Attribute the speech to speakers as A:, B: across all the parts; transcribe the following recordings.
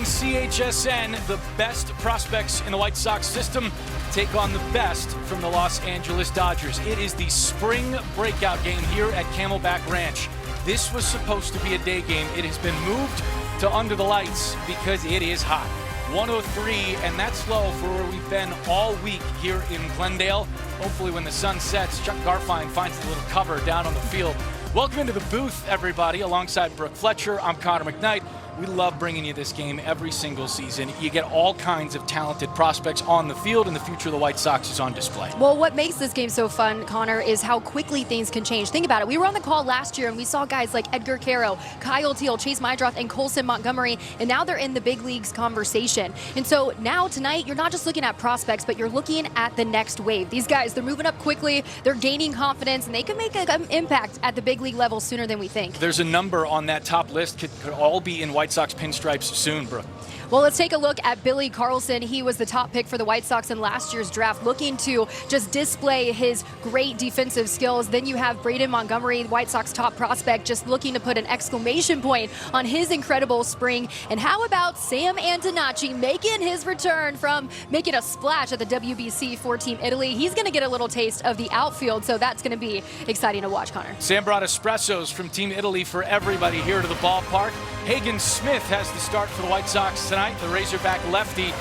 A: CHSN, the best prospects in the White Sox system take on the best from the Los Angeles Dodgers. It is the spring breakout game here at Camelback Ranch. This was supposed to be a day game. It has been moved to under the lights because it is hot. 103, and that's low for where we've been all week here in Glendale. Hopefully when the sun sets, Chuck Garfien finds a little cover down on the field. Welcome into the booth, everybody. Alongside Brooke Fletcher, I'm Connor McKnight. We love bringing you this game every single season. You get all kinds of talented prospects on the field, and the future of the White Sox is on display.
B: Well, what makes this game so fun, Connor, is how quickly things can change. Think about it. We were on the call last year, and we saw guys like Edgar Caro, Kyle Teal, Chase Meidroth, and Colson Montgomery, and now they're in the big leagues conversation. And so now, tonight, you're not just looking at prospects, but you're looking at the next wave. These guys, they're moving up quickly, they're gaining confidence, and they can make an impact at the big league level sooner than we think.
A: There's a number on that top list, could all be in White Sox pinstripes soon, Brooke.
B: Well, let's take a look at Billy Carlson. He was the top pick for the White Sox in last year's draft, looking to just display his great defensive skills. Then you have Braden Montgomery, the White Sox top prospect, just looking to put an exclamation point on his incredible spring. And how about Sam Antonacci making his return from making a splash at the WBC for Team Italy? He's going to get a little taste of the outfield, so that's going to be exciting to watch, Connor.
A: Sam brought espressos from Team Italy for everybody here to the ballpark. Hagen Smith has the start for the White Sox tonight. The Razorback lefty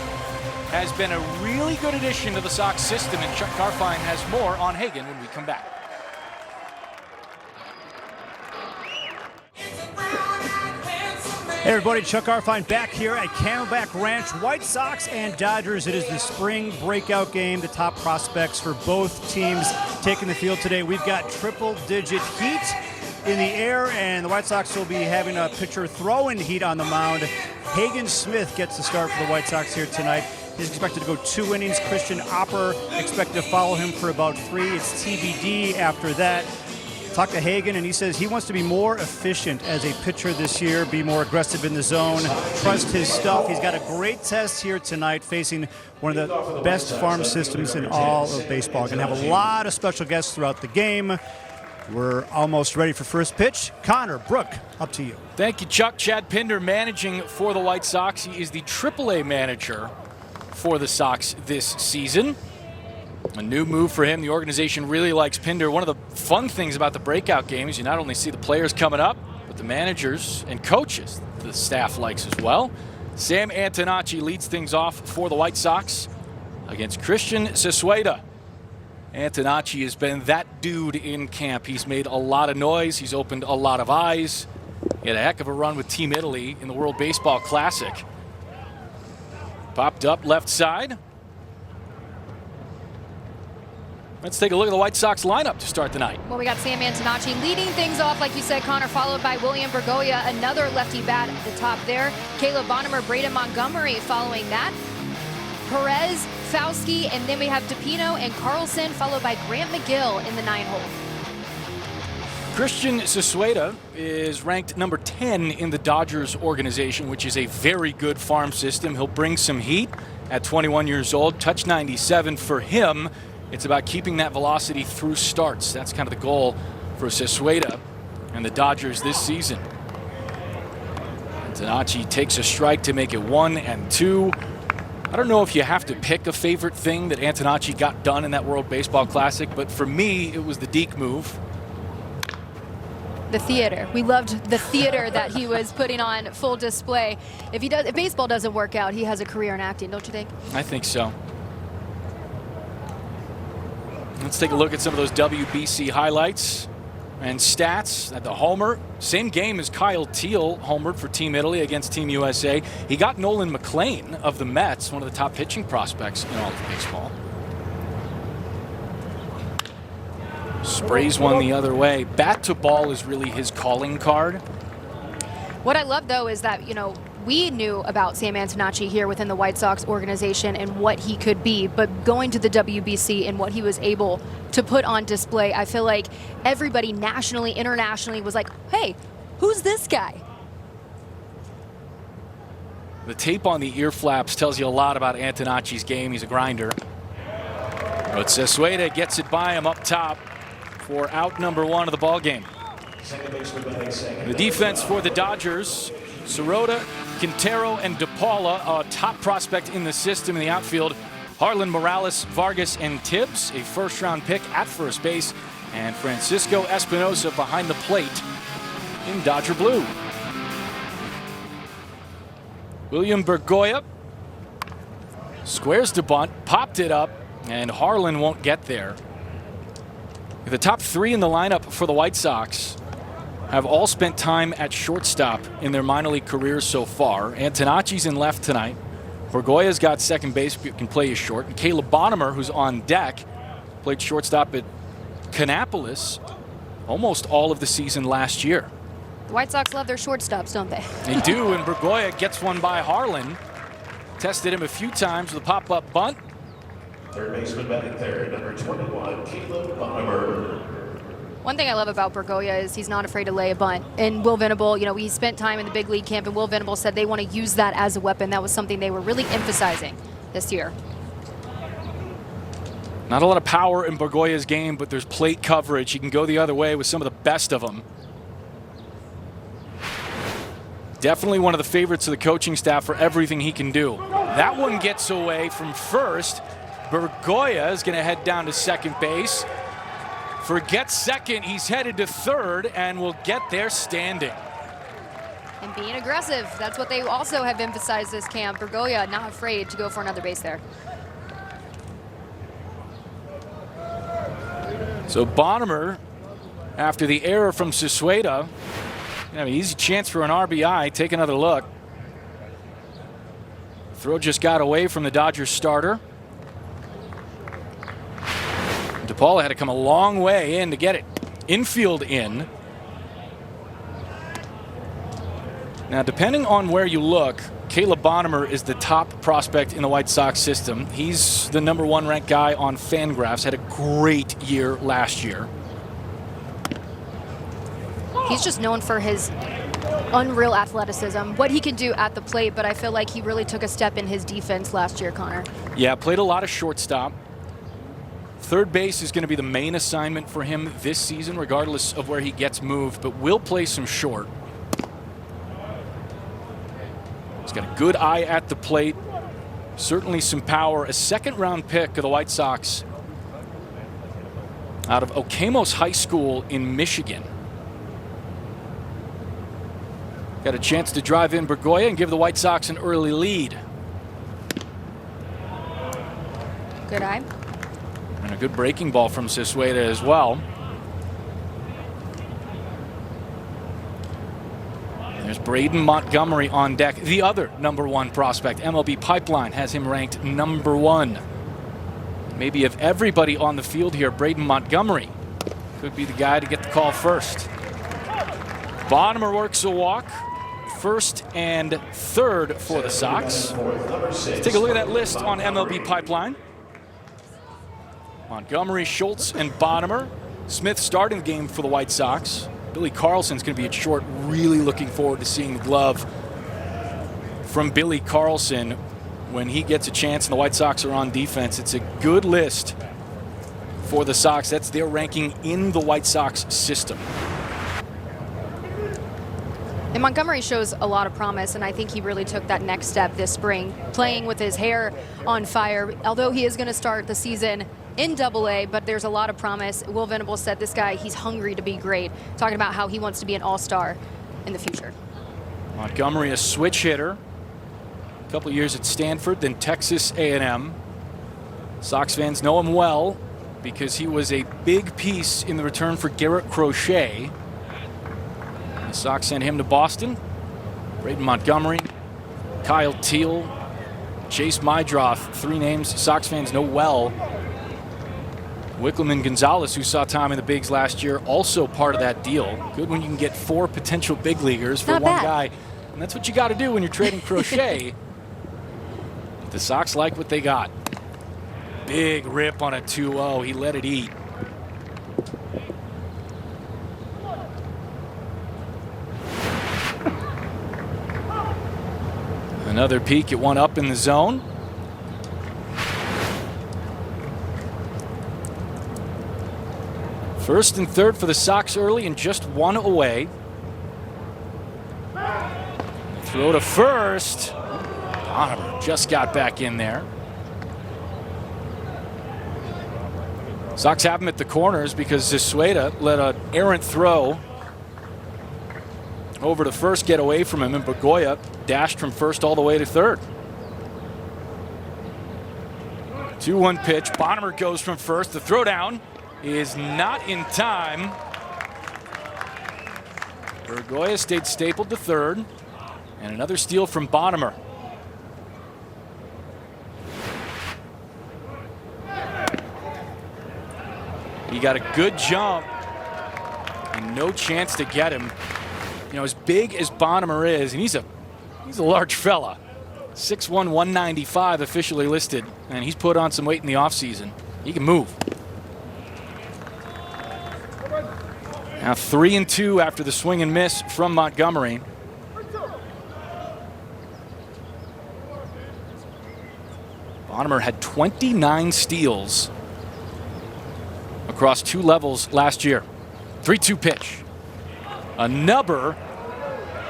A: has been a really good addition to the Sox system, and Chuck Garfien has more on Hagen when we come back.
C: Hey everybody, Chuck Garfien back here at Camelback Ranch. White Sox and Dodgers. It is the spring breakout game. The top prospects for both teams taking the field today. We've got triple-digit heat in the air, and the White Sox will be having a pitcher throwing heat on the mound. Hagen Smith gets the start for the White Sox here tonight. He's expected to go 2 innings. Christian Opper expected to follow him for about 3. It's TBD after that. Talked to Hagen, and he says he wants to be more efficient as a pitcher this year, be more aggressive in the zone, trust his stuff. He's got a great test here tonight facing one of the best farm systems in all of baseball. Going to have a lot of special guests throughout the game. We're almost ready for first pitch. Connor, Brooke, up to you.
A: Thank you, Chuck. Chad Pinder managing for the White Sox. He is the AAA manager for the Sox this season. A new move for him. The organization really likes Pinder. One of the fun things about the breakout game is you not only see the players coming up, but the managers and coaches the staff likes as well. Sam Antonacci leads things off for the White Sox against Christian Sessueda. Antonacci has been that dude in camp. He's made a lot of noise. He's opened a lot of eyes. He had a heck of a run with Team Italy in the World Baseball Classic. Popped up left side. Let's take a look at the White Sox lineup to start the night.
B: Well, we got Sam Antonacci leading things off, like you said, Connor, followed by William Bergolia, another lefty bat at the top there. Caleb Bonnemer, Braden Montgomery following that. Perez, Fauski, and then we have DePino and Carlson, followed by Grant McGill in the 9-hole.
A: Christian Sessueda is ranked number 10 in the Dodgers organization, which is a very good farm system. He'll bring some heat at 21 years old, touch 97 for him. It's about keeping that velocity through starts. That's kind of the goal for Sessueda and the Dodgers this season. Antonacci takes a strike to make it 1-2. I don't know if you have to pick a favorite thing that Antonacci got done in that World Baseball Classic, but for me, it was the deke move.
B: The theater. We loved the theater that he was putting on full display. If baseball doesn't work out, he has a career in acting, don't you think?
A: I think so. Let's take a look at some of those WBC highlights and stats. At the homer, same game as Kyle Teal homered for Team Italy against Team USA. He got Nolan McLean of the Mets, one of the top pitching prospects in all of baseball. Sprays one the other way. Bat to ball is really his calling card.
B: What I love, though, is that, we knew about Sam Antonacci here within the White Sox organization and what he could be, but going to the WBC and what he was able to put on display, I feel like everybody nationally, internationally was like, hey, who's this guy?
A: The tape on the ear flaps tells you a lot about Antonacci's game. He's a grinder. But Sessueda gets it by him up top for out number 1 of the ball game. The defense for the Dodgers, Sirota, Quintero and DePaula, a top prospect in the system in the outfield. Harlan Morales, Vargas, and Tibbs, a first-round pick at first base. And Francisco Espinosa behind the plate in Dodger blue. William Bergoya squares to bunt, popped it up, and Harlan won't get there. The top three in the lineup for the White Sox have all spent time at shortstop in their minor league careers so far. Antonacci's in left tonight. Bergoya's got second base, can play his short. And Caleb Bonnemer, who's on deck, played shortstop at Kannapolis almost all of the season last year.
B: The White Sox love their shortstops, don't they?
A: They do, and Bergoya gets one by Harlan. Tested him a few times with a pop-up bunt.
D: Third baseman batting third, number 21, Caleb Bonnemer.
B: One thing I love about Bergoya is he's not afraid to lay a bunt. And Will Venable, you know, he spent time in the big league camp, and Will Venable said they want to use that as a weapon. That was something they were really emphasizing this year.
A: Not a lot of power in Bergoya's game, but there's plate coverage. He can go the other way with some of the best of them. Definitely one of the favorites of the coaching staff for everything he can do. That one gets away from first. Bergoya is going to head down to second base. Forgets second, he's headed to third and will get there standing.
B: And being aggressive, that's what they also have emphasized this camp. Bergoya not afraid to go for another base there.
A: So Bonnemer, after the error from Sisueda, an easy chance for an RBI. Take another look. Throw just got away from the Dodgers starter. DePaula had to come a long way in to get it. Infield in. Now, depending on where you look, Caleb Bonnemer is the top prospect in the White Sox system. He's the #1 ranked guy on Fangraphs. Had a great year last year.
B: He's just known for his unreal athleticism, what he can do at the plate, but I feel like he really took a step in his defense last year, Connor.
A: Yeah, played a lot of shortstop. Third base is going to be the main assignment for him this season, regardless of where he gets moved, but will play some short. He's got a good eye at the plate, certainly some power. A second-round pick of the White Sox out of Okemos High School in Michigan. Got a chance to drive in Bergoya and give the White Sox an early lead.
B: Good eye.
A: And a good breaking ball from Sisueda as well. There's Braden Montgomery on deck, the other #1 prospect. MLB Pipeline has him ranked #1. Maybe of everybody on the field here, Braden Montgomery could be the guy to get the call first. Bonnemer works a walk. First and third for the Sox. Let's take a look at that list on MLB Pipeline. Montgomery, Schultz, and Bonnemer. Smith starting the game for the White Sox. Billy Carlson's going to be at short. Really looking forward to seeing the glove from Billy Carlson when he gets a chance and the White Sox are on defense. It's a good list for the Sox. That's their ranking in the White Sox system.
B: And Montgomery shows a lot of promise, and I think he really took that next step this spring, playing with his hair on fire. Although he is going to start the season in Double-A, but there's a lot of promise. Will Venable said this guy, he's hungry to be great, talking about how he wants to be an all-star in the future.
A: Montgomery, a switch hitter. A couple years at Stanford, then Texas A&M. Sox fans know him well because he was a big piece in the return for Garrett Crochet. The Sox sent him to Boston. Braden Montgomery, Kyle Teal, Chase Mydroth, 3 names Sox fans know well. Wickleman Gonzalez, who saw time in the bigs last year, also part of that deal. Good when you can get 4 potential big leaguers for
B: Not
A: one
B: bad.
A: guy. And that's what you got to do when you're trading Crochet. The Sox like what they got. Big rip on a 2-0. He let it eat. Another peek at one up in the zone. First and third for the Sox early and just 1 away. Throw to first. Bonner just got back in there. Sox have him at the corners because Zasueta let an errant throw over to first, get away from him, and Bergoya dashed from first all the way to third. 2-1 pitch. Bonner goes from first. The throw down is not in time. Bergoya stayed stapled to third. And another steal from Bonner. He got a good jump and no chance to get him. You know, as big as Bonner is, and he's a large fella. 6'1", 195 officially listed, and he's put on some weight in the offseason. He can move. Now 3-2 after the swing and miss from Montgomery. Bonner had 29 steals across 2 levels last year. 3-2 pitch. A nubber.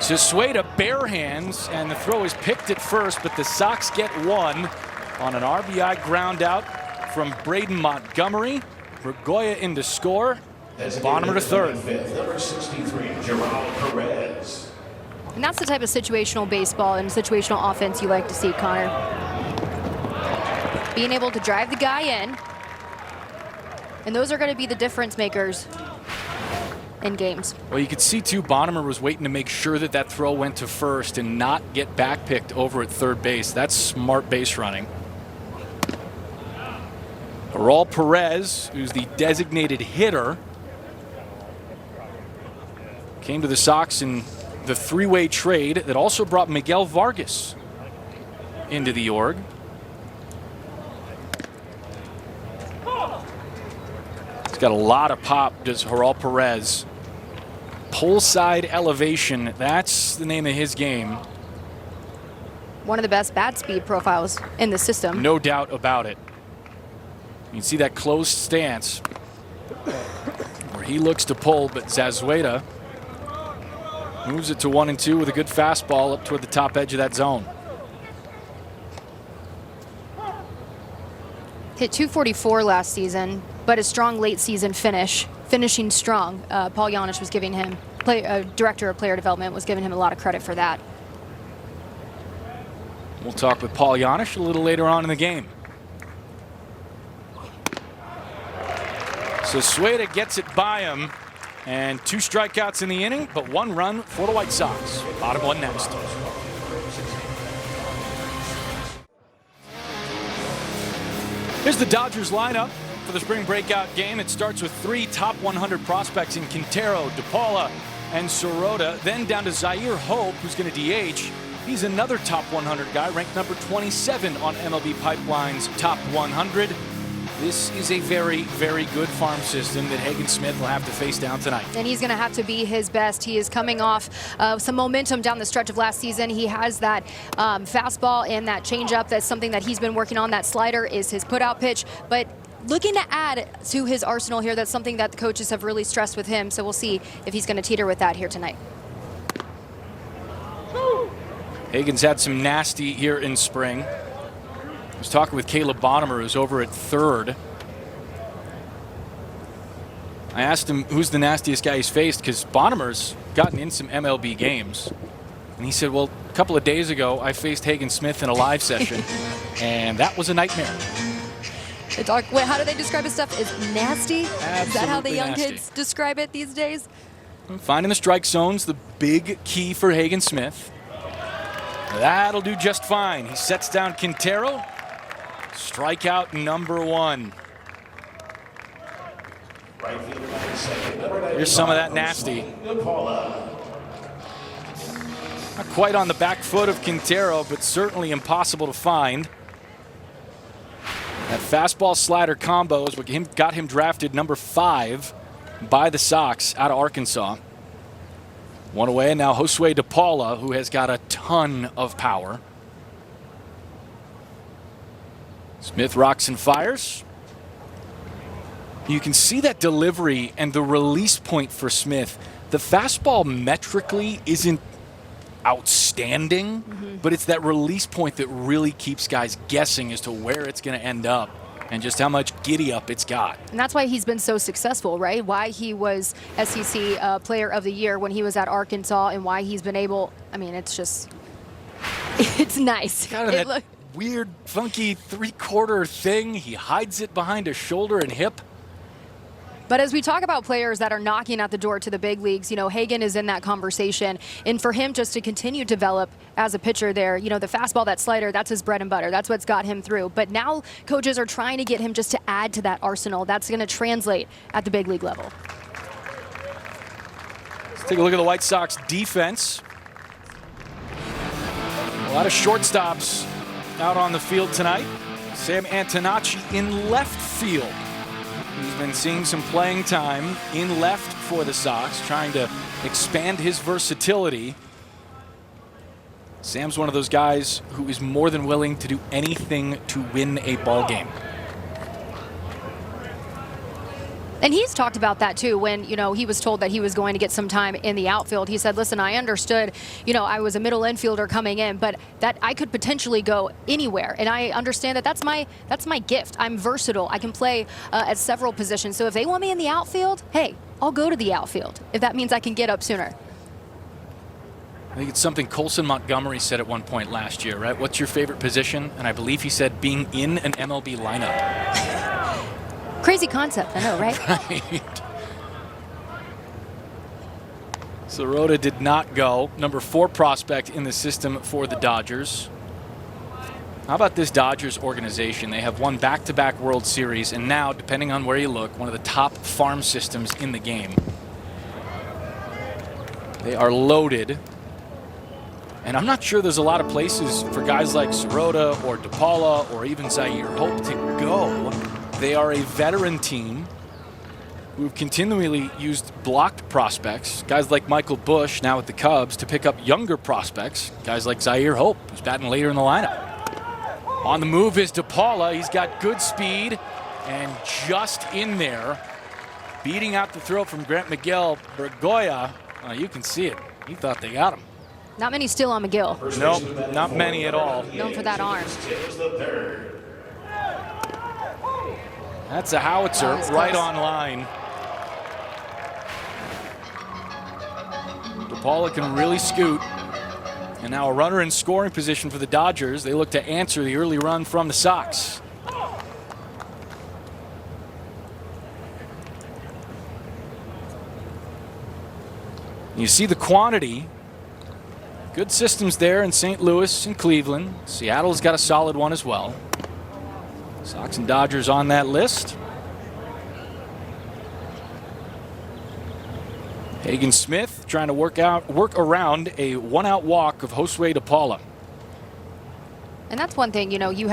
A: Zasueta bare hands, and the throw is picked at first, but the Sox get one on an RBI ground out from Braden Montgomery. Bergoya in to score. Bonner to third.
D: Number 63, Gerald Perez.
B: And that's the type of situational baseball and situational offense you like to see, Connor. Being able to drive the guy in. And those are going to be the difference makers in games.
A: Well, you could see, too, Bonner was waiting to make sure that that throw went to first and not get backpicked over at third base. That's smart base running. Gerald Perez, who's the designated hitter, came to the Sox in the 3-way trade that also brought Miguel Vargas into the org. He's got a lot of pop, does Gerald Perez. Pull side elevation, that's the name of his game.
B: One of the best bat speed profiles in the system.
A: No doubt about it. You can see that closed stance where he looks to pull, but Zasueta moves it to 1-2 with a good fastball up toward the top edge of that zone.
B: Hit 244 last season, but a strong late season finish, finishing strong. Paul Janisch was giving him, director of player development was giving him a lot of credit for that.
A: We'll talk with Paul Janisch a little later on in the game. So Zasueta gets it by him, and 2 strikeouts in the inning, but 1 run for the White Sox. Bottom 1 next. Here's the Dodgers lineup for the spring breakout game. It starts with 3 top 100 prospects in Quintero, DePaula, and Sirota. Then down to Zaire Hope, who's going to DH. He's another top 100 guy, ranked number 27 on MLB Pipeline's top 100. This is a very, very good farm system that Hagen Smith will have to face down tonight.
B: And he's going to have to be his best. He is coming off some momentum down the stretch of last season. He has that fastball and that changeup. That's something that he's been working on. That slider is his put-out pitch. But looking to add to his arsenal here, that's something that the coaches have really stressed with him. So we'll see if he's going to teeter with that here tonight.
A: Hagen's had some nasty here in spring. I was talking with Caleb Bonner, who's over at third. I asked him who's the nastiest guy he's faced, because Bonner's gotten in some MLB games. And he said, well, a couple of days ago, I faced Hagen Smith in a live session, and that was a nightmare.
B: Wait, how do they describe his stuff? Is nasty?
A: Absolutely
B: Is that how the young
A: nasty.
B: kids describe it these days?
A: Finding the strike zone's the big key for Hagen Smith. That'll do just fine. He sets down Quintero. Strikeout number 1. Here's some of that nasty. Not quite on the back foot of Quintero, but certainly impossible to find. That fastball slider combo is what got him drafted number 5 by the Sox out of Arkansas. 1 away, and now Josue DePaula, who has got a ton of power. Smith rocks and fires. You can see that delivery and the release point for Smith. The fastball metrically isn't outstanding, but it's that release point that really keeps guys guessing as to where it's going to end up and just how much giddy up it's got.
B: And that's why he's been so successful, right? Why he was SEC Player of the Year when he was at Arkansas, and why he's been able, I mean, it's just, it's nice.
A: Kind of that weird, funky three-quarter thing. He hides it behind his shoulder and hip.
B: But as we talk about players that are knocking at the door to the big leagues, you know, Hagen is in that conversation. And for him just to continue to develop as a pitcher there, you know, the fastball, that slider, that's his bread and butter. That's what's got him through. But now coaches are trying to get him just to add to that arsenal. That's going to translate at the big league level.
A: Let's take a look at the White Sox defense. A lot of shortstops out on the field tonight. Sam Antonacci in left field. He's been seeing some playing time in left for the Sox, trying to expand his versatility. Sam's one of those guys who is more than willing to do anything to win a ball game.
B: And he's talked about that too when, you know, he was told that he was going to get some time in the outfield. He said, listen, I understood, you know, I was a middle infielder coming in, but that I could potentially go anywhere. And I understand that that's my gift. I'm versatile. I can play at several positions. So if they want me in the outfield, hey, I'll go to the outfield if that means I can get up sooner.
A: I think it's something Colson Montgomery said at one point last year, right? What's your favorite position? And I believe he said being in an MLB lineup.
B: Crazy concept, I know, right?
A: Right. Sirota did not go. Number 4 prospect in the system for the Dodgers. How about this Dodgers organization? They have won back-to-back World Series, and now, depending on where you look, one of the top farm systems in the game. They are loaded. And I'm not sure there's a lot of places for guys like Sirota or DePaula or even Zaire Hope to go. They are a veteran team who've continually used blocked prospects, guys like Michael Bush, now with the Cubs, to pick up younger prospects, guys like Zaire Hope, who's batting later in the lineup. On the move is DePaula. He's got good speed and just in there, beating out the throw from Grant Miguel. Bergoya, you can see it. He thought they got him.
B: Not many still on McGill.
A: Nope, not many at all.
B: Known for that arm.
A: That's a howitzer right on line. DePaula can really scoot. And now a runner in scoring position for the Dodgers. They look to answer the early run from the Sox. You see the quantity. Good systems there in St. Louis and Cleveland. Seattle's got a solid one as well. Sox and Dodgers on that list. Hagen Smith trying to work around a one-out walk of Josue DePaula.
B: And that's one thing, you know, you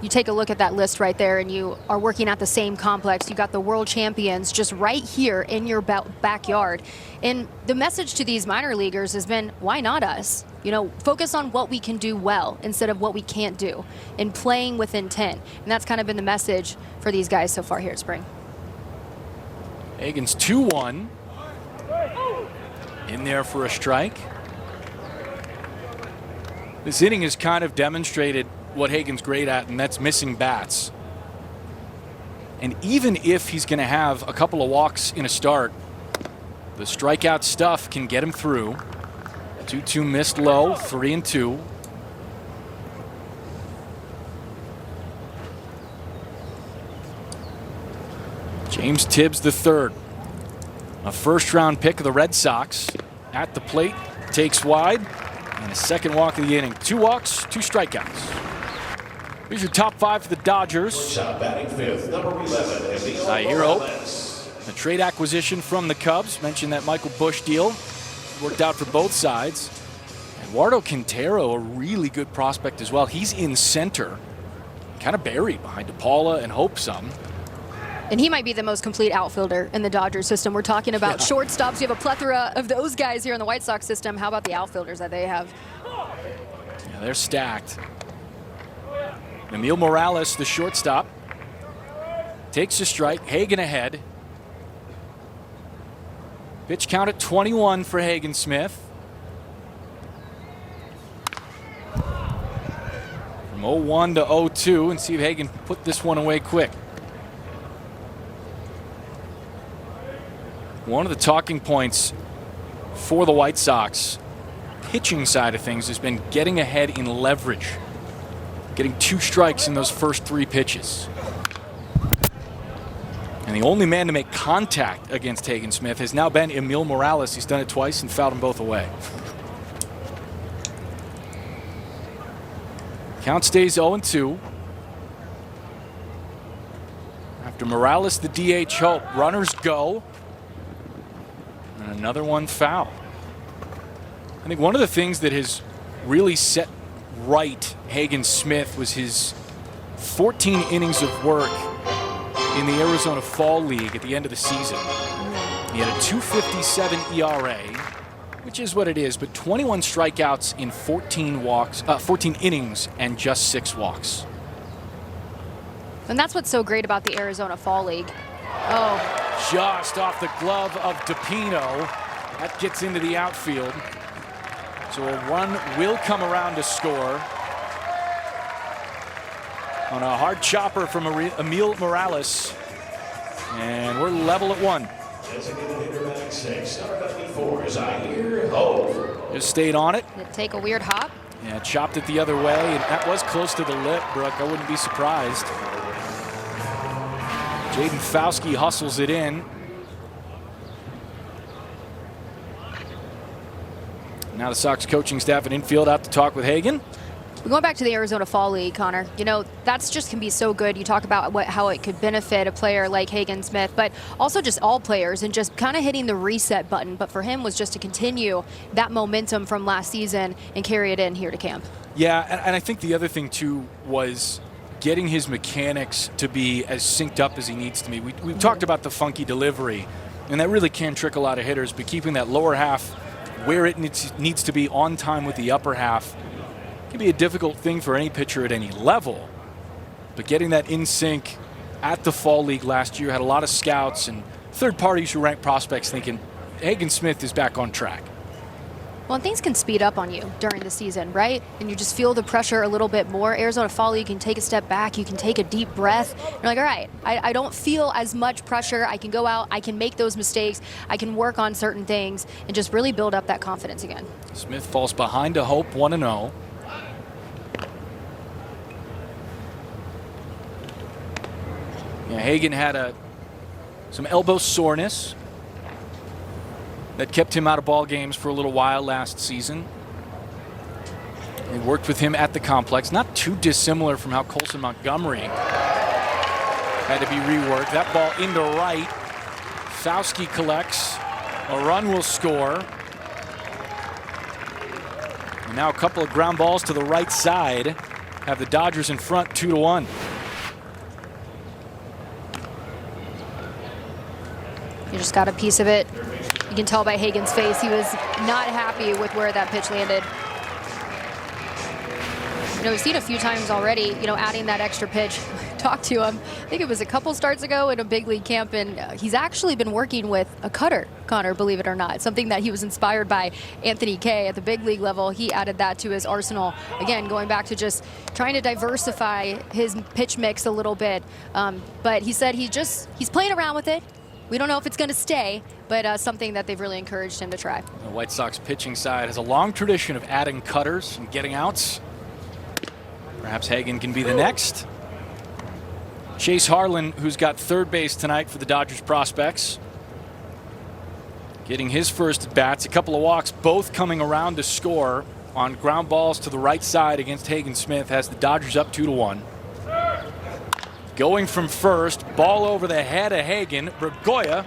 B: take a look at that list right there and you are working at the same complex. You got the world champions just right here in your backyard. And the message to these minor leaguers has been, why not us? You know, focus on what we can do well instead of what we can't do and playing with intent. And that's kind of been the message for these guys so far here at Spring.
A: Hagen's 2-1. In there for a strike. This inning has kind of demonstrated what Hagen's great at, and that's missing bats. And even if he's going to have a couple of walks in a start, the strikeout stuff can get him through. 2-2 missed low, 3-2. James Tibbs III, a first-round pick of the Red Sox, at the plate, takes wide, and a second walk of the inning. 2 walks, 2 strikeouts. Here's your top 5 for the Dodgers.
D: Batting fifth, number 11,
A: Zaire Hope, a trade acquisition from the Cubs. Mentioned that Michael Bush deal worked out for both sides. Eduardo Quintero, a really good prospect as well. He's in center, kind of buried behind DePaula and Hope some.
B: And he might be the most complete outfielder in the Dodgers system. We're talking about shortstops. You have a plethora of those guys here in the White Sox system. How about the outfielders that they have?
A: Yeah, they're stacked. Emil Morales, the shortstop, takes a strike. Hagen ahead. Pitch count at 21 for Hagen Smith. from 0-1 to 0-2 and see if Hagen can put this one away quick. One of the talking points for the White Sox, pitching side of things, has been getting ahead in leverage. Getting 2 strikes in those first 3 pitches. And the only man to make contact against Hagen Smith has now been Emil Morales. He's done it twice and fouled them both away. Count stays 0-2. After Morales, the DH hope. Runners go. And another one foul. I think one of the things that has really set right Hagen Smith was his 14 innings of work in the Arizona Fall League at the end of the season. He had a 2.57 ERA, which is what it is, but 21 strikeouts in 14 innings and just 6 walks.
B: And that's what's so great about the Arizona Fall League. Oh.
A: Just off the glove of DePino. That gets into the outfield. So a run will come around to score on a hard chopper from Emil Morales. And we're level at 1.
D: Designated hitter batting 6, number 94 is Zaire Ho.
A: Just stayed on it.
B: Did it take a weird hop?
A: Yeah, chopped it the other way, and that was close to the lip, Brooke. I wouldn't be surprised. Jaden Fauske hustles it in. Now the Sox coaching staff and infield out to talk with Hagen.
B: Going back to the Arizona Fall League, Connor, you know, that's just can be so good. You talk about how it could benefit a player like Hagen Smith, but also just all players and just kind of hitting the reset button. But for him was just to continue that momentum from last season and carry it in here to camp.
A: Yeah, and I think the other thing, too, was getting his mechanics to be as synced up as he needs to be. We've talked about the funky delivery, and that really can trickle out of hitters, but keeping that lower half where it needs to be on time with the upper half can be a difficult thing for any pitcher at any level. But getting that in sync at the Fall League last year, had a lot of scouts and third parties who rank prospects thinking Hagen Smith is back on track.
B: Well, and things can speed up on you during the season, right? And you just feel the pressure a little bit more. Arizona Fall League, you can take a step back, you can take a deep breath. You're like, all right, I don't feel as much pressure. I can go out, I can make those mistakes, I can work on certain things, and just really build up that confidence again.
A: Smith falls behind to Hope, 1-0. Yeah, Hagen had some elbow soreness that kept him out of ball games for a little while last season. They worked with him at the complex, not too dissimilar from how Colson Montgomery had to be reworked. That ball into right. Fauske collects. A run will score. And now a couple of ground balls to the right side have the Dodgers in front 2-1.
B: You just got a piece of it. You can tell by Hagen's face he was not happy with where that pitch landed. You know, we've seen a few times already, you know, adding that extra pitch. Talked to him, I think it was a couple starts ago in a big league camp, and he's actually been working with a cutter, Connor, believe it or not. Something that he was inspired by Anthony Kay at the big league level. He added that to his arsenal. Again, going back to just trying to diversify his pitch mix a little bit. But he said he's playing around with it. We don't know if it's going to stay, but something that they've really encouraged him to try.
A: The White Sox pitching side has a long tradition of adding cutters and getting outs. Perhaps Hagen can be the next. Chase Harlan, who's got third base tonight for the Dodgers prospects, getting his first at bats. A couple of walks, both coming around to score on ground balls to the right side against Hagen Smith, has the Dodgers up 2-1. Going from first, ball over the head of Hagen. Bergoya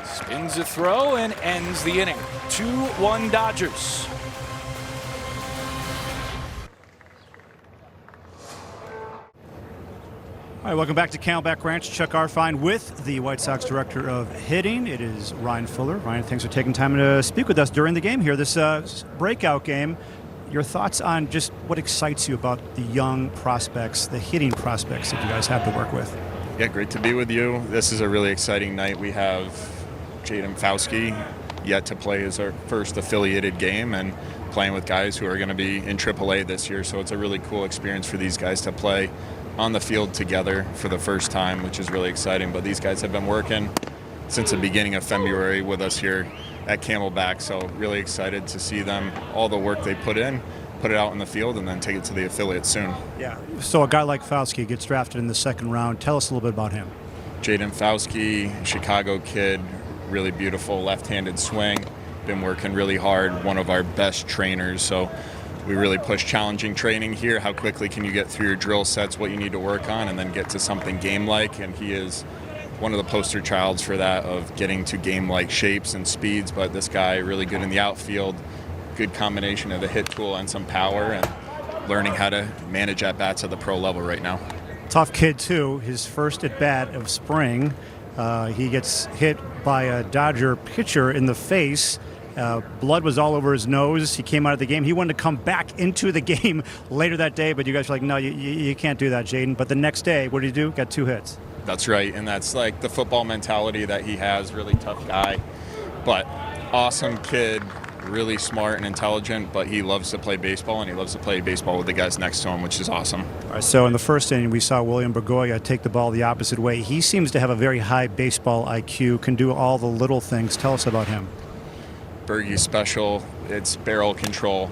A: spins a throw and ends the inning. 2-1 Dodgers.
C: All right, welcome back to Camelback Ranch. Chuck Arfine with the White Sox Director of Hitting. It is Ryan Fuller. Ryan, thanks for taking time to speak with us during the game here, this breakout game. Your thoughts on just what excites you about the young prospects, the hitting prospects that you guys have to work with?
E: Yeah, great to be with you. This is a really exciting night. We have Jaden Fauske, yet to play his first affiliated game and playing with guys who are going to be in AAA this year. So it's a really cool experience for these guys to play on the field together for the first time, which is really exciting. But these guys have been working since the beginning of February with us here at Camelback, so really excited to see them, all the work they put in, put it out in the field, and then take it to the affiliate soon.
C: Yeah. So a guy like Fauski gets drafted in the second round. Tell us a little bit about him.
E: Jaden Fauski, Chicago kid, really beautiful left-handed swing, been working really hard, one of our best trainers, so we really push challenging training here. How quickly can you get through your drill sets, what you need to work on, and then get to something game-like, and he is one of the poster childs for that, of getting to game-like shapes and speeds. But this guy really good in the outfield, good combination of a hit tool and some power, and learning how to manage at-bats at the pro level right now.
C: Tough kid, too. His first at-bat of spring, he gets hit by a Dodger pitcher in the face. Blood was all over his nose. He came out of the game. He wanted to come back into the game later that day, but you guys were like, no, you can't do that, Jaden. But the next day, what did he do? Got 2 hits.
E: That's right, and that's like the football mentality that he has, really tough guy, but awesome kid, really smart and intelligent, but he loves to play baseball, and he loves to play baseball with the guys next to him, which is awesome. All
C: right, so in the first inning, we saw William Bergoya take the ball the opposite way. He seems to have a very high baseball IQ, can do all the little things. Tell us about him.
E: Bergie's special, it's barrel control.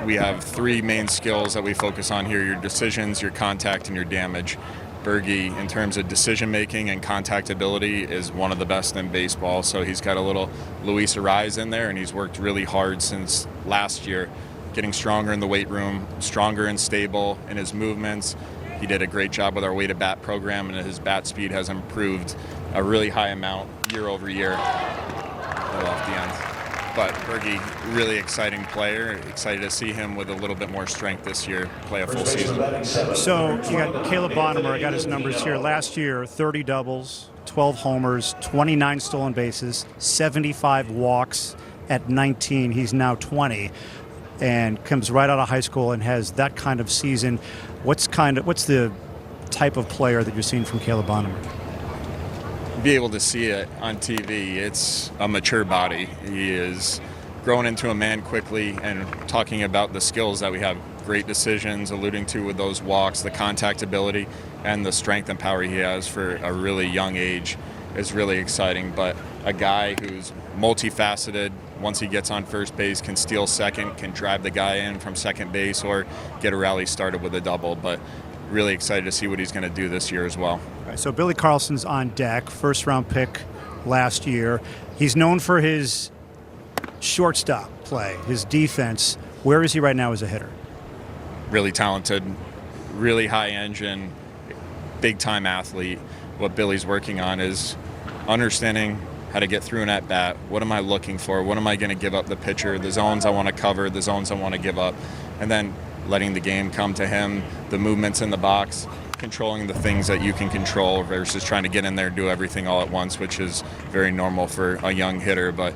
E: We have 3 main skills that we focus on here: your decisions, your contact, and your damage. Bergie, in terms of decision-making and contact ability, is one of the best in baseball. So he's got a little Luis Ariz in there, and he's worked really hard since last year, getting stronger in the weight room, stronger and stable in his movements. He did a great job with our weighted bat program, and his bat speed has improved a really high amount year over year. Off the end. But Bergie, really exciting player. Excited to see him with a little bit more strength this year, play a full season.
C: So you got Caleb Bonnemer. I got his numbers here. Last year, 30 doubles, 12 homers, 29 stolen bases, 75 walks. At 19, he's now 20, and comes right out of high school and has that kind of season. What's the type of player that you're seeing from Caleb Bonnemer?
E: Be able to see it on TV. It's a mature body. He is growing into a man quickly, and talking about the skills that we have, great decisions, alluding to with those walks, the contact ability, and the strength and power he has for a really young age is really exciting. But a guy who's multifaceted, once he gets on first base, can steal second, can drive the guy in from second base, or get a rally started with a double. But really excited to see what he's going to do this year as well.
C: All right, so Billy Carlson's on deck, first-round pick last year. He's known for his shortstop play, his defense. Where is he right now as a hitter?
E: Really talented, really high engine, big-time athlete. What Billy's working on is understanding how to get through an at-bat. What am I looking for? What am I going to give up the pitcher? The zones I want to cover, the zones I want to give up. And then letting the game come to him, the movements in the box, controlling the things that you can control versus trying to get in there and do everything all at once, which is very normal for a young hitter. But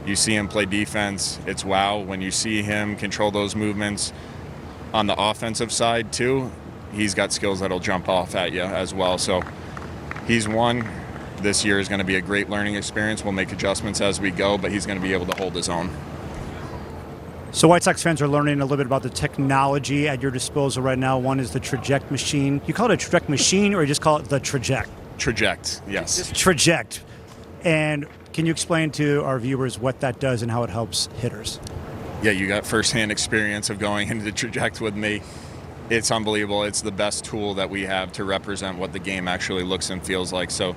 E: you see him play defense, it's wow. When you see him control those movements on the offensive side too, he's got skills that'll jump off at you as well. So he's one. This year is going to be a great learning experience. We'll make adjustments as we go, but he's going to be able to hold his own.
C: So White Sox fans are learning a little bit about the technology at your disposal right now. One is the Traject machine. You call it a Traject machine, or you just call it the Traject?
E: Traject, yes.
C: Traject. And can you explain to our viewers what that does and how it helps hitters?
E: Yeah, you got firsthand experience of going into Traject with me. It's unbelievable. It's the best tool that we have to represent what the game actually looks and feels like. So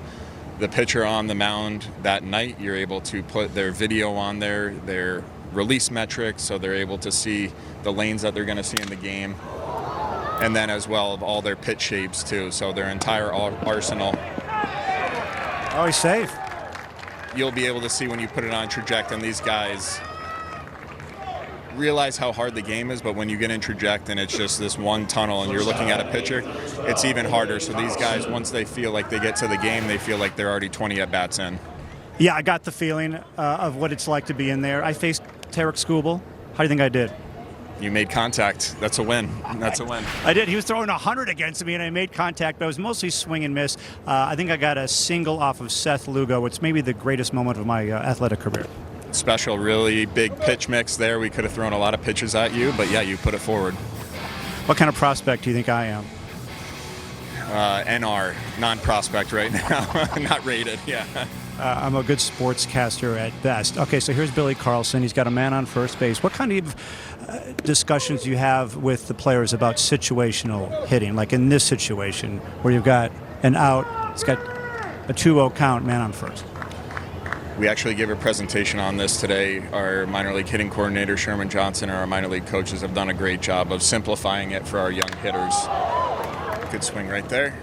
E: the pitcher on the mound that night, you're able to put their video on there, their release metrics, so they're able to see the lanes that they're going to see in the game, and then as well of all their pitch shapes too, so their entire arsenal.
C: Oh, he's safe.
E: You'll be able to see when you put it on Traject, and these guys realize how hard the game is, but when you get in Traject and it's just this one tunnel and you're looking at a pitcher, it's even harder. So these guys, once they feel like they get to the game, they feel like they're already 20 at-bats in.
C: Yeah, I got the feeling of what it's like to be in there. I faced Tarek Skubal. How do you think I did?
E: You made contact. That's a win. That's a win.
C: I did. He was throwing 100 against me, and I made contact, but it was mostly swing and miss. I think I got a single off of Seth Lugo. It's maybe the greatest moment of my athletic career.
E: special, really big pitch mix there. We could have thrown a lot of pitches at you, but yeah, you put it forward.
C: What kind of prospect do you think I am?
E: NR, non-prospect right now, not rated, yeah.
C: I'm a good sportscaster at best. Okay, so here's Billy Carlson. He's got a man on first base. What kind of discussions do you have with the players about situational hitting? Like in this situation where you've got an out, it's got a 2-0 count, man on first.
E: We actually gave a presentation on this today. Our minor league hitting coordinator, Sherman Johnson, and our minor league coaches have done a great job of simplifying it for our young hitters. Good swing right there.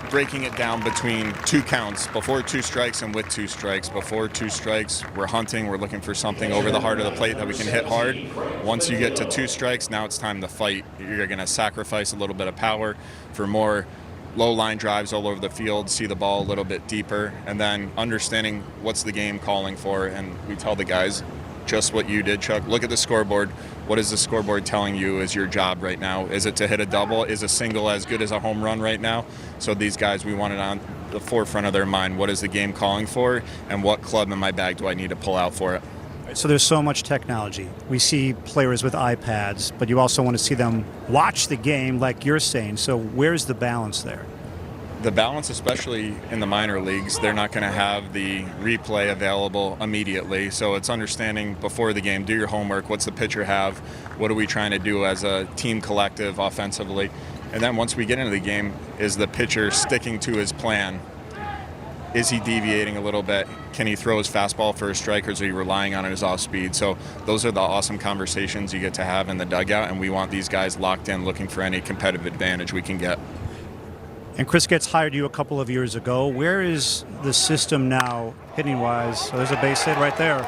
E: Breaking it down between 2 counts, before 2 strikes and with 2 strikes. Before 2 strikes, we're hunting, we're looking for something over the heart of the plate that we can hit hard. Once you get to 2 strikes, now it's time to fight. You're going to sacrifice a little bit of power for more low line drives all over the field, see the ball a little bit deeper, and then understanding what's the game calling for. And we tell the guys just what you did, Chuck. Look at the scoreboard. What is the scoreboard telling you is your job right now? Is it to hit a double? Is a single as good as a home run right now? So these guys, we want it on the forefront of their mind. What is the game calling for, and what club in my bag do I need to pull out for it?
C: So there's so much technology. We see players with iPads, but you also want to see them watch the game like you're saying. So where's the balance there?
E: The balance, especially in the minor leagues, they're not going to have the replay available immediately. So it's understanding before the game, do your homework. What's the pitcher have? What are we trying to do as a team collective offensively? And then once we get into the game, is the pitcher sticking to his plan? Is he deviating a little bit? Can he throw his fastball for a strike, or is he relying on his off speed? So those are the awesome conversations you get to have in the dugout, and we want these guys locked in, looking for any competitive advantage we can get.
C: And Chris Getz hired you a couple of years ago. Where is the system now, hitting-wise? So there's a base hit right there.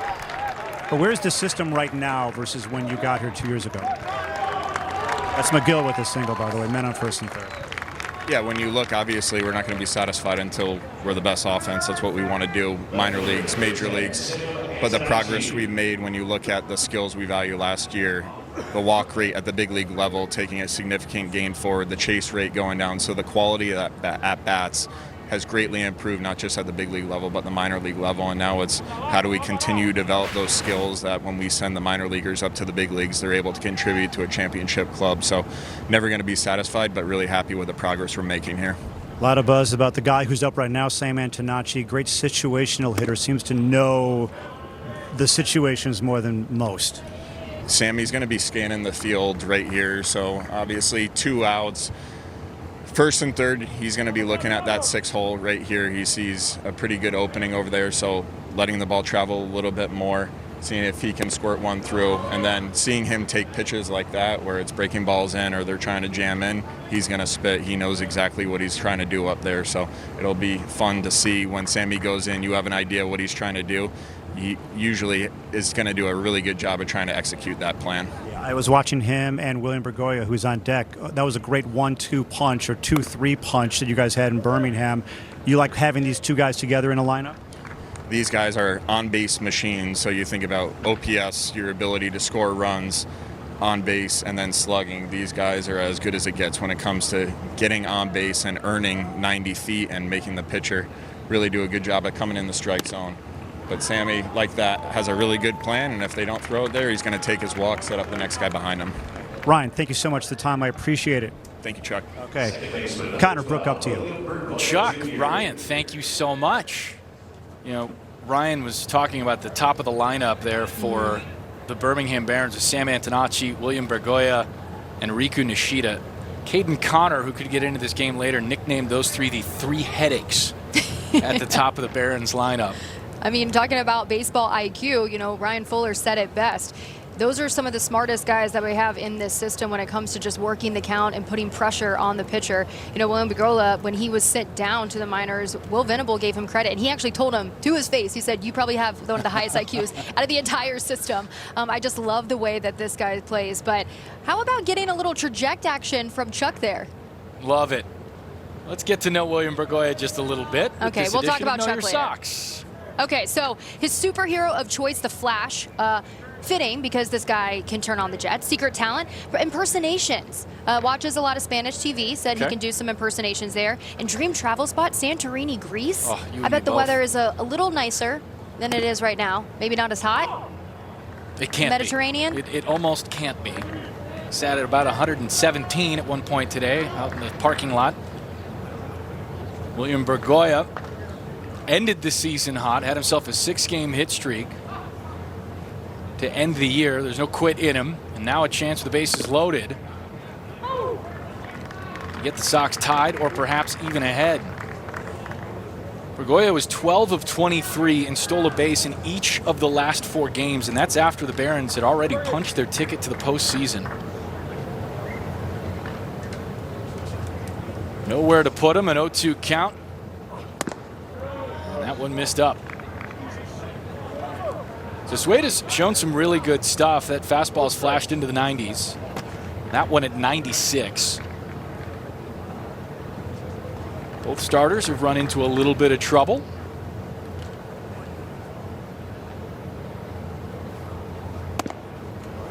C: But where's the system right now versus when you got here 2 years ago? That's McGill with a single, by the way, men on first and third.
E: Yeah, when you look, obviously, we're not going to be satisfied until we're the best offense. That's what we want to do, minor leagues, major leagues. But the progress we've made when you look at the skills we value last year, the walk rate at the big league level taking a significant gain forward, the chase rate going down. So the quality of that at-bats has greatly improved, not just at the big league level, but the minor league level. And now it's how do we continue to develop those skills that when we send the minor leaguers up to the big leagues, they're able to contribute to a championship club. So never going to be satisfied, but really happy with the progress we're making here.
C: A lot of buzz about the guy who's up right now, Sam Antonacci. Great situational hitter, seems to know the situations more than most.
E: Sammy's going to be scanning the field right here, so obviously 2 outs. First and third, he's going to be looking at that 6-hole right here. He sees a pretty good opening over there, so letting the ball travel a little bit more, seeing if he can squirt one through, and then seeing him take pitches like that where it's breaking balls in or they're trying to jam in, he's going to spit. He knows exactly what he's trying to do up there, so it'll be fun to see when Sammy goes in. You have an idea what he's trying to do. He usually is going to do a really good job of trying to execute that plan.
C: Yeah, I was watching him and William Bergoya, who's on deck. That was a great 1-2 punch or 2-3 punch that you guys had in Birmingham. You like having these 2 guys together in a lineup?
E: These guys are on-base machines, so you think about OPS, your ability to score runs on base, and then slugging. These guys are as good as it gets when it comes to getting on base and earning 90 feet and making the pitcher really do a good job at coming in the strike zone. But Sammy, like that, has a really good plan, and if they don't throw it there, he's going to take his walk, set up the next guy behind him.
C: Ryan, thank you so much for the time. I appreciate it.
E: Thank you, Chuck.
C: Okay. Connor, Brooke, up to you.
A: Chuck, Ryan, thank you so much. You know, Ryan was talking about the top of the lineup there for the Birmingham Barons with Sam Antonacci, William Bergoya, and Riku Nishida. Caden Connor, who could get into this game later, nicknamed those 3 the 3 headaches at the top of the Barons lineup.
B: I mean, talking about baseball IQ, you know, Ryan Fuller said it best. Those are some of the smartest guys that we have in this system when it comes to just working the count and putting pressure on the pitcher. You know, William Bergoya, when he was sent down to the minors, Will Venable gave him credit, and he actually told him to his face, he said, you probably have one of the highest IQs out of the entire system. I just love the way that this guy plays. But how about getting a little traject action from Chuck there?
A: Love it. Let's get to know William Bergoya just a little bit.
B: Okay, we'll talk about Chuck later.
A: Sox.
B: Okay, so his superhero of choice, the Flash, fitting because this guy can turn on the jets. Secret talent, impersonations. Watches a lot of Spanish TV, said he can do some impersonations there. And dream travel spot, Santorini, Greece.
A: Oh,
B: I bet the weather is a little nicer than it is right now. Maybe not as hot.
A: It can't
B: Mediterranean?
A: be. It almost can't be. Sat at about 117 at one point today out in the parking lot. William Bergoya ended the season hot, had himself a 6-game hit streak to end the year. There's no quit in him, and now a chance with the bases loaded to get the Sox tied or perhaps even ahead. Bergoya was 12 of 23 and stole a base in each of the last 4 games, and that's after the Barons had already punched their ticket to the postseason. Nowhere to put him, an 0-2 count. And that one missed up. So Sueda's shown some really good stuff. That fastball's flashed into the 90s. That one at 96. Both starters have run into a little bit of trouble.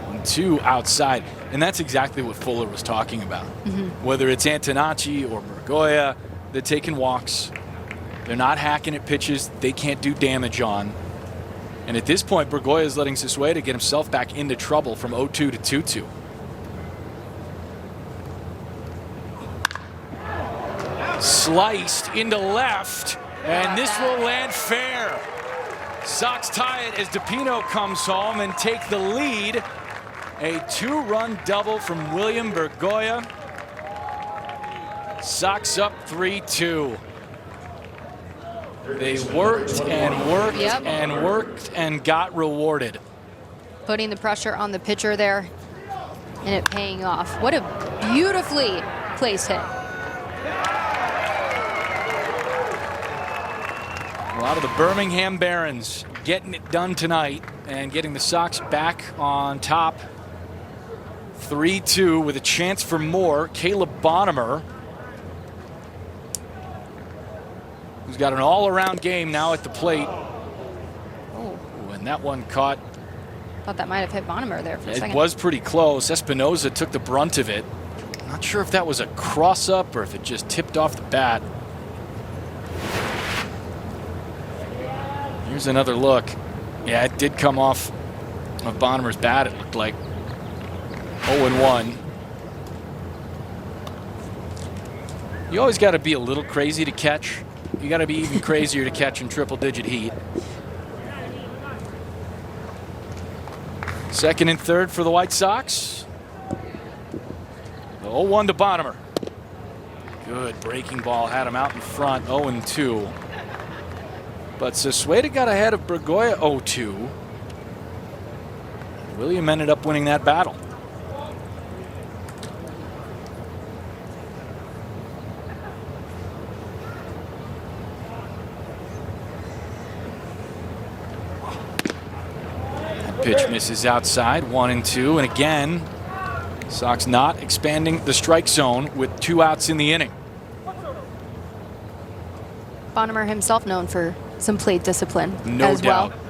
A: And 2 outside. And that's exactly what Fuller was talking about. Whether it's Antonacci or Bergoya, they're taking walks. They're not hacking at pitches they can't do damage on. And at this point, Bergoya is letting Sisueda get himself back into trouble from 0-2 to 2-2. Sliced into left, and this will land fair. Sox tie it as DePino comes home and take the lead. A 2-run double from William Bergoya. Sox up 3-2. They worked and worked and worked and got rewarded.
B: Putting the pressure on the pitcher there and it paying off. What a beautifully placed hit.
A: A lot of the Birmingham Barons getting it done tonight and getting the Sox back on top. 3-2 with a chance for more. Caleb Bonham, who's got an all-around game now at the plate. Oh, and that one caught.
B: Thought that might have hit Bonham there for a second.
A: It was pretty close. Espinoza took the brunt of it. Not sure if that was a cross-up or if it just tipped off the bat. Here's another look. Yeah, it did come off of Bonham's bat, it looked like. 0-1. You always got to be a little crazy to catch. You got to be even crazier to catch in triple-digit heat. Second and third for the White Sox. The 0-1 to Bonham. Good breaking ball, had him out in front. 0-2. But Sisueda got ahead of Bergoya 0-2. William ended up winning that battle. That pitch misses outside, 1-2. And again, Sox not expanding the strike zone with 2 outs in the inning.
B: Bonham himself known for some plate discipline
A: No
B: as
A: doubt.
B: well.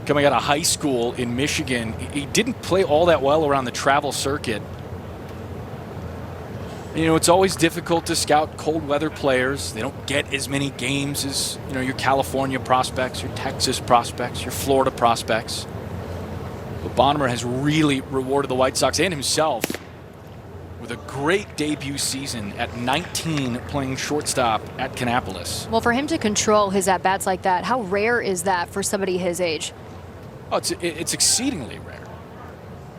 A: Coming out of high school in Michigan, he didn't play all that well around the travel circuit. You know, it's always difficult to scout cold weather players. They don't get as many games as, you know, your California prospects, your Texas prospects, your Florida prospects. But Bonham has really rewarded the White Sox and himself with a great debut season at 19 playing shortstop at Kannapolis.
B: Well, for him to control his at-bats like that, how rare is that for somebody his age?
A: Oh, it's exceedingly rare.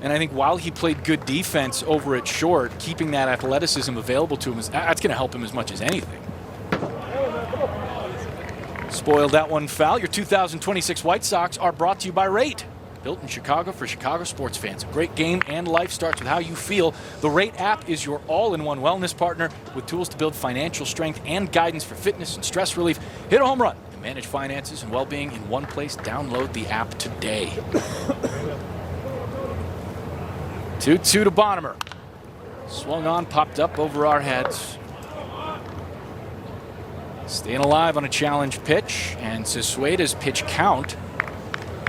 A: And I think while he played good defense over at short, keeping that athleticism available to him, that's going to help him as much as anything. Spoiled that one foul. Your 2026 White Sox are brought to you by Rate. Built in Chicago for Chicago sports fans. A great game and life starts with how you feel. The Rate app is your all-in-one wellness partner with tools to build financial strength and guidance for fitness and stress relief. Hit a home run and manage finances and well-being in one place. Download the app today. 2-2 to Bonham. Swung on, popped up over our heads. Staying alive on a challenge pitch, and Sisueda's pitch count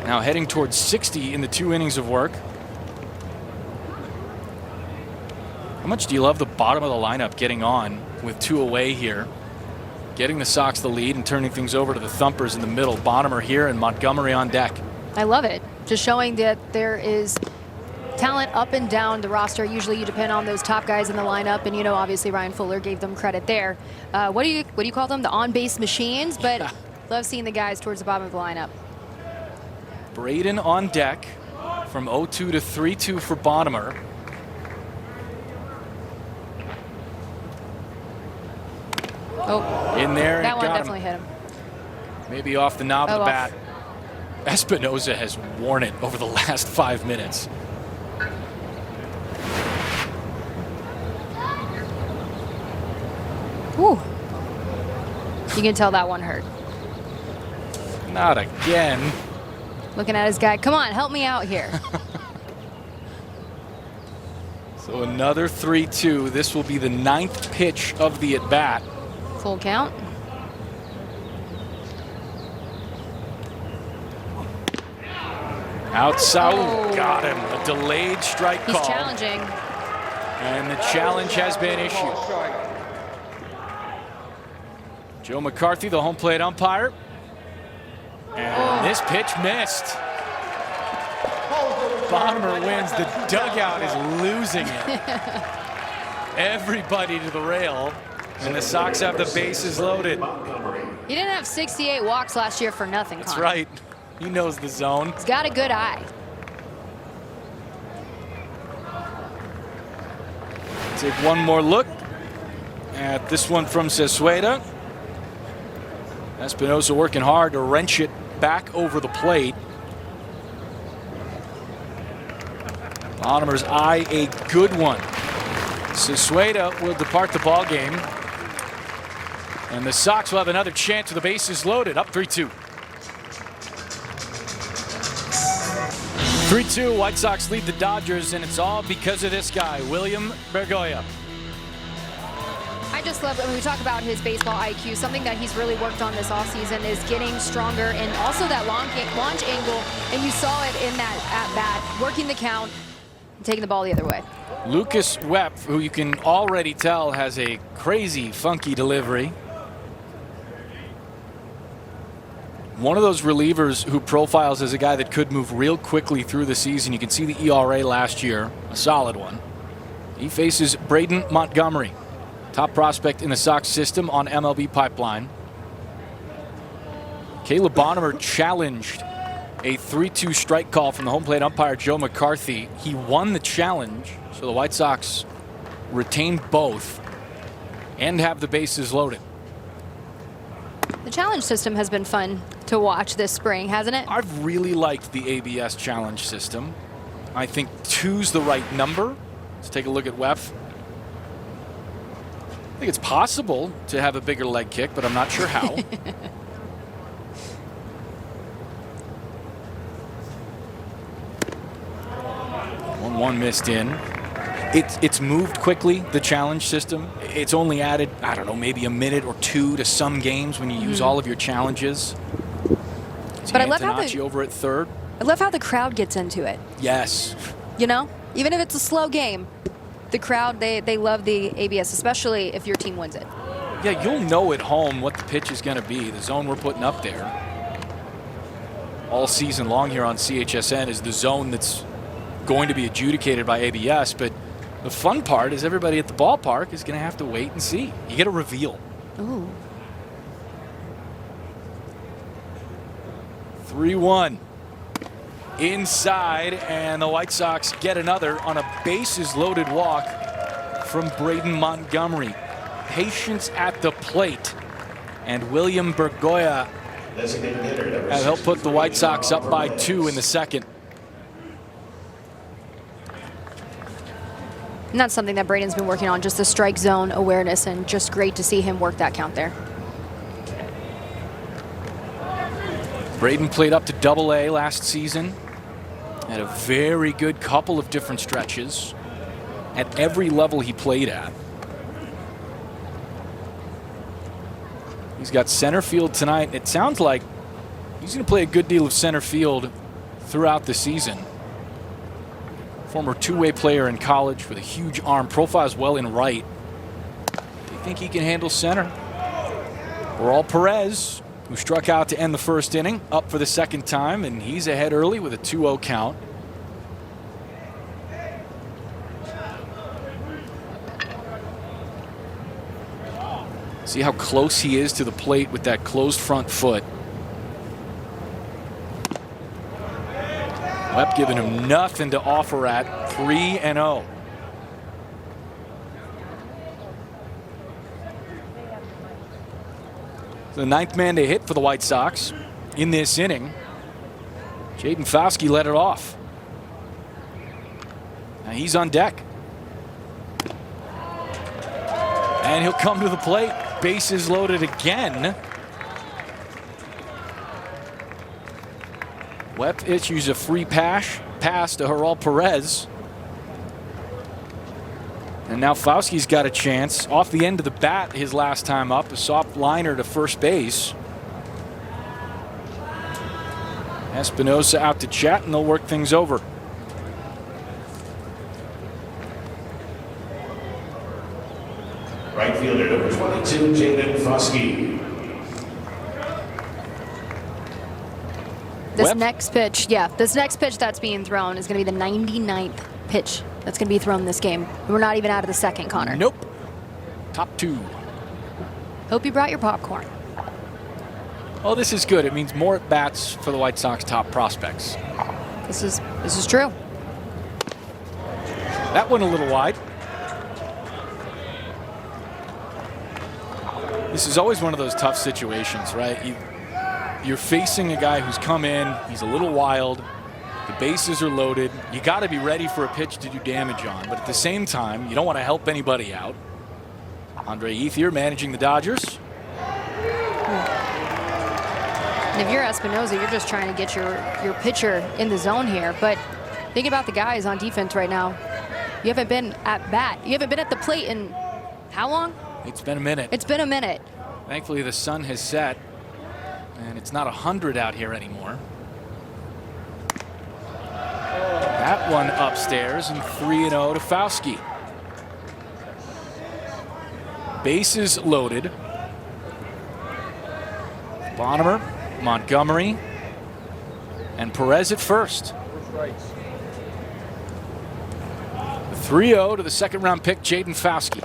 A: now heading towards 60 in the 2 innings of work. How much do you love the bottom of the lineup getting on with 2 away here? getting the Sox the lead and turning things over to the Thumpers in the middle. Bonham here and Montgomery on deck.
B: I love it. Just showing that there is talent up and down the roster. Usually you depend on those top guys in the lineup, and obviously Ryan Fuller gave them credit there. What do you call them? The on-base machines, but love seeing the guys towards the bottom of the lineup.
A: Braden on deck from 0-2 to 3-2 for Bonham.
B: Oh,
A: in there.
B: That one
A: got
B: definitely hit him.
A: Maybe off the knob of the
B: off.
A: bat. Espinosa has worn it over the last 5 minutes.
B: Whew. You can tell that one hurt.
A: Not again.
B: Looking at his guy. Come on, help me out here.
A: So another 3-2. This will be the 9th pitch of the at-bat.
B: Full count.
A: Outside.
B: Oh.
A: Got him. A delayed strike
B: He's
A: call.
B: challenging.
A: And the challenge has been issued. Joe McCarthy, the home plate umpire. And this pitch missed. Bonham wins. The dugout is losing it. Everybody to the rail. And the Sox have the bases loaded.
B: He didn't have 68 walks last year for nothing,
A: That's
B: Connor.
A: right. He knows the zone.
B: He's got a good eye.
A: Take one more look at this one from Sesueda. Espinosa working hard to wrench it back over the plate. Bonhamer's eye a good one. Sesueda will depart the ball game. And the Sox will have another chance with the bases loaded. Up 3-2. 3-2, White Sox lead the Dodgers, and it's all because of this guy, William Bergoya.
B: I just love, when we talk about his baseball IQ, something that he's really worked on this offseason is getting stronger, and also that launch angle, and you saw it in that at-bat, working the count, and taking the ball the other way.
A: Lucas Wepp, who you can already tell has a crazy, funky delivery. One of those relievers who profiles as a guy that could move real quickly through the season. You can see the ERA last year, a solid one. He faces Braden Montgomery, top prospect in the Sox system on MLB Pipeline. Caleb Bonham challenged a 3-2 strike call from the home plate umpire Joe McCarthy. He won the challenge, so the White Sox retain both and have the bases loaded.
B: The challenge system has been fun to watch this spring, hasn't it?
A: I've really liked the ABS challenge system. I think 2's the right number. Let's take a look at Weff. I think it's possible to have a bigger leg kick, but I'm not sure how. 1-1 missed in. It's moved quickly, the challenge system. It's only added, I don't know, maybe a minute or two to some games when you use all of your challenges.
B: But I love how
A: over at third.
B: I love how the crowd gets into it.
A: Yes.
B: You know, even if it's a slow game, the crowd, they love the ABS, especially if your team wins it.
A: Yeah, you'll know at home what the pitch is going to be. The zone we're putting up there all season long here on CHSN is the zone that's going to be adjudicated by ABS. But the fun part is everybody at the ballpark is going to have to wait and see. You get a reveal.
B: Ooh.
A: 3-1 inside, and the White Sox get another on a bases loaded walk from Braden Montgomery. Patience at the plate, and William Bergoya have helped put the White Sox up by 2 in the second.
B: And that's something that Braden's been working on, just the strike zone awareness, and just great to see him work that count there.
A: Braden played up to Double-A last season. Had a very good couple of different stretches at every level he played at. He's got center field tonight. It sounds like he's going to play a good deal of center field throughout the season. Former two-way player in college with a huge arm, profiles well in right. Do you think he can handle center? Oral Perez, who struck out to end the first inning, up for the second time, and he's ahead early with a 2-0 count. See how close he is to the plate with that closed front foot. Webb giving him nothing to offer at 3-0. The ninth man to hit for the White Sox in this inning. Jaden Fauske led it off. Now he's on deck. And he'll come to the plate. Bases loaded again. Webb issues a free pass to Oral Perez. And now Fauske's got a chance off the end of the bat his last time up. A soft liner to first base. Espinosa out to chat, and they'll work things over.
D: Right fielder number 22, Jaden Fauske.
B: This
A: Webb?
B: next pitch that's being thrown is going to be the 99th pitch that's going to be thrown this game. We're not even out of the second, Connor.
A: Nope. Top two.
B: Hope you brought your popcorn.
A: Oh, this is good. It means more at bats for the White Sox top prospects.
B: This is true.
A: That went a little wide. This is always one of those tough situations, right? You're facing a guy who's come in, he's a little wild, the bases are loaded, you got to be ready for a pitch to do damage on, but at the same time, you don't want to help anybody out. Andre Ethier managing the Dodgers.
B: And if you're Espinosa, you're just trying to get your pitcher in the zone here, but think about the guys on defense right now. You haven't been at bat. You haven't been at the plate in how long?
A: It's been a minute.
B: It's been a minute.
A: Thankfully, the sun has set, and it's not 100 out here anymore. That one upstairs, and 3-0 to Fauske. Bases loaded. Bonner, Montgomery, and Perez at first. 3-0 to the second-round pick, Jaden Fauske.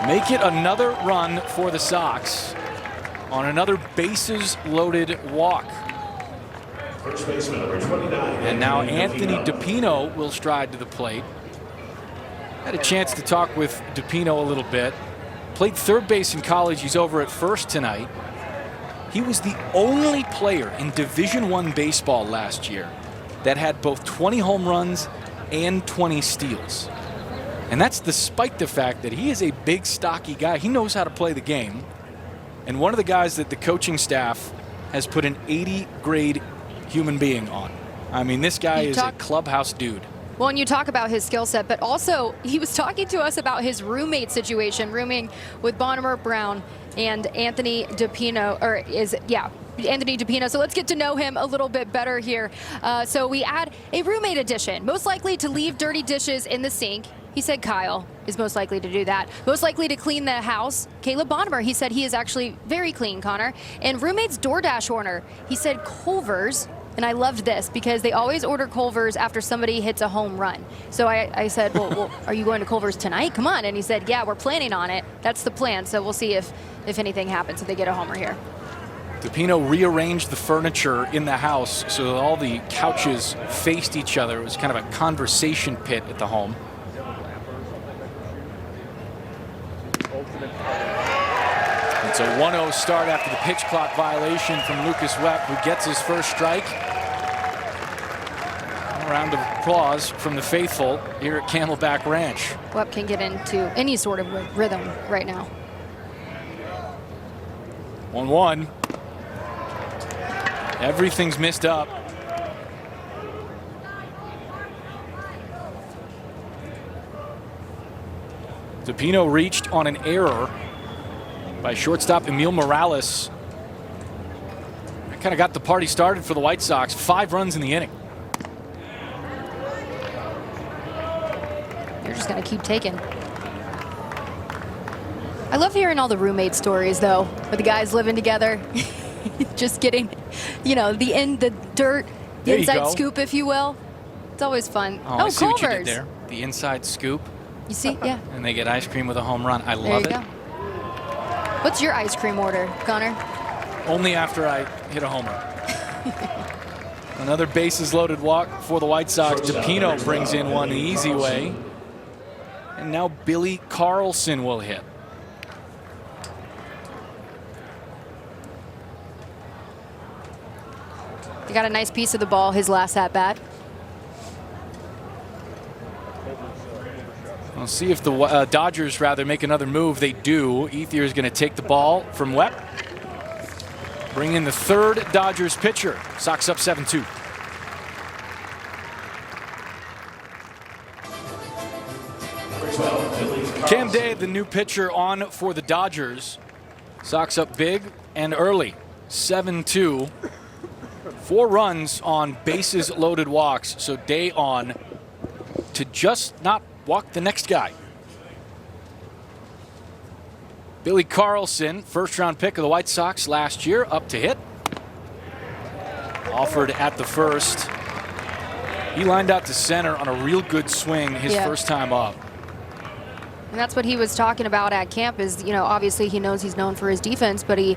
A: Make it another run for the Sox on another bases-loaded walk.
D: First baseman number 29.
A: And now Anthony DePino will stride to the plate. Had a chance to talk with DePino a little bit. Played third base in college. He's over at first tonight. He was the only player in Division I baseball last year that had both 20 home runs and 20 steals. And that's despite the fact that he is a big, stocky guy. He knows how to play the game. And one of the guys that the coaching staff has put an 80-grade human being on. I mean, this guy is a clubhouse dude.
B: Well, and you talk about his skill set, but also he was talking to us about his roommate situation, rooming with Bonner Brown and Anthony DePino, Anthony DePino. So let's get to know him a little bit better here. So we add a roommate edition. Most likely to leave dirty dishes in the sink. He said Kyle is most likely to do that. Most likely to clean the house, Caleb Bonner. He said he is actually very clean, Connor. And roommate's DoorDash order, he said Culver's. And I loved this because they always order Culver's after somebody hits a home run. So I said, well, are you going to Culver's tonight? Come on. And he said, yeah, we're planning on it. That's the plan. So we'll see if anything happens, if they get a homer here.
A: DePino rearranged the furniture in the house so that all the couches faced each other. It was kind of a conversation pit at the home. It's a 1-0 start after the pitch clock violation from Lucas Webb, who gets his first strike. A round of applause from the faithful here at Camelback Ranch.
B: Webb can get into any sort of rhythm right now.
A: 1-1. Everything's missed up. DePino reached on an error by shortstop Emil Morales. That kind of got the party started for the White Sox. 5 runs in the inning.
B: They're just going to keep taking. I love hearing all the roommate stories, though, with the guys living together, just getting, you know, the dirt, the
A: There you
B: inside
A: go.
B: scoop, if you will. It's always fun.
A: I see what you did
B: Culver's.
A: there. The inside scoop,
B: You see? Yeah.
A: and they get ice cream with a home run. I
B: There
A: love
B: you
A: it.
B: go. What's your ice cream order, Connor?
A: Only after I hit a homer. Another bases loaded walk for the White Sox. DePino brings in one the easy way. And now Billy Carlson will hit.
B: He got a nice piece of the ball his last at bat.
A: We'll see if the Dodgers rather make another move. They do. Ethier is going to take the ball from Webb. Bring in the third Dodgers pitcher. Sox up 7-2. Cam Day, the new pitcher on for the Dodgers. Sox up big and early. 7-2. 4 runs on bases loaded walks. So Day on to just not walk the next guy. Billy Carlson, first-round pick of the White Sox last year, up to hit. Offered at the first. He lined out to center on a real good swing his first time up.
B: And that's what he was talking about at camp is, you know, obviously he knows he's known for his defense, but he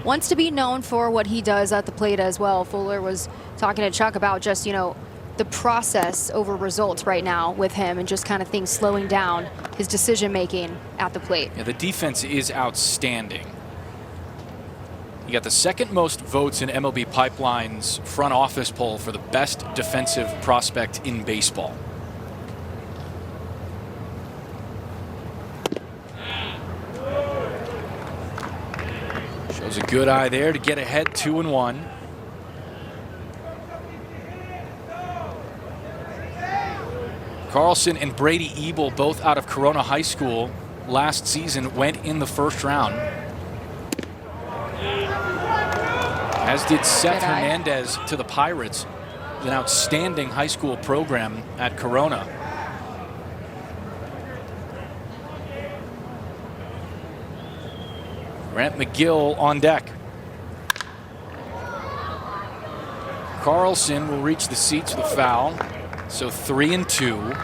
B: wants to be known for what he does at the plate as well. Fuller was talking to Chuck about just, you know, the process over results right now with him and just kind of things slowing down his decision making at the plate.
A: Yeah, the defense is outstanding. You got the second most votes in MLB Pipeline's front office poll for the best defensive prospect in baseball. Shows a good eye there to get ahead 2-1. Carlson and Brady Ebel, both out of Corona High School last season, went in the first round. As did Seth Hernandez to the Pirates, an outstanding high school program at Corona. Grant McGill on deck. Carlson will reach the seats with a foul. So 3-2.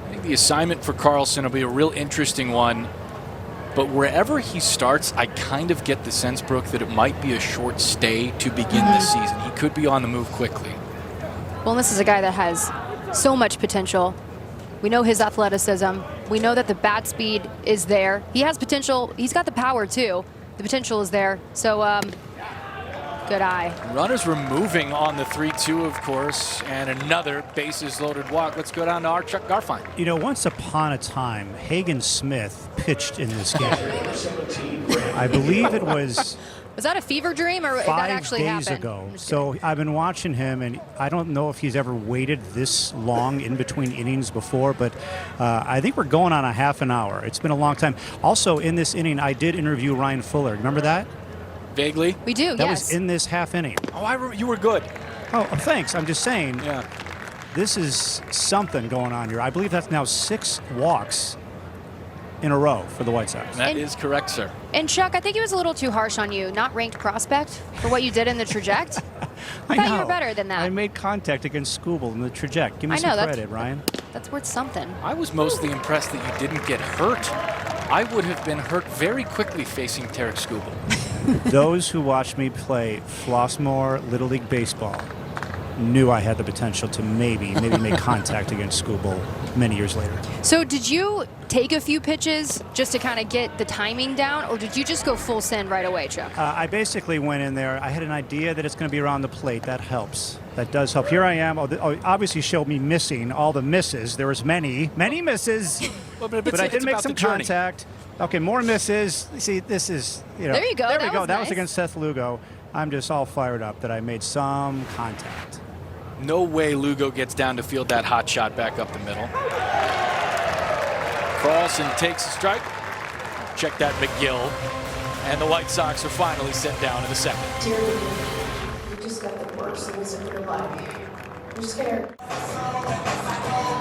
A: I think the assignment for Carlson will be a real interesting one. But wherever he starts, I kind of get the sense, Brooke, that it might be a short stay to begin this season. He could be on the move quickly.
B: Well, this is a guy that has so much potential. We know his athleticism. We know that the bat speed is there. He has potential. He's got the power, too. The potential is there. So, good eye.
A: Runners were moving on the 3-2, of course, and another bases loaded walk. Let's go down to our Chuck Garfine.
C: You know, once upon a time, Hagen Smith pitched in this game. I believe it was
B: Was that a fever dream or that
C: 5
B: actually
C: days
B: happened?
C: ago. So I've been watching him, and I don't know if he's ever waited this long in between innings before, but I think we're going on a half an hour. It's been a long time. Also, in this inning, I did interview Ryan Fuller. Remember that?
A: Vaguely.
B: We do,
C: That
B: yes.
C: was in this half inning.
A: Oh, you were good.
C: Oh, thanks. I'm just saying.
A: Yeah.
C: This is something going on here. I believe that's now 6 walks in a row for the White Sox.
A: That is correct, sir.
B: And Chuck, I think he was a little too harsh on you. Not ranked prospect for what you did in the traject. I thought you were better than that.
C: I made contact against Skubal in the traject. Give me some credit, Ryan.
B: That's worth something.
A: I was mostly impressed that you didn't get hurt. I would have been hurt very quickly facing Tarek Skubal.
C: Those who watched me play Flossmoor Little League Baseball knew I had the potential to maybe make contact against Skubal many years later.
B: So did you take a few pitches just to kind of get the timing down, or did you just go full send right away, Chuck?
C: I basically went in there. I had an idea that it's going to be around the plate. That helps. That does help. Here I am. Obviously showed me missing all the misses. There was many misses.
A: Well,
C: but I did make some contact. Okay, more misses. See, this is, you know.
B: There you go.
C: There we go. That
B: nice.
C: was against Seth Lugo. I'm just all fired up that I made some contact.
A: No way Lugo gets down to field that hot shot back up the middle. Carlson takes a strike. Check that, McGill. And the White Sox are finally set down in the second.
F: Dear me, you just got the worst news of your life. You're scared.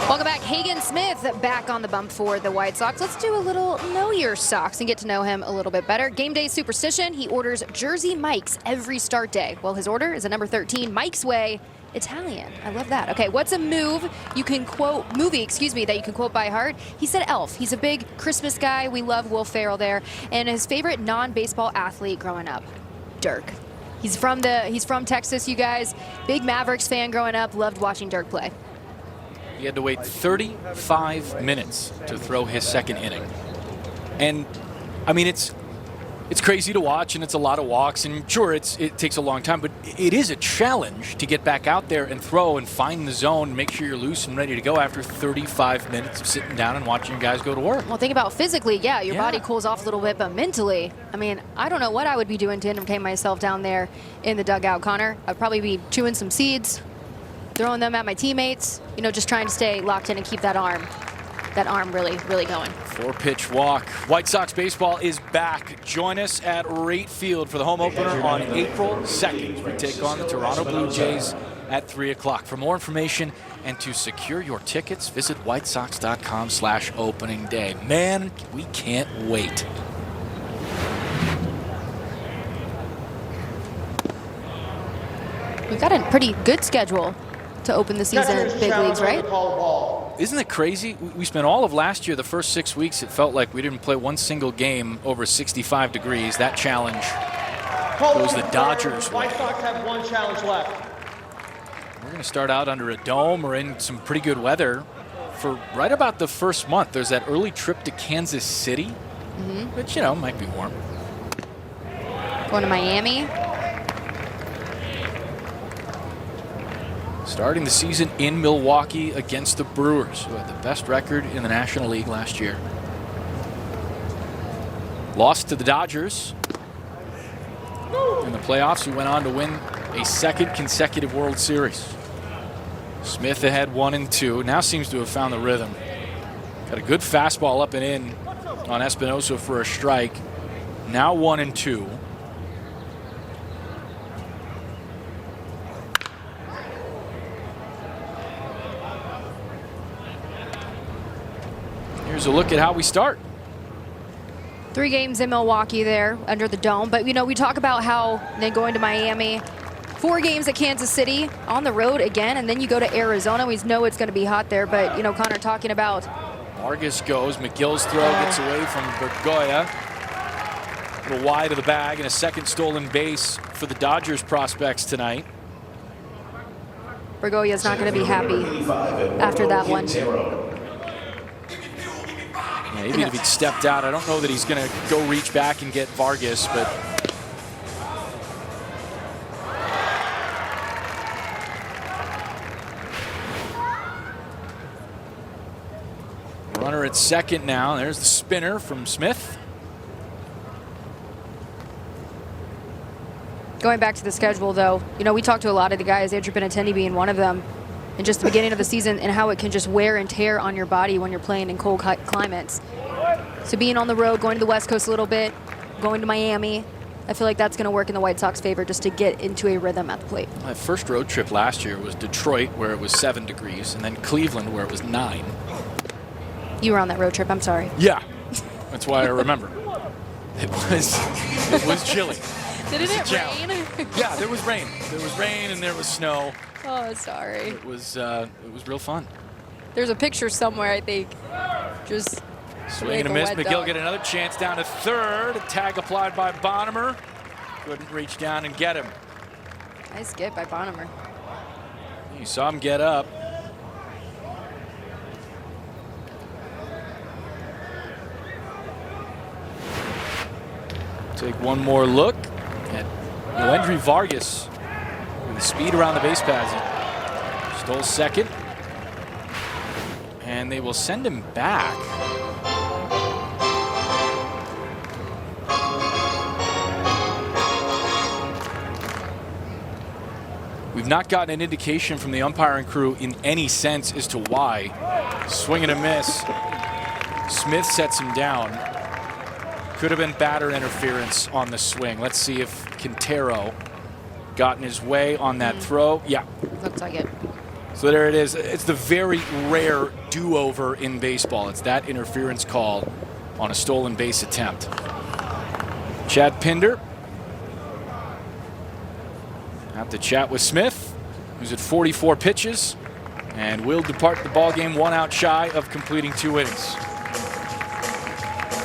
B: Welcome back. Hagen Smith back on the bump for the White Sox. Let's do a little Know Your Sox and get to know him a little bit better. Game day superstition, he orders Jersey Mike's every start day. Well, his order is a number 13, Mike's Way, Italian. I love that. Okay, what's a movie you can quote that you can quote by heart? He said Elf. He's a big Christmas guy. We love Will Ferrell there. And his favorite non-baseball athlete growing up, Dirk. He's from Texas, you guys. Big Mavericks fan growing up. Loved watching Dirk play.
A: He had to wait 35 minutes to throw his second inning. And, I mean, it's crazy to watch, and it's a lot of walks, and sure, it takes a long time, but it is a challenge to get back out there and throw and find the zone and make sure you're loose and ready to go after 35 minutes of sitting down and watching guys go to work.
B: Well, think about physically, yeah, your body cools off a little bit, but mentally, I mean, I don't know what I would be doing to entertain myself down there in the dugout, Connor. I'd probably be chewing some seeds, throwing them at my teammates, you know, just trying to stay locked in and keep that arm really, really going.
A: 4-pitch walk. White Sox baseball is back. Join us at Rate Field for the home opener on April 2nd. We take on the Toronto Blue Jays at 3 o'clock. For more information and to secure your tickets, visit whitesox.com/opening day. Man, we can't wait.
B: We've got a pretty good schedule to open the season in big leagues, right?
A: Isn't it crazy? We spent all of last year, the first 6 weeks, it felt like we didn't play one single game over 65 degrees. That challenge goes the Dodgers' way.
F: White Sox have one challenge left.
A: We're going to start out under a dome or in some pretty good weather for right about the first month. There's that early trip to Kansas City, which, you know, might be warm.
B: Going to Miami.
A: Starting the season in Milwaukee against the Brewers, who had the best record in the National League last year. Lost to the Dodgers in the playoffs, who went on to win a second consecutive World Series. Smith ahead 1-2, now seems to have found the rhythm. Got a good fastball up and in on Espinosa for a strike. Now 1-2. Here's a look at how we start.
B: 3 games in Milwaukee there under the dome. But, you know, we talk about how then going to Miami, 4 games at Kansas City, on the road again, and then you go to Arizona. We know it's going to be hot there, but, you know, Connor talking about.
A: Vargas goes. McGill's throw gets away from Bergoya. A little wide of the bag, and a second stolen base for the Dodgers prospects tonight.
B: Bergoya's not going to be happy after that one.
A: Maybe if he'd stepped out, I don't know that he's going to go reach back and get Vargas, but runner at second now. There's the spinner from Smith.
B: Going back to the schedule, though, you know, we talked to a lot of the guys, Andrew Benintendi being one of them, and just the beginning of the season and how it can just wear and tear on your body when you're playing in cold climates. So being on the road, going to the West Coast a little bit, going to Miami, I feel like that's going to work in the White Sox favor just to get into a rhythm at the plate.
A: My first road trip last year was Detroit, where it was 7 degrees, and then Cleveland, where it was 9.
B: You were on that road trip, I'm sorry.
A: Yeah, that's why I remember. It was chilly.
B: Didn't it rain?
A: Yeah, there was rain. There was rain and there was snow.
B: Oh, sorry.
A: It was real fun.
B: There's a picture somewhere, I think. Just
A: swing and a miss. McGill get another chance down to third. A tag applied by Bonnemer. Couldn't reach down and get him.
B: Nice get by Bonnemer.
A: You saw him get up. Take one more look at Yoendry Vargas with the speed around the base paths. He stole second. And they will send him back. We've not gotten an indication from the umpiring crew in any sense as to why. Swing and a miss. Smith sets him down. Could have been batter interference on the swing. Let's see if Quintero got in his way on that throw. Yeah.
B: Looks like it.
A: So there it is. It's the very rare do-over in baseball. It's that interference call on a stolen base attempt. Chad Pinder have to chat with Smith, who's at 44 pitches, and will depart the ballgame 1 out shy of completing 2 innings.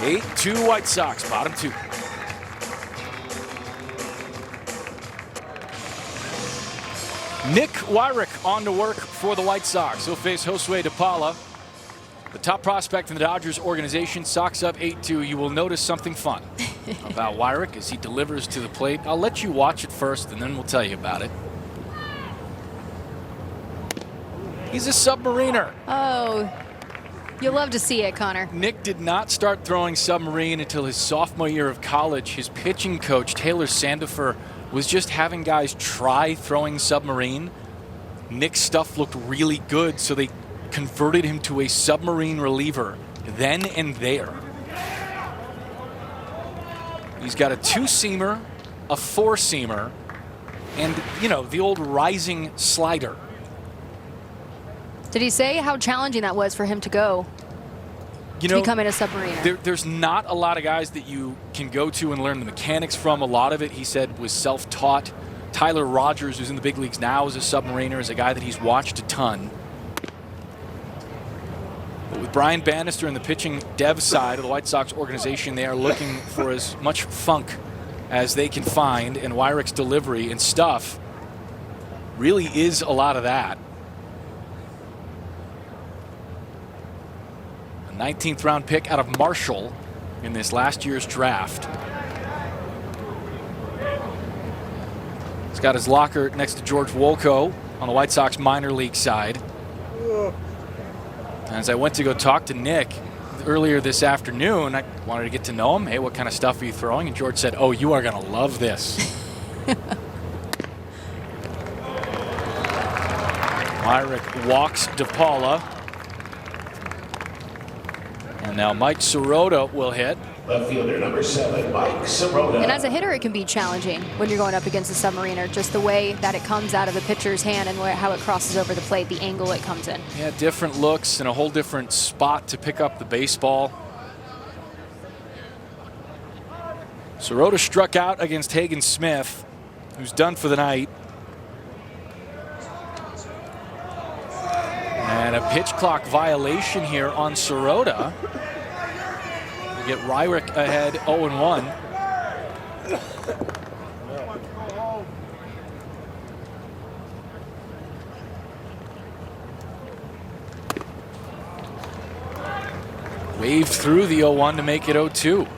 A: 8-2 White Sox, bottom 2. Nick Wyrick on to work for the White Sox. He'll face Josue DePaula, the top prospect in the Dodgers organization. Sox up 8-2. You will notice something fun about Wyrick as he delivers to the plate. I'll let you watch it first, and then we'll tell you about it. He's a submariner.
B: Oh, you'll love to see it, Connor.
A: Nick did not start throwing submarine until his sophomore year of college. His pitching coach, Taylor Sandifer, was just having guys try throwing submarine. Nick's stuff looked really good, so they converted him to a submarine reliever then and there. He's got a 2-seamer, a 4-seamer, and, you know, the old rising slider.
B: Did he say how challenging that was for him to go?
A: You
B: to
A: know,
B: becoming a submariner?
A: There's not a lot of guys that you can go to and learn the mechanics from. A lot of it, he said, was self-taught. Tyler Rogers, who's in the big leagues now, is a submariner, is a guy that he's watched a ton. But with Brian Bannister in the pitching dev side of the White Sox organization, they are looking for as much funk as they can find, and Wyrick's delivery and stuff really is a lot of that. 19th round pick out of Marshall in this last year's draft. He's got his locker next to George Wolko on the White Sox minor league side. As I went to go talk to Nick earlier this afternoon, I wanted to get to know him. Hey, what kind of stuff are you throwing? And George said, oh, you are going to love this. Wyrick walks DePaula. And now Mike Sirota will hit.
D: Left fielder number 7, Mike Sirota.
B: And as a hitter, it can be challenging when you're going up against a submariner, just the way that it comes out of the pitcher's hand and how it crosses over the plate, the angle it comes in.
A: Yeah, different looks and a whole different spot to pick up the baseball. Sirota struck out against Hagen Smith, who's done for the night. And a pitch clock violation here on Sirota. We get Wyrick ahead 0-1. Waved through the 0-1 to make it 0-2.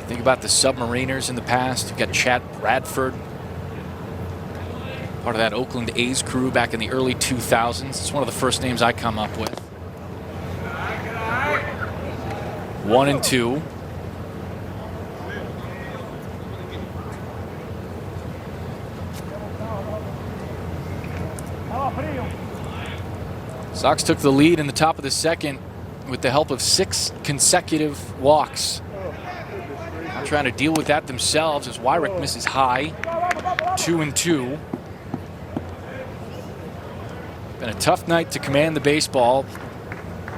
A: Think about the submariners in the past. You've got Chad Bradford, part of that Oakland A's crew back in the early 2000s. It's one of the first names I come up with. 1-2. Sox took the lead in the top of the second with the help of 6 consecutive walks. Now trying to deal with that themselves as Wyrick misses high. 2-2. Been a tough night to command the baseball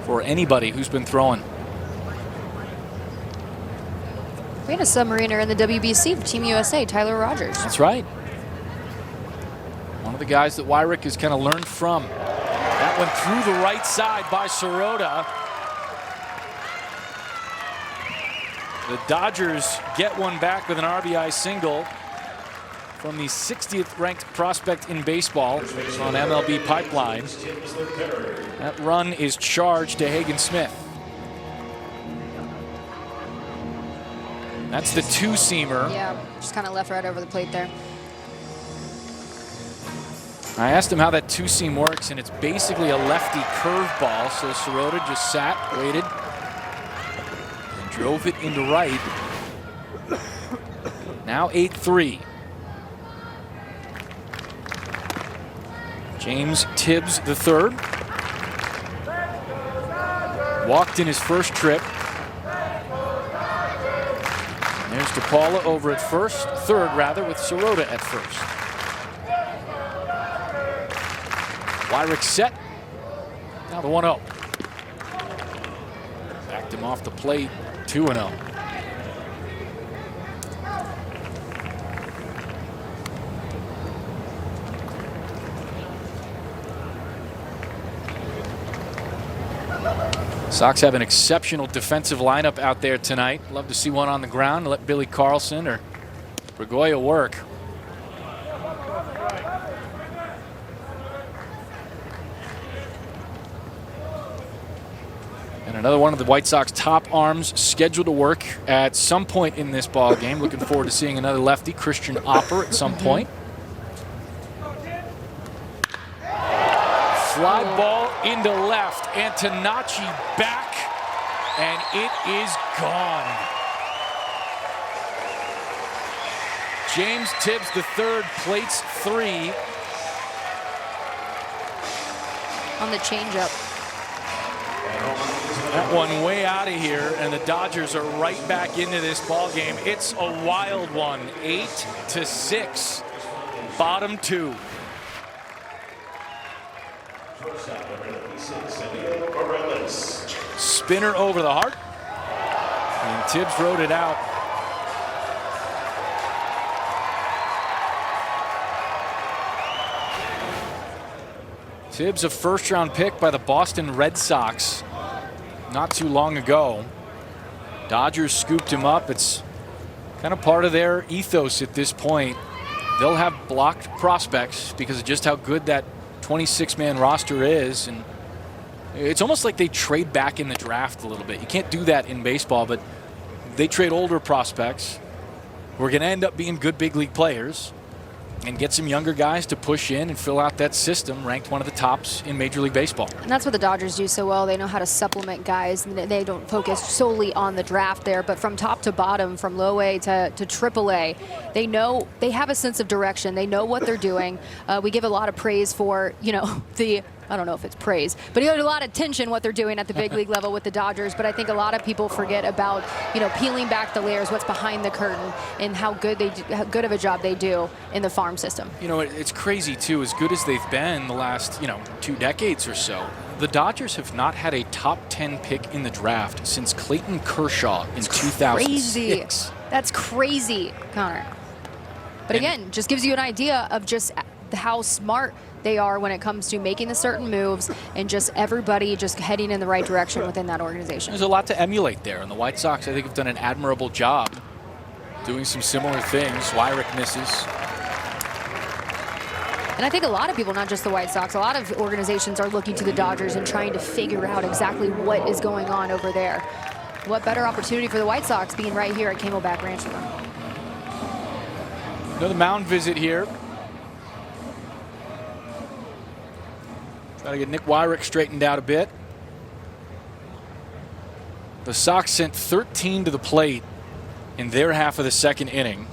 A: for anybody who's been throwing.
B: We had a submariner in the WBC for Team USA, Tyler Rogers.
A: That's right. One of the guys that Wyrick has kind of learned from. That one through the right side by Sirota. The Dodgers get one back with an RBI single from the 60th ranked prospect in baseball on MLB Pipeline. That run is charged to Hagen Smith. That's the 2-seamer.
B: Yeah, just kind of left right over the plate there.
A: I asked him how that 2-seam works, and it's basically a lefty curveball. So Sirota just sat, waited, and drove it into right. Now 8-3. James Tibbs III walked in his first trip. And there's DePaula over at third rather, with Sirota at first. Wyrick set. Now the 1-0. Backed him off the plate, 2-0. Sox have an exceptional defensive lineup out there tonight. Love to see one on the ground. Let Billy Carlson or Bregoya work. And another one of the White Sox top arms scheduled to work at some point in this ball game. Looking forward to seeing another lefty, Christian Opper, at some point. Fly ball into left. Antonacci back, and it is gone. James Tibbs III plates 3.
B: On the changeup.
A: That one way out of here, and the Dodgers are right back into this ball game. It's a wild one, 8-6, bottom 2. Spinner over the heart, and Tibbs rode it out. Tibbs, a first-round pick by the Boston Red Sox not too long ago. Dodgers scooped him up. It's kind of part of their ethos at this point. They'll have blocked prospects because of just how good that 26-man roster is, and it's almost like they trade back in the draft a little bit. You can't do that in baseball, but they trade older prospects who are going to end up being good big league players and get some younger guys to push in and fill out that system, ranked one of the tops in Major League Baseball.
B: And that's what the Dodgers do so well. They know how to supplement guys, and they don't focus solely on the draft there, but from top to bottom, from low A to triple A, they know, they have a sense of direction. They know what they're doing. We give a lot of praise for, you know, I don't know if it's praise, but you have a lot of attention what they're doing at the big league level with the Dodgers. But I think a lot of people forget about, you know, peeling back the layers, what's behind the curtain, and how good of a job they do in the farm system.
A: You know, it's crazy too. As good as they've been the last, 2 decades or so, the Dodgers have not had a top 10 pick in the draft since Clayton Kershaw in 2006.
B: Crazy. That's crazy, Connor. But again, just gives you an idea of just how smart they are when it comes to making the certain moves, and just everybody just heading in the right direction within that organization.
A: There's a lot to emulate there, and the White Sox, I think, have done an admirable job doing some similar things. Wyrick misses.
B: And I think a lot of people, not just the White Sox, a lot of organizations are looking to the Dodgers and trying to figure out exactly what is going on over there. What better opportunity for the White Sox being right here at Camelback Ranch for them.
A: Another mound visit here. Got to get Nick Wyrick straightened out a bit. The Sox sent 13 to the plate in their half of the second inning.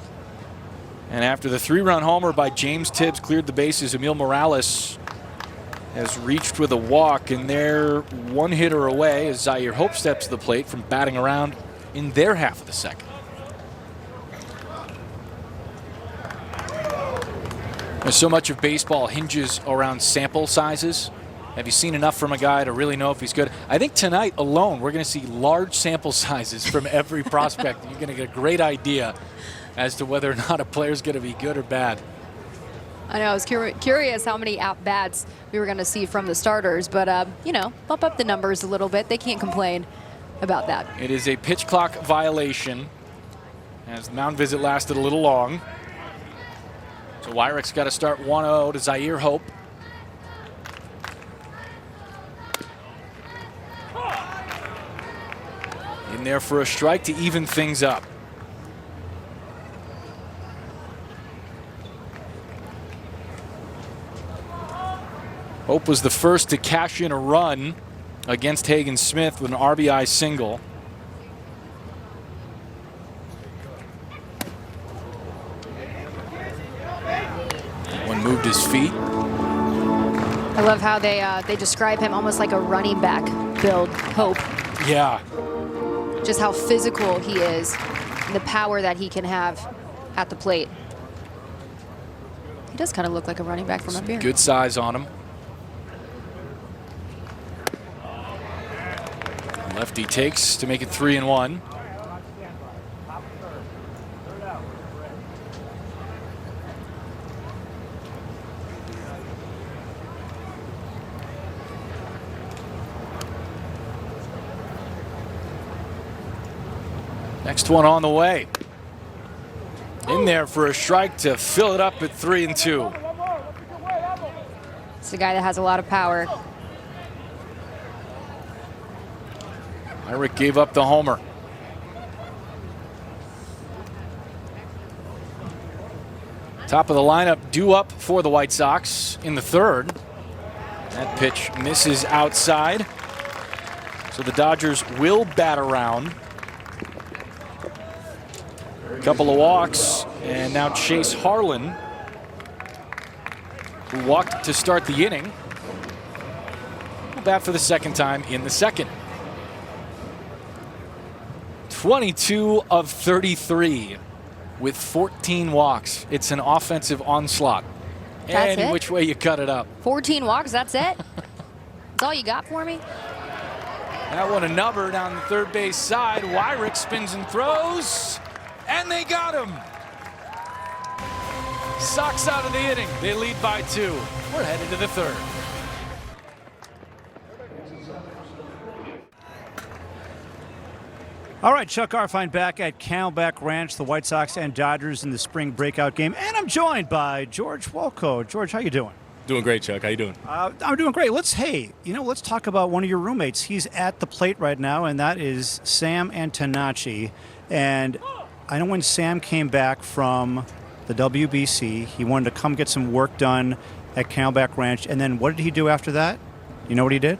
A: And after the 3-run homer by James Tibbs cleared the bases, Emil Morales has reached with a walk, and they're one hitter away as Zaire Hope steps to the plate from batting around in their half of the second. So much of baseball hinges around sample sizes. Have you seen enough from a guy to really know if he's good? I think tonight alone we're going to see large sample sizes from every prospect. You're going to get a great idea as to whether or not a player's going to be good or bad.
B: I know, I was curious how many at-bats we were going to see from the starters, but, bump up the numbers a little bit. They can't complain about that.
A: It is a pitch clock violation as the mound visit lasted a little long. So Wyrick's got to start 1-0 to Zaire Hope. In there for a strike to even things up. Hope was the first to cash in a run against Hagen Smith with an RBI single. One moved his feet.
B: I love how they describe him almost like a running back build, Hope.
A: Yeah.
B: Just how physical he is. and the power that he can have at the plate. He does kind of look like a running back from up here.
A: Good size on him. Lefty takes to make it 3-1. Next one on the way. In there for a strike to fill it up at 3-2.
B: It's a guy that has a lot of power.
A: Myrick gave up the homer. Top of the lineup due up for the White Sox in the third. That pitch misses outside. So the Dodgers will bat around. A couple of walks, and now Chase Harlan, who walked to start the inning, will bat for the second time in the second. 22 of 33 with 14 walks. It's an offensive onslaught.
B: That's
A: Any
B: it?
A: which way you cut it up.
B: 14 walks, that's it? That's all you got for me?
A: That one a nubber down the third base side. Wyrick spins and throws, and they got him. Sox out of the inning. They lead by 2. We're headed to the third.
C: All right, Chuck Arfine back at Camelback Ranch, the White Sox and Dodgers in the spring breakout game. And I'm joined by George Wolko. George, how you doing?
F: Doing great, Chuck. How you doing?
C: I'm doing great. Let's talk about one of your roommates. He's at the plate right now, and that is Sam Antonacci. And I know when Sam came back from the WBC, he wanted to come get some work done at Camelback Ranch. And then what did he do after that? You know what he did?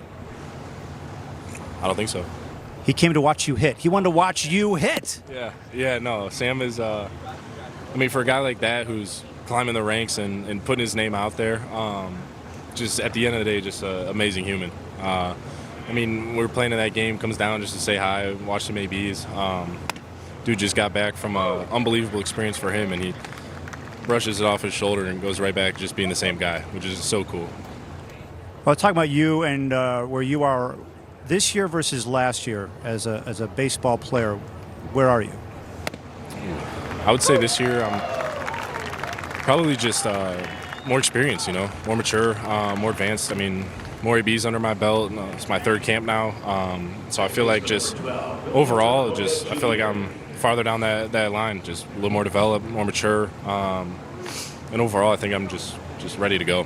F: I don't think so.
C: He came to watch you hit. He wanted to watch you hit.
F: Yeah, no. Sam is, for a guy like that who's climbing the ranks and putting his name out there, just at the end of the day, just an amazing human. We were playing in that game, comes down just to say hi, watch some ABs. Dude just got back from an unbelievable experience for him, and he brushes it off his shoulder and goes right back to just being the same guy, which is so cool.
C: Well, talking about you and where you are this year versus last year as a baseball player, where are you?
F: I would say this year I'm probably just more experienced, more mature, more advanced. More ABs under my belt. It's my third camp now. So I feel like just overall, I feel like I'm farther down that line, just a little more developed, more mature. And overall, I think I'm just ready to go.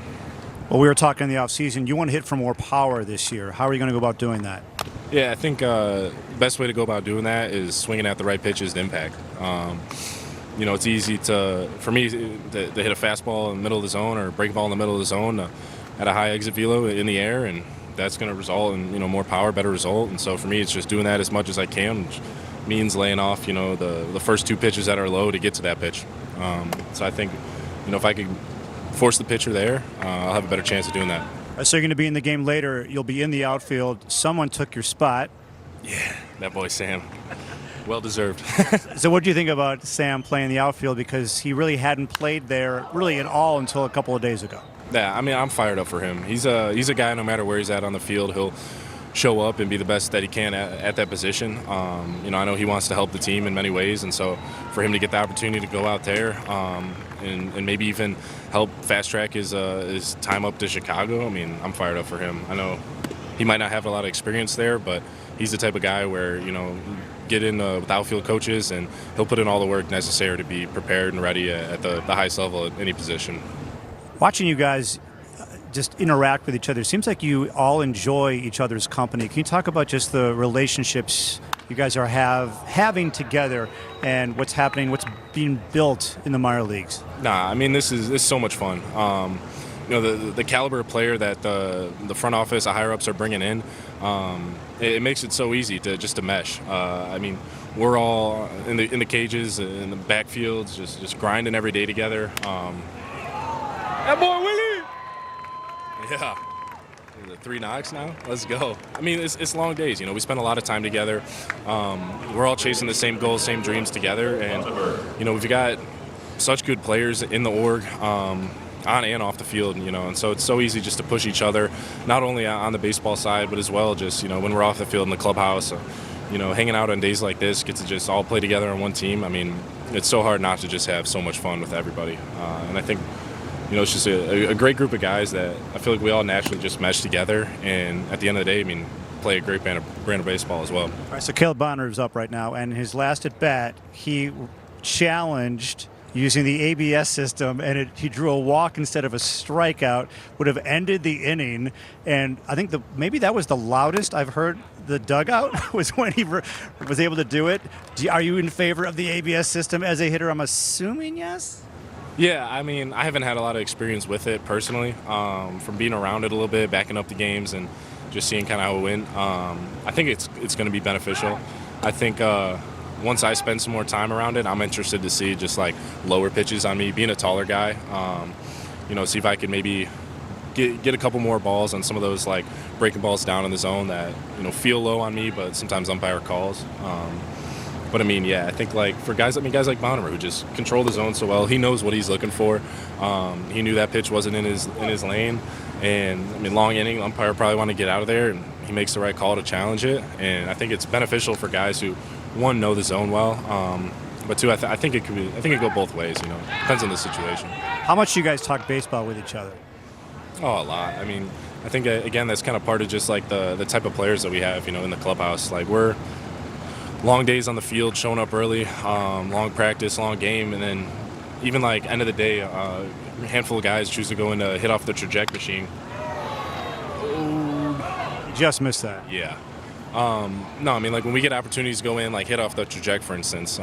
C: Well, we were talking in the offseason. You want to hit for more power this year. How are you going to go about doing that?
F: Yeah, I think the best way to go about doing that is swinging at the right pitches to impact. It's easy for me to hit a fastball in the middle of the zone or a break ball in the middle of the zone at a high exit velo in the air, and that's going to result in more power, better result. And so for me, it's just doing that as much as I can, which means laying off the first 2 pitches that are low to get to that pitch. So I think if I could force the pitcher there, I'll have a better chance of doing that.
C: So you're going to be in the game later. You'll be in the outfield. Someone took your spot.
F: Yeah, that boy Sam. Well deserved.
C: So what do you think about Sam playing the outfield? Because he really hadn't played there really at all until a couple of days ago.
F: Yeah, I'm fired up for him. He's a guy, no matter where he's at on the field, he'll show up and be the best that he can at that position. I know he wants to help the team in many ways, and so for him to get the opportunity to go out there and maybe even help fast track his time up to Chicago, I'm fired up for him. I know he might not have a lot of experience there, but he's the type of guy where, get in with outfield coaches and he'll put in all the work necessary to be prepared and ready at the highest level at any position.
C: Watching you guys just interact with each other, seems like you all enjoy each other's company. Can you talk about just the relationships you guys are having together and what's happening, what's being built in the minor leagues?
F: This is so much fun. The caliber of player that the front office, the higher ups are bringing in, it makes it so easy to mesh. We're all in the cages, in the backfields, just grinding every day together. That boy Willie. 3 knocks now. Let's go. I mean, it's long days. You know, we spend a lot of time together. We're all chasing the same goals, same dreams together, and you know, we've got such good players in the org. On and off the field, you know, and so it's so easy just to push each other, not only on the baseball side, but as well just, you know, when we're off the field in the clubhouse, you know, hanging out on days like this, get to just all play together on one team. I mean, it's so hard not to just have so much fun with everybody. And I think, you know, it's just a great group of guys that I feel like we all naturally just mesh together. And at the end of the day, I mean, play a great brand of baseball as well.
C: All right, so Caleb Bonner is up right now, and his last at bat, he challenged using the ABS system, and he drew a walk instead of a strikeout, would have ended the inning. And I think maybe that was the loudest I've heard the dugout was when he was able to do it. Are you in favor of the ABS system as a hitter? I'm assuming yes?
F: Yeah, I mean, I haven't had a lot of experience with it personally, from being around it a little bit, backing up the games, and just seeing kind of how it went. I think it's going to be beneficial. I think once I spend some more time around it, I'm interested to see just like lower pitches on me, being a taller guy. You know, see if I could maybe get a couple more balls on some of those like breaking balls down in the zone that, you know, feel low on me, but sometimes umpire calls. But I mean, yeah, I think like for guys like Bonner who just control the zone so well, he knows what he's looking for. He knew that pitch wasn't in his lane, and I mean, long inning, umpire probably want to get out of there, and he makes the right call to challenge it. And I think it's beneficial for guys who, one, know the zone well, but two, I think it could go both ways. You know, depends on the situation.
C: How much do you guys talk baseball with each other?
F: Oh, a lot. I mean, I think again that's kind of part of just like the type of players that we have, you know, in the clubhouse. Like we're long days on the field, showing up early, long practice, long game, and then even like end of the day, a handful of guys choose to go in to hit off the trajectory machine.
C: You just missed that.
F: Yeah. No, I mean, like when we get opportunities to go in, like hit off the trajectory, for instance,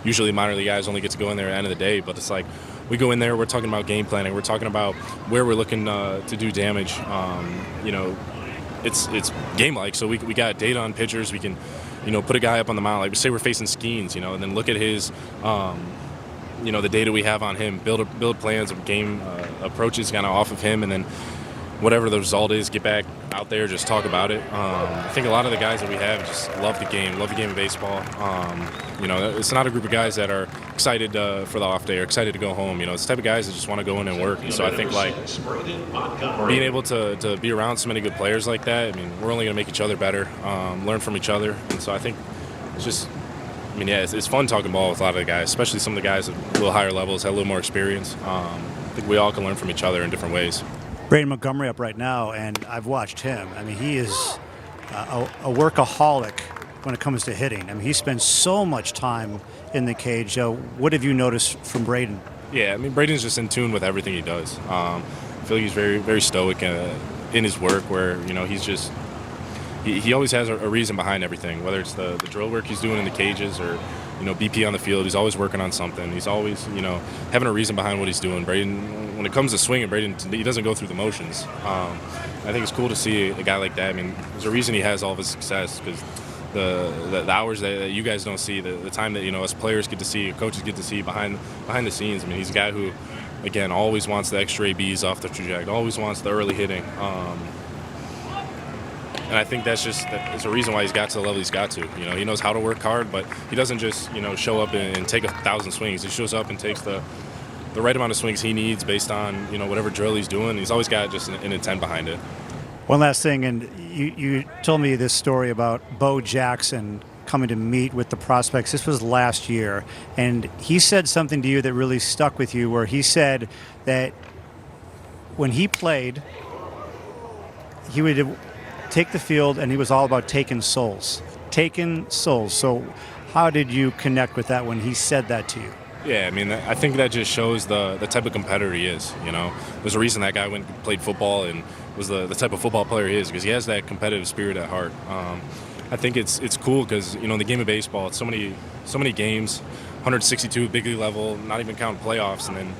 F: usually minor league guys only get to go in there at the end of the day, but it's like we go in there, we're talking about game planning, we're talking about where we're looking to do damage. You know, it's game-like, so we got data on pitchers. We can, you know, put a guy up on the mound, like say we're facing Skeens, you know, and then look at his, you know, the data we have on him, build plans of game approaches kind of off of him, and then whatever the result is, get back out there, just talk about it. I think a lot of the guys that we have just love the game of baseball. You know, it's not a group of guys that are excited for the off day or excited to go home. You know, it's the type of guys that just want to go in and work. And so I think like being able to be around so many good players like that, I mean, we're only going to make each other better, learn from each other. And so I think it's just, I mean, yeah, it's fun talking ball with a lot of the guys, especially some of the guys at a little higher levels, have a little more experience. I think we all can learn from each other in different ways.
C: Braden Montgomery up right now, and I've watched him. I mean, he is a workaholic when it comes to hitting. I mean, he spends so much time in the cage. What have you noticed from Braden?
F: Yeah, I mean, Braden's just in tune with everything he does. I feel like he's very, very stoic in his work, where, you know, he's just he always has a reason behind everything, whether it's the drill work he's doing in the cages or, you know, BP on the field. He's always working on something. He's always, you know, having a reason behind what he's doing. Braden, when it comes to swinging, Braden, he doesn't go through the motions. I think it's cool to see a guy like that. I mean, there's a reason he has all of his success, because the hours that you guys don't see, the time that, you know, us players get to see, coaches get to see behind the scenes. I mean, he's a guy who, again, always wants the extra ABs off the trajectory, always wants the early hitting. And I think it's a reason why he's got to the level he's got to. You know, he knows how to work hard, but he doesn't just, you know, show up and take 1,000 swings. He shows up and takes the right amount of swings he needs based on, you know, whatever drill he's doing. He's always got just an intent behind it.
C: One last thing, and you told me this story about Bo Jackson coming to meet with the prospects. This was last year, and he said something to you that really stuck with you, where he said that when he played, he would take the field, and he was all about taking souls. So how did you connect with that when he said that to you?
F: Yeah, I mean, I think that just shows the type of competitor he is, you know. There's a reason that guy went and played football and was the type of football player he is, because he has that competitive spirit at heart. I think it's cool because, you know, in the game of baseball, it's so many games, 162 big league level, not even counting playoffs, and then,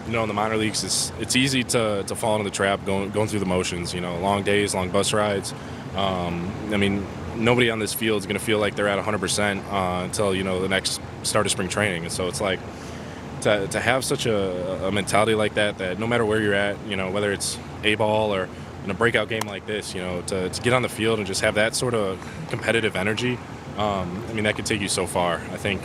F: you know, in the minor leagues, it's easy to fall into the trap going through the motions. You know, long days, long bus rides. I mean, nobody on this field is going to feel like they're at 100% until, you know, the next start of spring training. And so it's like to have such a mentality like that no matter where you're at, you know, whether it's A ball or in a breakout game like this, you know, to get on the field and just have that sort of competitive energy, I mean, that could take you so far. I think,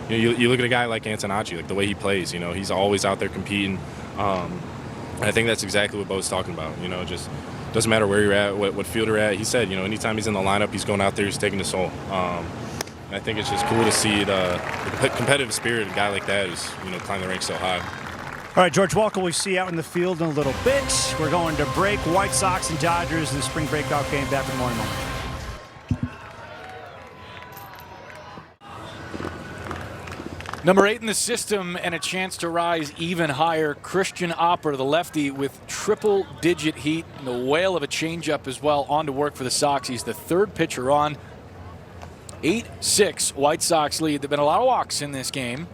F: you know, you look at a guy like Antonacci, like the way he plays, you know, he's always out there competing. And I think that's exactly what Bo's talking about, you know, just doesn't matter where you're at, what field you're at. He said, you know, anytime he's in the lineup, he's going out there, he's taking the soul. And I think it's just cool to see the competitive spirit of a guy like that is, you know, climbing the ranks so high.
C: All right, George Walker, we'll see you out in the field in a little bit. We're going to break. White Sox and Dodgers in the spring breakout game. Back in more in a moment.
A: Number 8 in the system and a chance to rise even higher. Christian Opper, the lefty, with triple-digit heat and the whale of a changeup as well, on to work for the Sox. He's the third pitcher on. 8-6 White Sox lead. There have been a lot of walks in this game.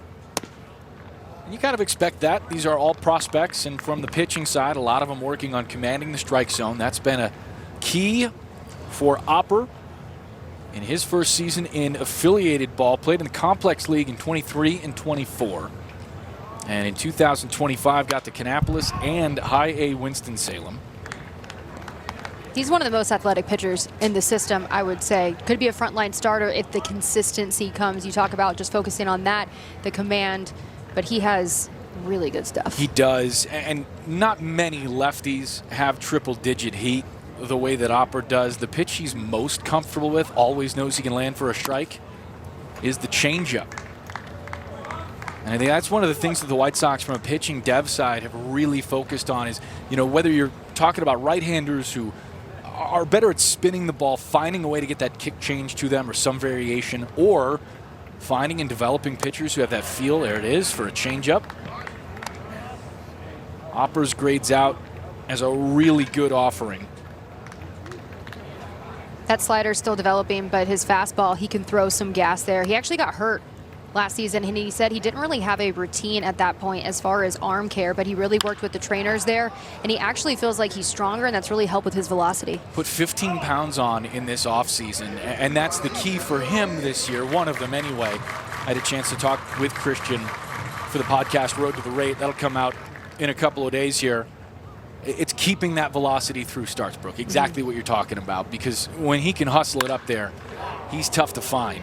A: And you kind of expect that. These are all prospects, and from the pitching side, a lot of them working on commanding the strike zone. That's been a key for Opper in his first season in affiliated ball. Played in the Complex League in 23 and 24. And in 2025, got to Kannapolis and High A Winston-Salem.
B: He's one of the most athletic pitchers in the system, I would say. Could be a frontline starter if the consistency comes. You talk about just focusing on that, the command, but he has really good stuff.
A: He does, and not many lefties have triple-digit heat the way that Opper does. The pitch he's most comfortable with, always knows he can land for a strike, is the changeup. And I think that's one of the things that the White Sox from a pitching dev side have really focused on is, you know, whether you're talking about right-handers who are better at spinning the ball, finding a way to get that kick change to them or some variation, or finding and developing pitchers who have that feel, there it is, for a changeup. Opper's grades out as a really good offering.
B: That slider's still developing, but his fastball, he can throw some gas there. He actually got hurt last season, and he said he didn't really have a routine at that point as far as arm care, but he really worked with the trainers there, and he actually feels like he's stronger, and that's really helped with his velocity.
A: Put 15 pounds on in this offseason, and that's the key for him this year, one of them anyway. I had a chance to talk with Christian for the podcast Road to the Rate. That'll come out in a couple of days here. It's keeping that velocity through starts, Brooke. Exactly what you're talking about, because when he can hustle it up there, he's tough to find.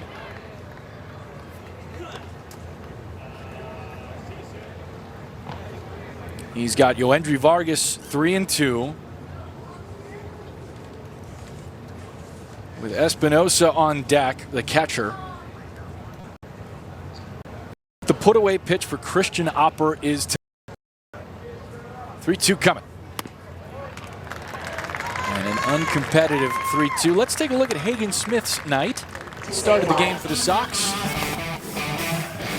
A: He's got Yoendry Vargas 3-2. With Espinosa on deck, the catcher. The put-away pitch for Christian Opper is 3-2 coming. And an uncompetitive 3-2. Let's take a look at Hagen Smith's night. He started the game for the Sox.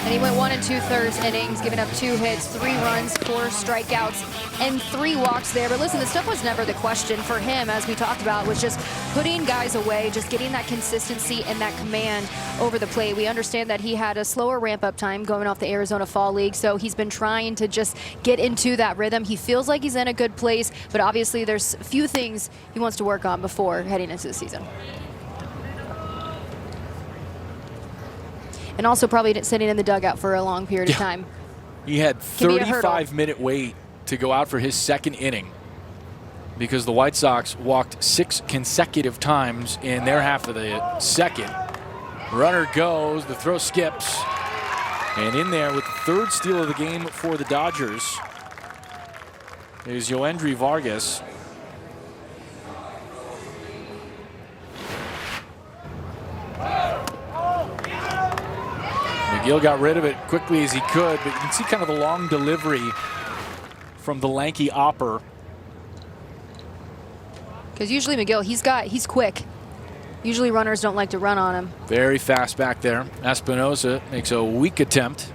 B: And he went 1 2/3 innings, giving up 2 hits, 3 runs, 4 strikeouts, and 3 walks there. But listen, the stuff was never the question for him, as we talked about, was just putting guys away, just getting that consistency and that command over the plate. We understand that he had a slower ramp-up time going off the Arizona Fall League, so he's been trying to just get into that rhythm. He feels like he's in a good place, but obviously there's a few things he wants to work on before heading into the season. And also probably sitting in the dugout for a long period of time.
A: He had 35-minute wait to go out for his second inning because the White Sox walked 6 consecutive times in their half of the second. Runner goes, the throw skips, and in there with the third steal of the game for the Dodgers is Yoendry Vargas. McGill got rid of it quickly as he could, but you can see kind of the long delivery from the lanky Opper.
B: Because usually McGill, he's quick. Usually runners don't like to run on him.
A: Very fast back there. Espinosa makes a weak attempt.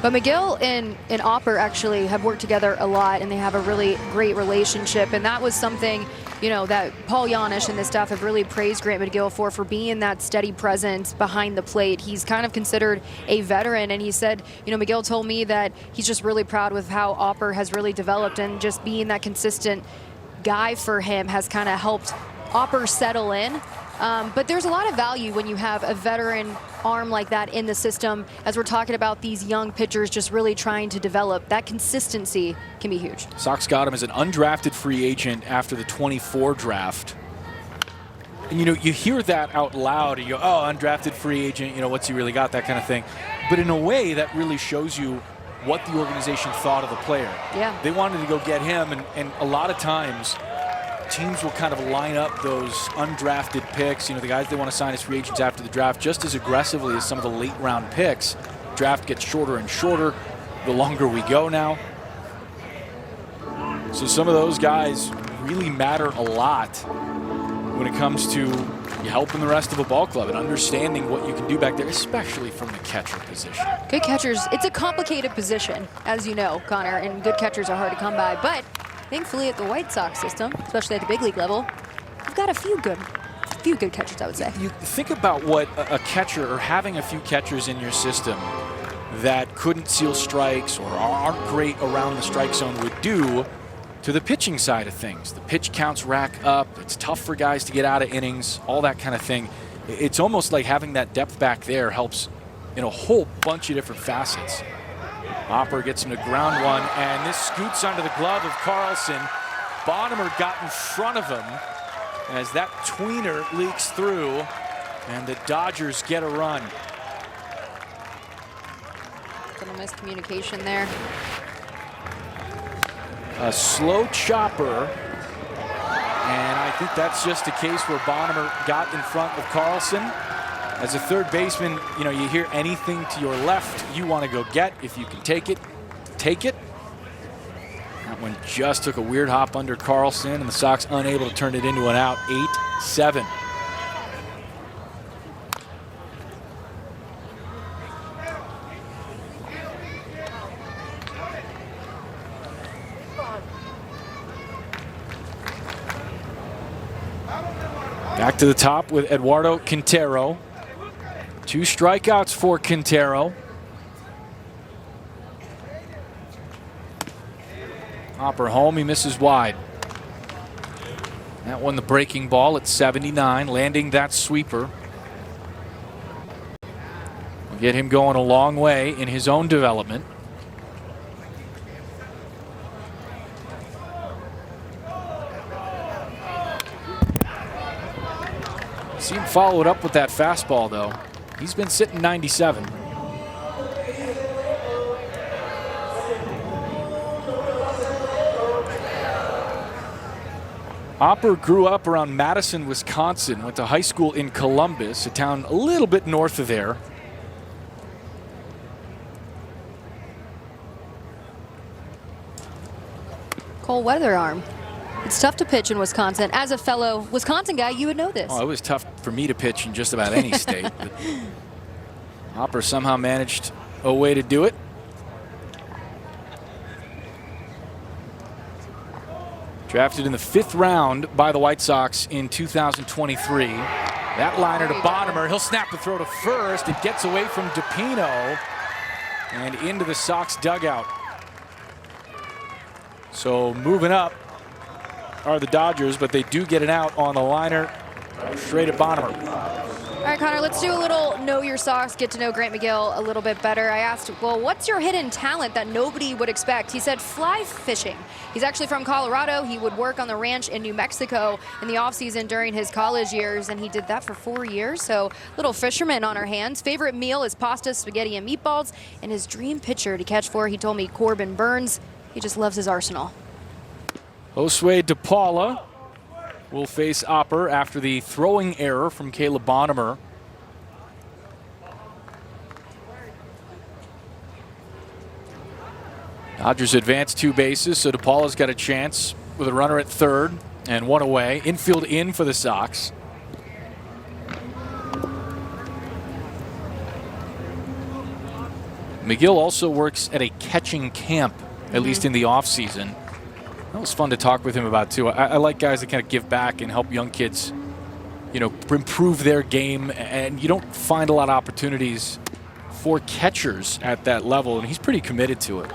B: But McGill and Opper actually have worked together a lot, and they have a really great relationship. And that was something, you know, that Paul Janisch and the staff have really praised Grant McGill for being that steady presence behind the plate. He's kind of considered a veteran, and he said, you know, McGill told me that he's just really proud with how Opper has really developed, and just being that consistent guy for him has kind of helped Opper settle in But there's a lot of value when you have a veteran arm like that in the system. As we're talking about these young pitchers just really trying to develop, that consistency can be huge.
A: Sox got him as an undrafted free agent after the 24 draft. And, you know, you hear that out loud and you go, oh, undrafted free agent, you know, what's he really got, that kind of thing. But in a way, that really shows you what the organization thought of the player.
B: Yeah.
A: They wanted to go get him, and a lot of times teams will kind of line up those undrafted picks, you know, the guys they want to sign as free agents after the draft just as aggressively as some of the late round picks. Draft gets shorter and shorter the longer we go now. So some of those guys really matter a lot when it comes to helping the rest of a ball club and understanding what you can do back there, especially from the catcher position.
B: Good catchers, it's a complicated position, as you know, Connor, and good catchers are hard to come by. But thankfully at the White Sox system, especially at the big league level, we've got a few good catchers, I would say.
A: You think about what a catcher, or having a few catchers in your system that couldn't seal strikes or aren't great around the strike zone would do to the pitching side of things. The pitch counts rack up. It's tough for guys to get out of innings, all that kind of thing. It's almost like having that depth back there helps in a whole bunch of different facets. Hopper gets him to ground one, and this scoots under the glove of Carlson. Bonnemer got in front of him as that tweener leaks through, and the Dodgers get a run.
B: Little miscommunication there.
A: A slow chopper, and I think that's just a case where Bonnemer got in front of Carlson. As a third baseman, you know, you hear anything to your left you want to go get. If you can take it, take it. That one just took a weird hop under Carlson, and the Sox unable to turn it into an out. 8-7. Back to the top with Eduardo Quintero. 2 strikeouts for Quintero. Hopper home, he misses wide. That one the breaking ball at 79, landing that sweeper. Will get him going a long way in his own development. See him follow it up with that fastball, though. He's been sitting 97. Hopper grew up around Madison, Wisconsin, went to high school in Columbus, a town a little bit north of there.
B: Cold weather arm. It's tough to pitch in Wisconsin. As a fellow Wisconsin guy, you would know this.
A: Oh, it was tough for me to pitch in just about any state. But Hopper somehow managed a way to do it. Drafted in the 5th round by the White Sox in 2023. That liner to Bonnemer. He'll snap the throw to first. It gets away from DePino and into the Sox dugout. So moving up are the Dodgers, but they do get an out on the liner straight at Bonnemer.
B: All right, Connor, let's do a little Know Your Sox, get to know Grant McGill a little bit better. I asked, well, what's your hidden talent that nobody would expect? He said fly fishing. He's actually from Colorado. He would work on the ranch in New Mexico in the offseason during his college years, and he did that for 4 years. So little fisherman on our hands. Favorite meal is pasta, spaghetti, and meatballs. And his dream pitcher to catch for, he told me, Corbin Burns. He just loves his arsenal.
A: Josue DePaula will face Hopper after the throwing error from Caleb Bonnemer. Dodgers advance 2 bases, so DePaula's got a chance with a runner at third and 1 away. Infield in for the Sox. McGill also works at a catching camp, at least in the offseason. That was fun to talk with him about, too. I like guys that kind of give back and help young kids, you know, improve their game. And you don't find a lot of opportunities for catchers at that level, and he's pretty committed to it.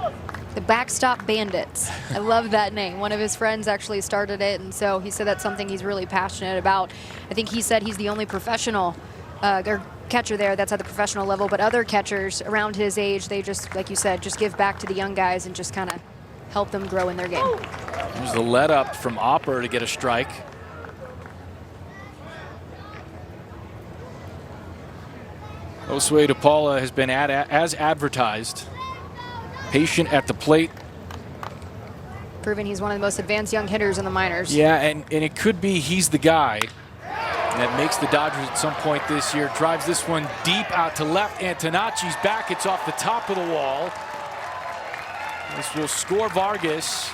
B: The Backstop Bandits. I love that name. One of his friends actually started it, and so he said that's something he's really passionate about. I think he said he's the only professional or catcher there that's at the professional level, but other catchers around his age, they just, like you said, just give back to the young guys and just kind of help them grow in their game.
A: There's the let up from Opper to get a strike. Josue DePaula has been as advertised. Patient at the plate.
B: Proving he's one of the most advanced young hitters in the minors.
A: Yeah, and it could be he's the guy that makes the Dodgers at some point this year. Drives this one deep out to left. Antonacci's back. It's off the top of the wall. This will score Vargas.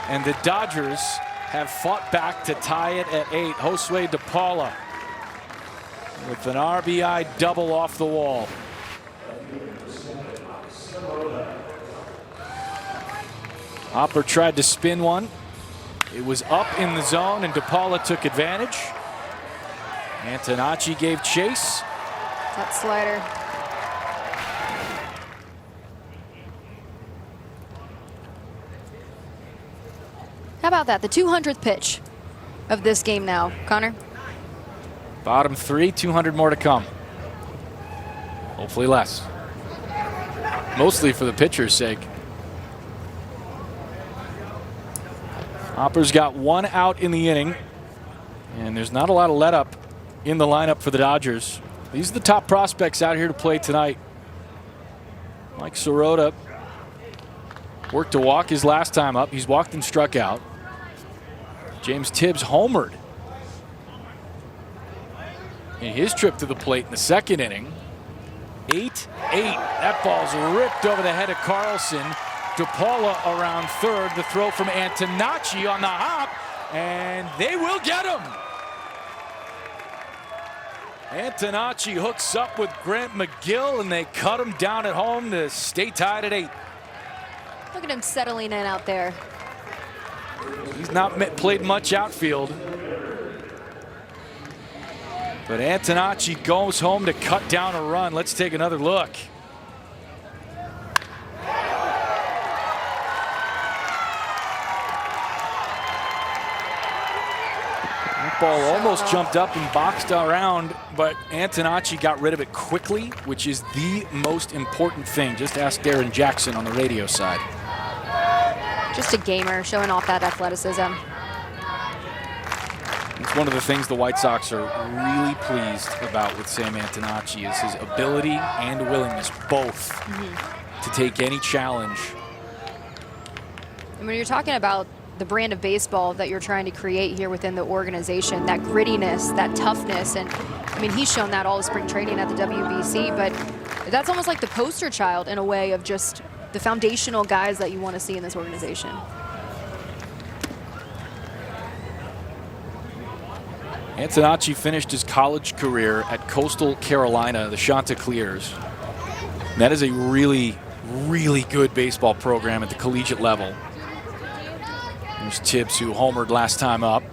A: And the Dodgers have fought back to tie it at 8. Josue DePaula with an RBI double off the wall. Hopper tried to spin one. It was up in the zone, and DePaula took advantage. Antonacci gave chase.
B: That slider. How about that? The 200th pitch of this game now, Connor.
A: Bottom 3, 200 more to come. Hopefully less. Mostly for the pitcher's sake. Hopper's got 1 out in the inning, and there's not a lot of let up in the lineup for the Dodgers. These are the top prospects out here to play tonight. Mike Sirota worked to walk his last time up. He's walked and struck out. James Tibbs homered in his trip to the plate in the second inning. 8-8. That ball's ripped over the head of Carlson. DePaula around third. The throw from Antonacci on the hop, and they will get him. Antonacci hooks up with Grant McGill, and they cut him down at home to stay tied at 8.
B: Look at him settling in out there.
A: He's not played much outfield. But Antonacci goes home to cut down a run. Let's take another look. That ball almost jumped up and boxed around, but Antonacci got rid of it quickly, which is the most important thing. Just ask Darren Jackson on the radio side.
B: Just a gamer showing off that athleticism.
A: It's one of the things the White Sox are really pleased about with Sam Antonacci is his ability and willingness, both, to take any challenge.
B: And when you're talking about the brand of baseball that you're trying to create here within the organization, that grittiness, that toughness, and I mean, he's shown that all of spring training at the WBC, but that's almost like the poster child in a way of just the foundational guys that you want to see in this organization.
A: Antonacci finished his college career at Coastal Carolina, the Chanticleers. That is a really, really good baseball program at the collegiate level. There's Tibbs, who homered last time up.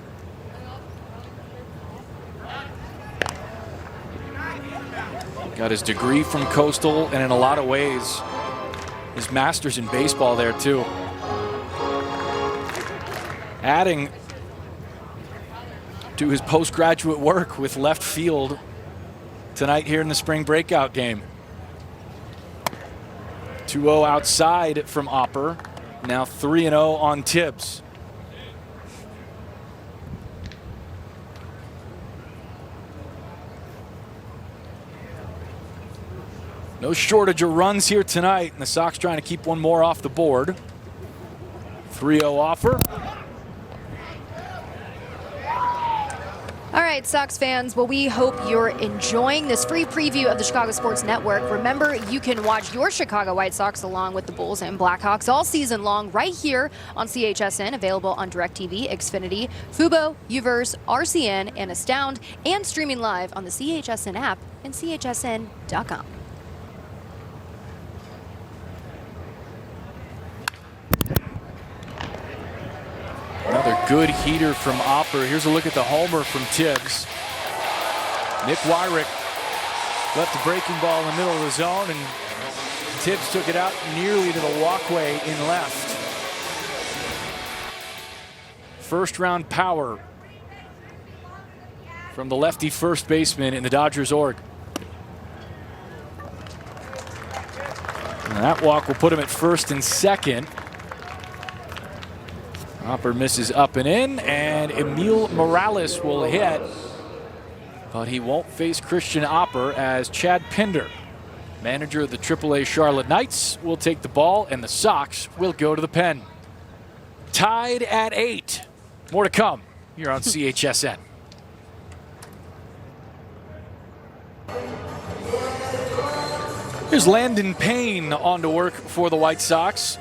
A: Got his degree from Coastal, and in a lot of ways, his master's in baseball there too. Adding to his postgraduate work with left field tonight here in the spring breakout game. 2-0 outside from Opper. Now 3-0 on Tibbs. No shortage of runs here tonight, and the Sox trying to keep one more off the board. 3-0 offer.
B: All right, Sox fans, well, we hope you're enjoying this free preview of the Chicago Sports Network. Remember, you can watch your Chicago White Sox along with the Bulls and Blackhawks all season long right here on CHSN, available on DirecTV, Xfinity, Fubo, Uverse, RCN, and Astound, and streaming live on the CHSN app and chsn.com.
A: Another good heater from Opper. Here's a look at the homer from Tibbs. Nick Wyrick left the breaking ball in the middle of the zone, and Tibbs took it out nearly to the walkway in left. First round power from the lefty first baseman in the Dodgers org. And that walk will put him at first and second. Hopper misses up and in, and Emil Morales will hit, but he won't face Christian Opper as Chad Pinder, manager of the AAA Charlotte Knights, will take the ball, and the Sox will go to the pen. Tied at 8. More to come here on CHSN. Here's Landon Payne on to work for the White Sox.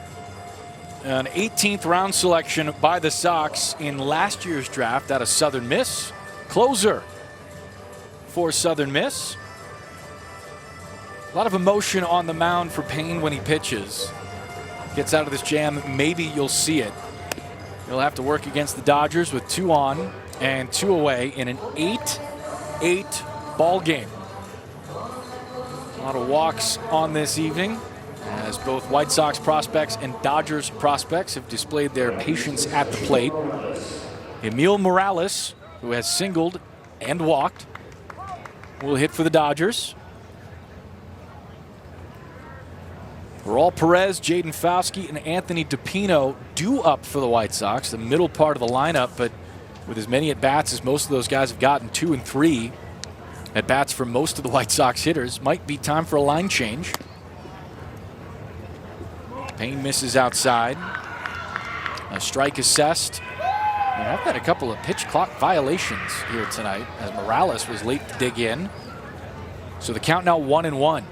A: An 18th round selection by the Sox in last year's draft out of Southern Miss. Closer for Southern Miss. A lot of emotion on the mound for Payne when he pitches. Gets out of this jam, maybe you'll see it. He'll have to work against the Dodgers with 2 on and 2 away in an 8-8 ball game. A lot of walks on this evening, as both White Sox prospects and Dodgers prospects have displayed their patience at the plate. Emil Morales, who has singled and walked, will hit for the Dodgers. Raul Perez, Jaden Fauske, and Anthony DePino due up for the White Sox, the middle part of the lineup, but with as many at-bats as most of those guys have gotten, 2 and 3 at-bats for most of the White Sox hitters, might be time for a line change. Payne misses outside. A strike assessed. And I've had a couple of pitch clock violations here tonight as Morales was late to dig in. So the count now 1-1.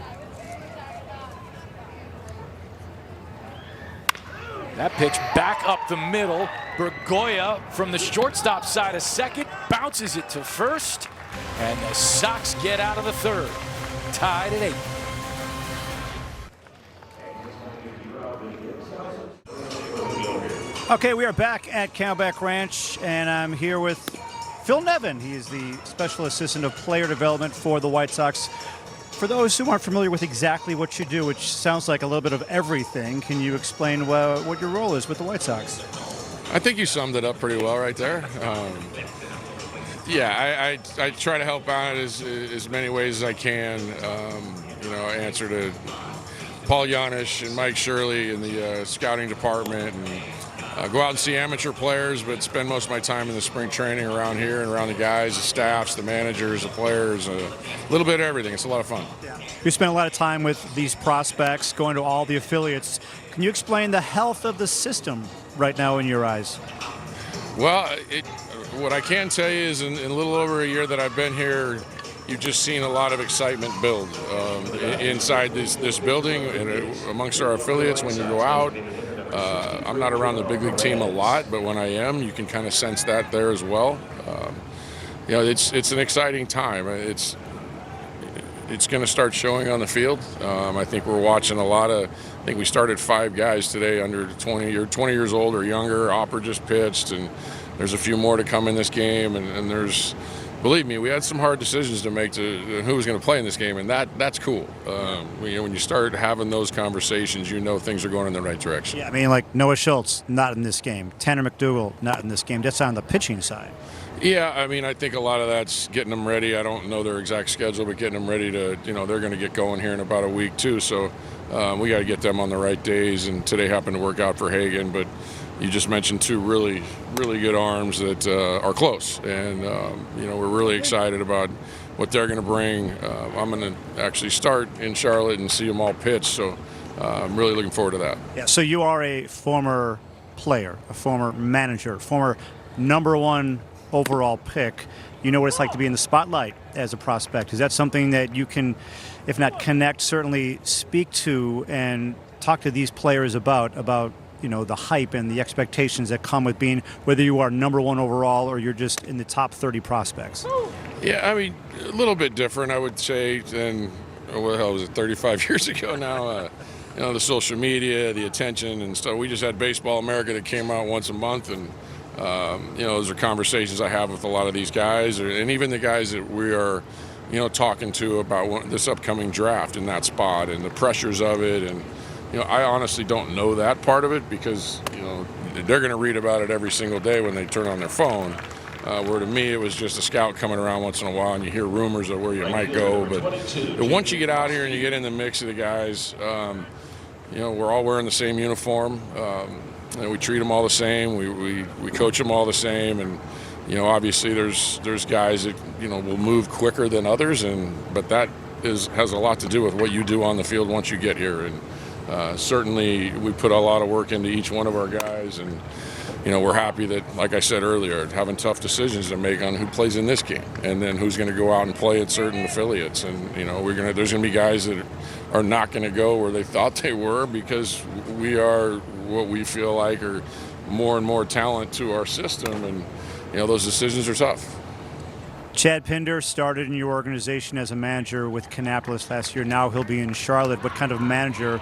A: That pitch back up the middle. Bergoya from the shortstop side of second, bounces it to first, and the Sox get out of the third. Tied at 8.
C: Okay, we are back at Camelback Ranch, and I'm here with Phil Nevin. He is the Special Assistant of Player Development for the White Sox. For those who aren't familiar with exactly what you do, which sounds like a little bit of everything, can you explain what your role is with the White Sox?
G: I think you summed it up pretty well right there. Yeah, I try to help out as many ways as I can. Answer to Paul Yanish and Mike Shirley in the scouting department, and go out and see amateur players, but spend most of my time in the spring training around here and around the guys, the staffs, the managers, the players, a little bit of everything. It's a lot of fun.
C: Yeah. You spend a lot of time with these prospects, going to all the affiliates. Can you explain the health of the system right now in your eyes?
G: Well, what I can tell you is in a little over a year that I've been here, you've just seen a lot of excitement build inside this building and amongst our affiliates when you go out. I'm not around the big league team a lot, but when I am, you can kind of sense that there as well. It's an exciting time. It's going to start showing on the field. I think we're watching a lot of. I think we started 5 guys today under 20 years old or younger. Opper just pitched, and there's a few more to come in this game. And there's, believe me, we had some hard decisions to make to who was going to play in this game, and that's cool. When you start having those conversations, you know things are going in the right direction.
C: Yeah, I mean, like Noah Schultz, not in this game. Tanner McDougal, not in this game. That's on the pitching side.
G: Yeah, I mean, I think a lot of that's getting them ready. I don't know their exact schedule, but getting them ready to, they're going to get going here in about a week too. So we got to get them on the right days, and today happened to work out for Hagan, but you just mentioned 2 really, really good arms that are close, and we're really excited about what they're going to bring. I'm going to actually start in Charlotte and see them all pitch, so I'm really looking forward to that.
C: Yeah. So you are a former player, a former manager, former #1 overall pick. You know what it's like to be in the spotlight as a prospect. Is that something that you can, if not connect, certainly speak to and talk to these players about? The hype and the expectations that come with being, whether you are #1 overall or you're just in the top 30 prospects?
G: Yeah, I mean, a little bit different, I would say, than, what the hell was it, 35 years ago now? The social media, the attention and stuff. We just had Baseball America that came out once a month, and, those are conversations I have with a lot of these guys, and even the guys that we are talking to about this upcoming draft in that spot and the pressures of it. And, I honestly don't know that part of it because, they're going to read about it every single day when they turn on their phone. Where to me, it was just a scout coming around once in a while, and you hear rumors of where you might go. But once you get out here and you get in the mix of the guys, we're all wearing the same uniform. And we treat them all the same. We coach them all the same. And, obviously there's guys that, will move quicker than others. But that has a lot to do with what you do on the field once you get here. And certainly we put a lot of work into each one of our guys. And, we're happy that, like I said earlier, having tough decisions to make on who plays in this game and then who's going to go out and play at certain affiliates. And, there's going to be guys that are not going to go where they thought they were because we are what we feel like are more and more talent to our system. And, those decisions are tough.
C: Chad Pinder started in your organization as a manager with Kannapolis last year. Now he'll be in Charlotte. What kind of manager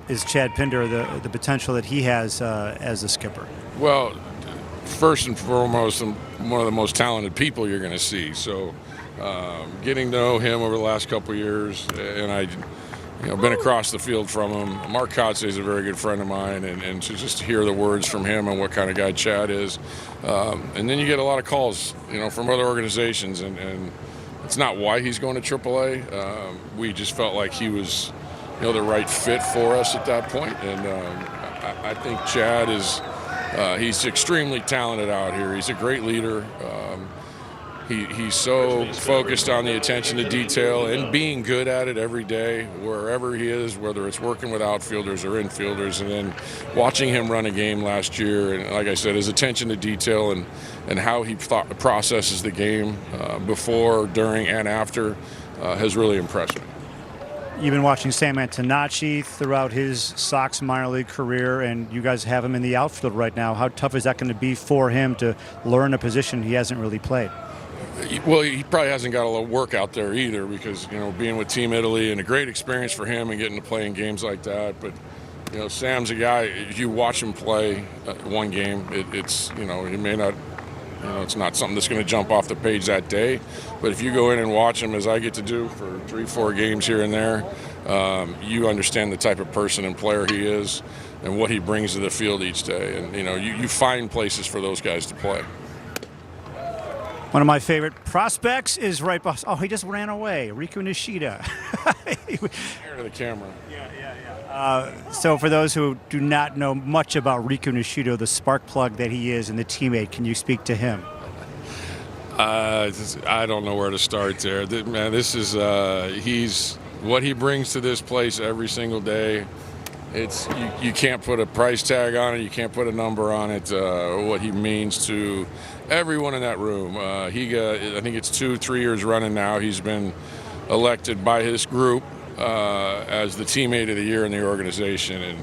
C: is Chad Pinder, the potential that he has as a skipper?
G: Well, first and foremost, one of the most talented people you're going to see. So getting to know him over the last couple of years, and I been across the field from him. Mark Kotze is a very good friend of mine, and to just hear the words from him and what kind of guy Chad is. And then you get a lot of calls, from other organizations, and it's not why he's going to AAA. We just felt like he was the right fit for us at that point. And I think Chad he's extremely talented out here. He's a great leader. He's so focused on the attention to detail and being good at it every day, wherever he is, whether it's working with outfielders or infielders. And then watching him run a game last year, and like I said, his attention to detail and how he processes the game before, during, and after has really impressed me.
C: You've been watching Sam Antonacci throughout his Sox minor league career, and you guys have him in the outfield right now. How tough is that going to be for him to learn a position he hasn't really played?
G: Well, he probably hasn't got a lot of work out there either because, being with Team Italy and a great experience for him and getting to play in games like that. But, Sam's a guy, if you watch him play one game, it's, he may not, it's not something that's going to jump off the page that day. But if you go in and watch him, as I get to do for 3-4 games here and there, you understand the type of person and player he is and what he brings to the field each day. And, you find places for those guys to play.
C: One of my favorite prospects is right behind. Oh, he just ran away. Riku Nishida.
G: Here to the camera.
C: So for those who do not know much about Riku Nishida, the spark plug that he is and the teammate, can you speak to him?
G: I don't know where to start there. Man, this is he's what he brings to this place every single day. It's you can't put a price tag on it. You can't put a number on it. What he means to everyone in that room. I think it's 2-3 years running now. He's been elected by his group as the teammate of the year in the organization, and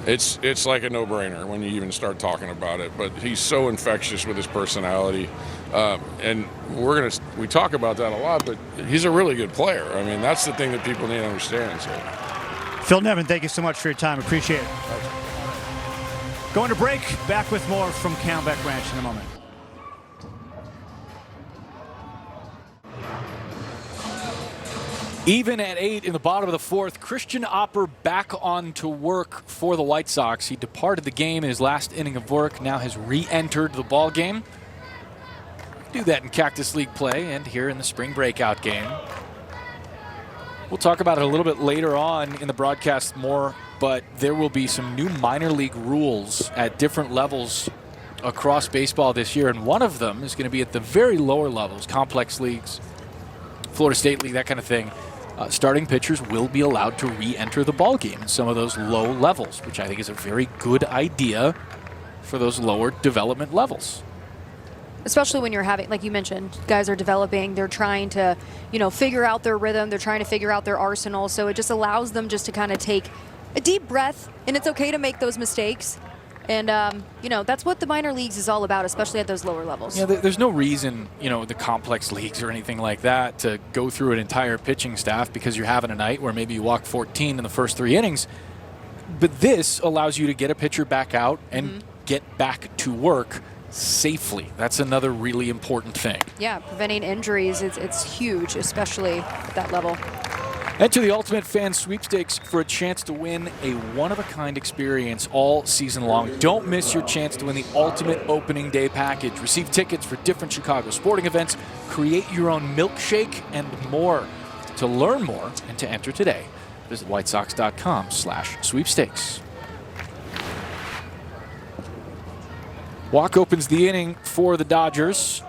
G: it's like a no-brainer when you even start talking about it. But he's so infectious with his personality, and we talk about that a lot. But he's a really good player. I mean, that's the thing that people need to understand. So.
C: Phil Nevin, thank you so much for your time. Appreciate it. Going to break. Back with more from Camelback Ranch in a moment.
A: Even at 8 in the bottom of the fourth, Christian Opper back on to work for the White Sox. He departed the game in his last inning of work, now has re-entered the ball game. Do that in Cactus League play and here in the spring breakout game. We'll talk about it a little bit later on in the broadcast more, but there will be some new minor league rules at different levels across baseball this year, and one of them is going to be at the very lower levels, complex leagues, Florida State League, that kind of thing. Starting pitchers will be allowed to re-enter the ballgame in some of those low levels, which I think is a very good idea for those lower development levels.
B: Especially when you're having, like you mentioned, guys are developing, they're trying to, figure out their rhythm, they're trying to figure out their arsenal, so it just allows them just to kind of take a deep breath, and it's okay to make those mistakes. And, that's what the minor leagues is all about, especially at those lower levels.
A: Yeah, there's no reason, the complex leagues or anything like that to go through an entire pitching staff because you're having a night where maybe you walk 14 in the first 3 innings. But this allows you to get a pitcher back out and get back to work safely. That's another really important thing.
B: Yeah, preventing injuries, it's huge, especially at that level.
A: Enter the Ultimate Fan Sweepstakes for a chance to win a one-of-a-kind experience all season long. Don't miss your chance to win the Ultimate Opening Day Package. Receive tickets for different Chicago sporting events, create your own milkshake, and more. To learn more and to enter today, visit whitesox.com/sweepstakes. Walk opens the inning for the Dodgers.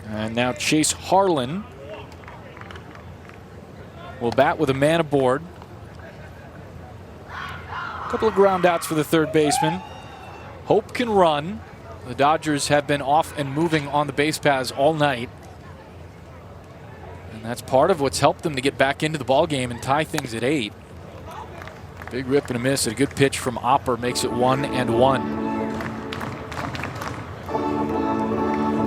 A: And now Chase Harlan will bat with a man aboard. A couple of ground outs for the third baseman. Hope can run. The Dodgers have been off and moving on the base paths all night. And that's part of what's helped them to get back into the ballgame and tie things at 8. Big rip and a miss. A good pitch from Opper makes it 1-1.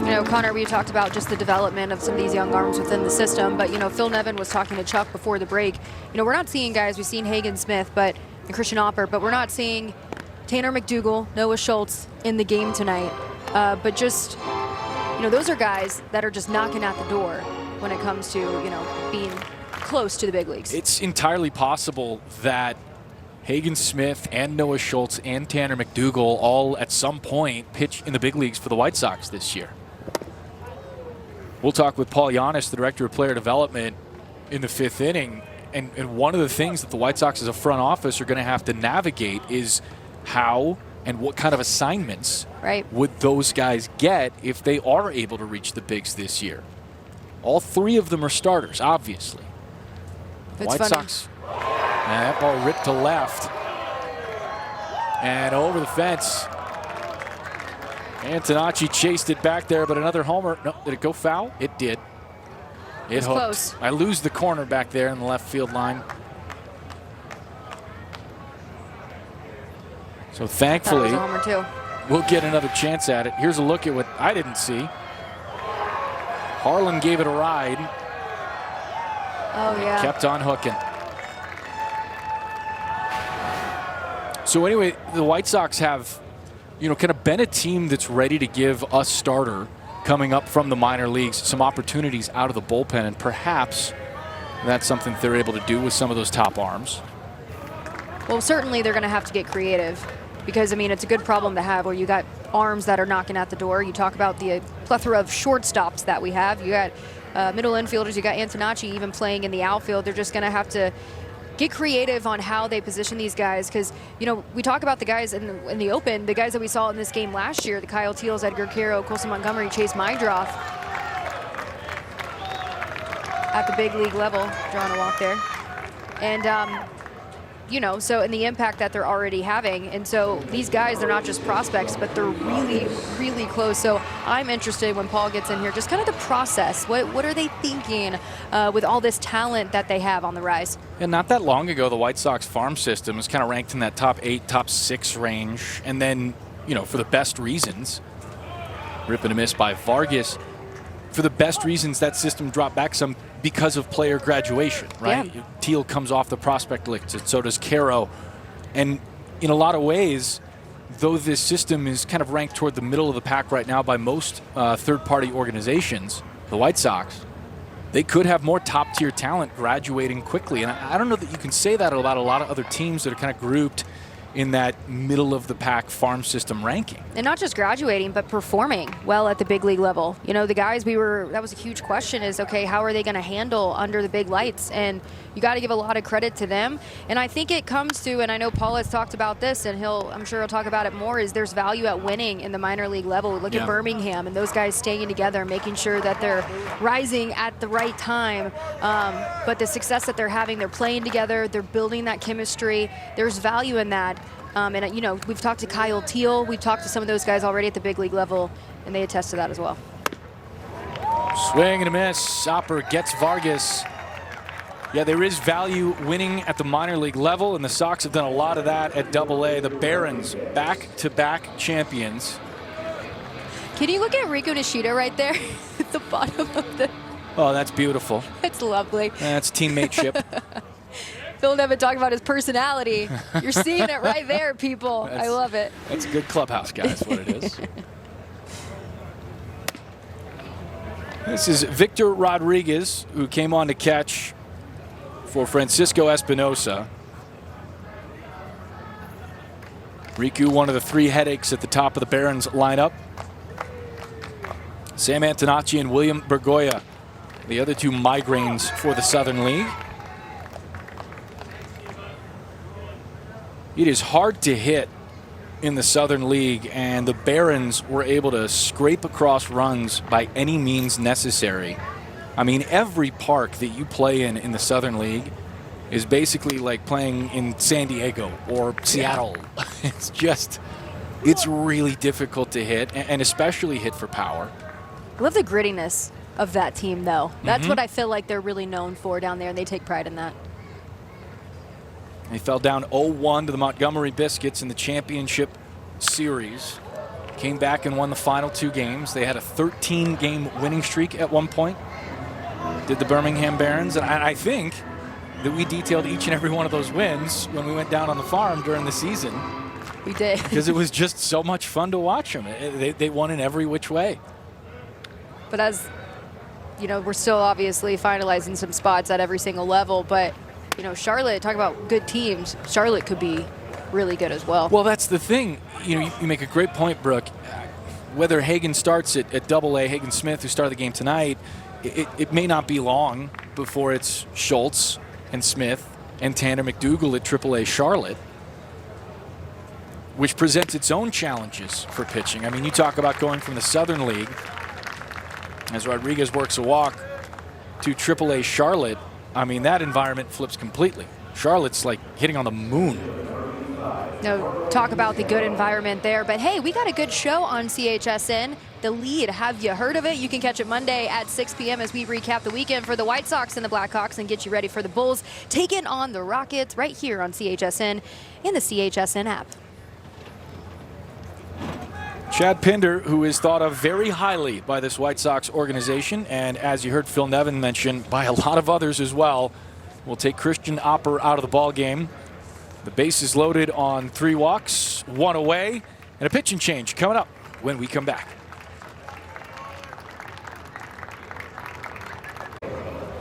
B: You know, Connor, we talked about just the development of some of these young arms within the system, but, you know, Phil Nevin was talking to Chuck before the break. You know, we're not seeing guys, we've seen Hagen Smith and Christian Opper, but we're not seeing Tanner McDougal, Noah Schultz in the game tonight. But just, you know, those are guys that are just knocking at the door when it comes to, you know, being close to the big leagues.
A: It's entirely possible that Hagen Smith and Noah Schultz and Tanner McDougal all at some point pitch in the big leagues for the White Sox this year. We'll talk with Paul Giannis, the Director of Player Development, in the 5th inning. And one of the things that the White Sox as a front office are going to have to navigate is how and what kind of assignments would those guys get if they are able to reach the bigs this year. All 3 of them are starters, obviously. The White Sox, that ball ripped to left and over the fence. Antonacci chased it back there, but another homer. No, did it go foul? It did. It hooked.
B: Close.
A: I lose the corner back there in the left field line. So thankfully,
B: that was a homer too.
A: We'll get another chance at it. Here's a look at what I didn't see. Harlan gave it a ride.
B: Oh, yeah.
A: Kept on hooking. So anyway, the White Sox have, you know, kind of been a team that's ready to give a starter coming up from the minor leagues some opportunities out of the bullpen, and perhaps that's something that they're able to do with some of those top arms.
B: Well, certainly they're going to have to get creative because, I mean, it's a good problem to have where you got arms that are knocking at the door. You talk about the plethora of shortstops that we have. You got middle infielders. You got Antonacci even playing in the outfield. They're just going to have to get creative on how they position these guys because, you know, we talk about the guys in the open, the guys that we saw in this game last year, the Kyle Teals, Edgar Quero, Colson Montgomery, Chase Mydroff at the big league level, drawing a walk there. And, you know, so in the impact that they're already having. And so these guys, they're not just prospects, but they're really, really close. So I'm interested when Paul gets in here, just kind of the process. What are they thinking with all this talent that they have on the rise?
A: And not that long ago, the White Sox farm system was kind of ranked in that top 8, top 6 range. And then, you know, for the best reasons, rip and a miss by Vargas. For the best reasons, that system dropped back some because of player graduation, right? Yeah. Teal comes off the prospect list, and so does Quero. And in a lot of ways, though this system is kind of ranked toward the middle of the pack right now by most third-party organizations, the White Sox, they could have more top-tier talent graduating quickly. And I don't know that you can say that about a lot of other teams that are kind of grouped in that middle-of-the-pack farm system ranking.
B: And not just graduating, but performing well at the big league level. You know, the guys that was a huge question is, okay, how are they going to handle under the big lights? And you got to give a lot of credit to them. And I think it comes to, and I know Paul has talked about this, and I'm sure he'll talk about it more, is there's value at winning in the minor league level. Look at Birmingham and those guys staying together, making sure that they're rising at the right time. But the success that they're having, they're playing together, they're building that chemistry. There's value in that. And, you know, we've talked to Kyle Teal. We've talked to some of those guys already at the big league level, and they attest to that as well.
A: Swing and a miss. Hopper gets Vargas. Yeah, there is value winning at the minor league level, and the Sox have done a lot of that at Double-A. The Barons, back-to-back champions.
B: Can you look at Rico Nishida right there at the bottom of the...
A: Oh, that's beautiful.
B: It's lovely.
A: That's teammateship.
B: Phil Nevin talking about his personality. You're seeing it right there, people. I love it.
A: That's a good clubhouse guy, is what it is. This is Victor Rodriguez, who came on to catch for Francisco Espinosa. Riku, one of the 3 headaches at the top of the Barons lineup. Sam Antonacci and William Bergoya, the other 2 migraines for the Southern League. It is hard to hit in the Southern League, and the Barons were able to scrape across runs by any means necessary. I mean, every park that you play in the Southern League is basically like playing in San Diego or Seattle. It's really difficult to hit, and especially hit for power.
B: I love the grittiness of that team, though. That's what I feel like they're really known for down there, and they take pride in that.
A: They fell down 0-1 to the Montgomery Biscuits in the championship series. Came back and won the final 2 games. They had a 13-game winning streak at one point. Did the Birmingham Barons. And I think that we detailed each and every one of those wins when we went down on the farm during the season.
B: We did.
A: Because it was just so much fun to watch them. They won in every which way.
B: But as you know, we're still obviously finalizing some spots at every single level, but you know, Charlotte, talk about good teams. Charlotte could be really good as well.
A: Well, that's the thing. You know, you make a great point, Brooke. Whether Hagen starts at AA, Hagen Smith, who started the game tonight, it may not be long before it's Schultz and Smith and Tanner McDougal at AAA Charlotte, which presents its own challenges for pitching. I mean, you talk about going from the Southern League, as Rodriguez works a walk, to AAA Charlotte. I mean, that environment flips completely. Charlotte's like hitting on the moon.
B: No, talk about the good environment there. But hey, we got a good show on CHSN. The Lead, have you heard of it? You can catch it Monday at 6 p.m. as we recap the weekend for the White Sox and the Blackhawks and get you ready for the Bulls taking on the Rockets right here on CHSN in the CHSN app.
A: Chad Pinder, who is thought of very highly by this White Sox organization, and as you heard Phil Nevin mention, by a lot of others as well, will take Christian Opper out of the ball game. The base is loaded on 3 walks, 1 away, and a pitching change coming up when we come back.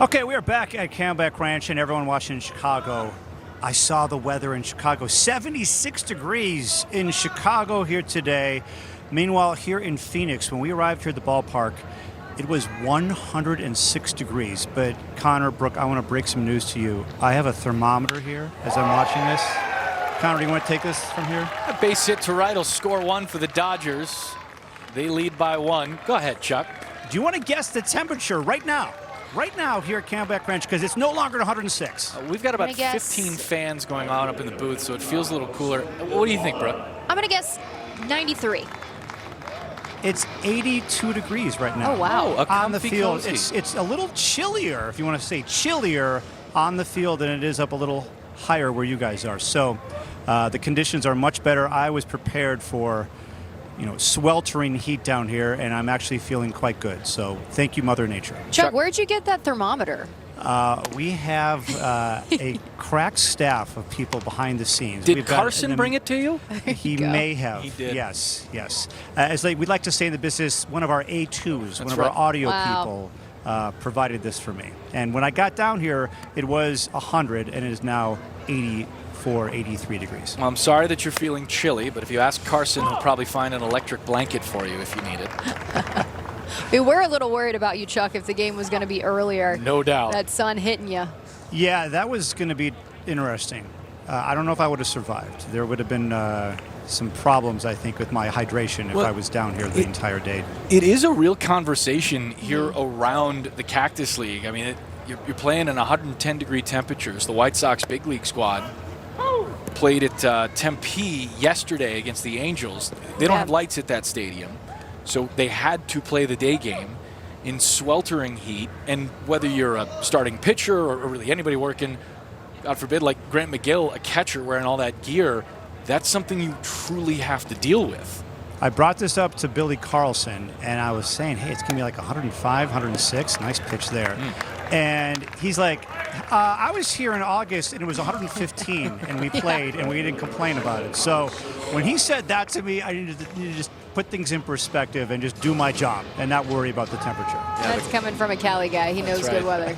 C: Okay, we are back at Camelback Ranch, and everyone watching in Chicago. I saw the weather in Chicago, 76 degrees in Chicago here today. Meanwhile, here in Phoenix, when we arrived here at the ballpark, it was 106 degrees. But Connor, Brooke, I want to break some news to you. I have a thermometer here as I'm watching this. Connor, do you want to take this from here?
A: A base hit to right will score 1 for the Dodgers. They lead by 1. Go ahead, Chuck.
C: Do you want to guess the temperature right now? Right now here at Camelback Ranch, because it's no longer 106.
A: We've got about 15 fans going on up in the booth, so it feels a little cooler. What do you think, Brooke?
B: I'm going to guess 93.
C: It's 82 degrees right now.
B: Oh, wow.
C: On the field. It's a little chillier, if you want to say chillier, on the field than it is up a little higher where you guys are. So the conditions are much better. I was prepared for, sweltering heat down here, and I'm actually feeling quite good. So thank you, Mother Nature.
B: Chuck, where'd you get that thermometer?
C: We have a crack staff of people behind the scenes.
A: Did Carson bring it to you?
C: He may have.
A: He did.
C: Yes. As we'd like to say in the business, one of our A2s, one of our audio people, provided this for me. And when I got down here, it was 100, and it is now 84, 83 degrees.
A: Well, I'm sorry that you're feeling chilly, but if you ask Carson, he'll probably find an electric blanket for you if you need it.
B: We were a little worried about you, Chuck, if the game was going to be earlier.
A: No doubt.
B: That sun hitting you.
C: Yeah, that was going to be interesting. I don't know if I would have survived. There would have been some problems, I think, with my hydration if I was down here the entire day.
A: It is a real conversation here around the Cactus League. I mean, you're playing in 110-degree temperatures. The White Sox big league squad played at Tempe yesterday against the Angels. They don't have lights at that stadium. So they had to play the day game in sweltering heat. And whether you're a starting pitcher or really anybody working, God forbid, like Grant McGill, a catcher wearing all that gear, that's something you truly have to deal with.
C: I brought this up to Billy Carlson, and I was saying, hey, it's going to be like 105, 106. Nice pitch there. And he's like, I was here in August and it was 115 and we played and we didn't complain about it. So when he said that to me, I needed to just put things in perspective and just do my job and not worry about the temperature.
B: That's coming from a Cali guy. He knows good weather.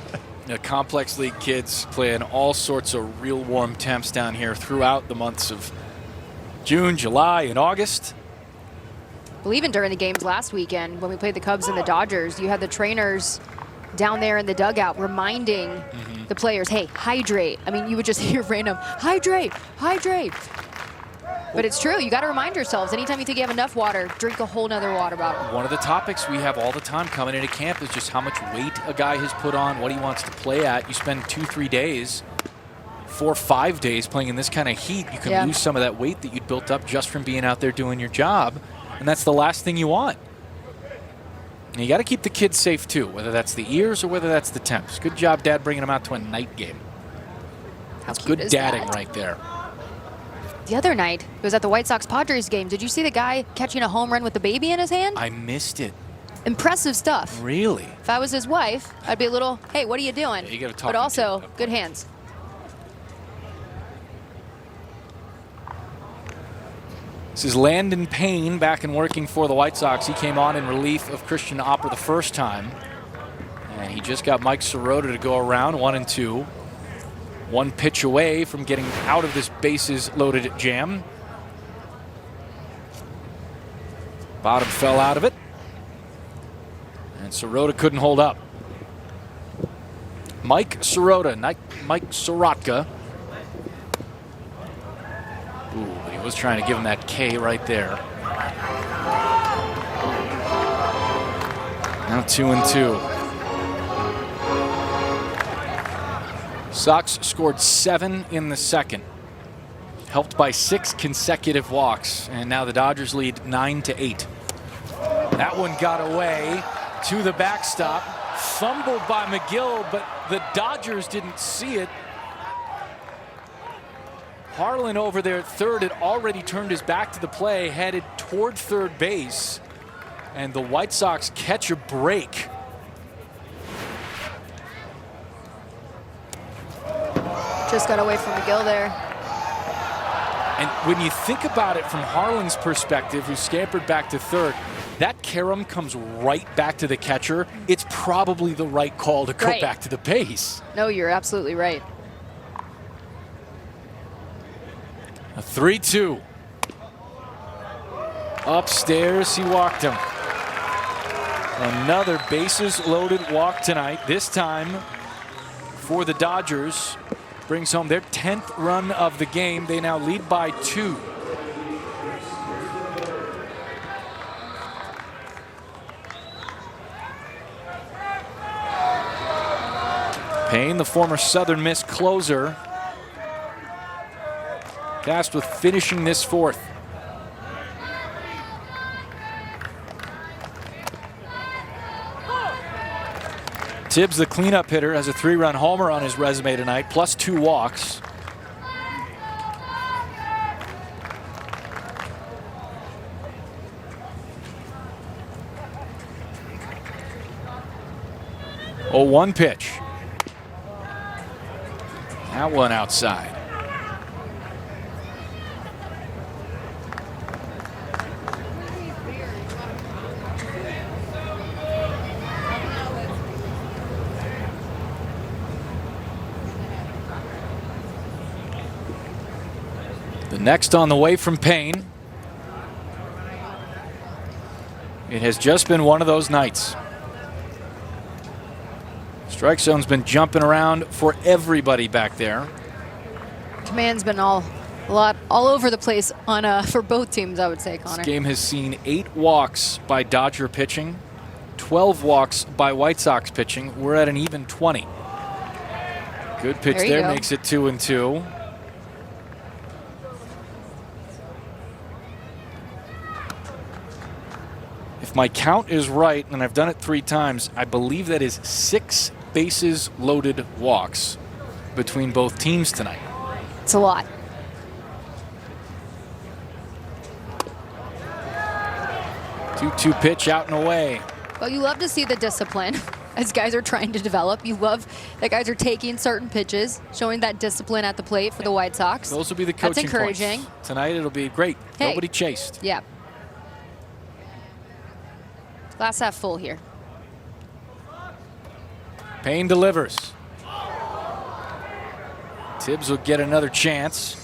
A: Complex League kids play in all sorts of real warm temps down here throughout the months of June, July, and August.
B: Well, even during the games last weekend when we played the Cubs and the Dodgers, you had the trainers down there in the dugout reminding the players, hey, hydrate. I mean, you would just hear random, hydrate, hydrate. But it's true. You got to remind yourselves, anytime you think you have enough water, drink a whole nother water bottle.
A: One of the topics we have all the time coming into camp is just how much weight a guy has put on, what he wants to play at. You spend 2-3 days, 4-5 days playing in this kind of heat. You can lose some of that weight that you'd built up just from being out there doing your job. And that's the last thing you want. And you got to keep the kids safe too, whether that's the ears or whether that's the temps. Good job, Dad, bringing them out to a night game. That's good dadding right there.
B: The other night, it was at the White Sox-Padres game. Did you see the guy catching a home run with the baby in his hand?
A: I missed it.
B: Impressive stuff.
A: Really?
B: If I was his wife, I'd be a little, hey, what are you doing?
A: Yeah, you gotta talk.
B: But also, good hands.
A: This is Landon Payne back and working for the White Sox. He came on in relief of Christian Opper the first time. And he just got Mike Sirota to go around 1-2. One pitch away from getting out of this bases loaded jam. Bottom fell out of it. And Sirota couldn't hold up. Mike Sirota, Mike Sirotka. Ooh, but he was trying to give him that K right there. Now 2-2. Sox scored 7 in the second, helped by 6 consecutive walks, and now the Dodgers lead 9-8. That one got away to the backstop, fumbled by McGill, but the Dodgers didn't see it. Harlan over there at third had already turned his back to the play, headed toward third base, and the White Sox catch a break.
B: Just got away from McGill there.
A: And when you think about it from Harlan's perspective, who scampered back to third, that carom comes right back to the catcher. It's probably the right call to go back to the base.
B: No, you're absolutely right.
A: A 3-2. Upstairs, he walked him. Another bases loaded walk tonight. This time for the Dodgers. Brings home their 10th run of the game. They now lead by 2. Payne, the former Southern Miss closer, tasked with finishing this fourth. Tibbs, the cleanup hitter, has a 3-run homer on his resume tonight, plus 2 walks. Oh, 1 pitch. That one outside. The next on the way from Payne. It has just been one of those nights. Strike zone's been jumping around for everybody back there.
B: Command's been all over the place on for both teams, I would say, Connor.
A: This game has seen 8 walks by Dodger pitching, 12 walks by White Sox pitching. We're at an even 20. Good pitch there, makes it 2-2. If my count is right, and I've done it 3 times, I believe that is 6 bases loaded walks between both teams tonight.
B: It's a lot.
A: Two pitch out and away.
B: Well, you love to see the discipline as guys are trying to develop. You love that guys are taking certain pitches, showing that discipline at the plate for the White Sox.
A: Those will be the coaching
B: That's encouraging.
A: points. Tonight it'll be great.
B: Hey.
A: Nobody chased.
B: Yeah. Glass half full here.
A: Payne delivers. Tibbs will get another chance.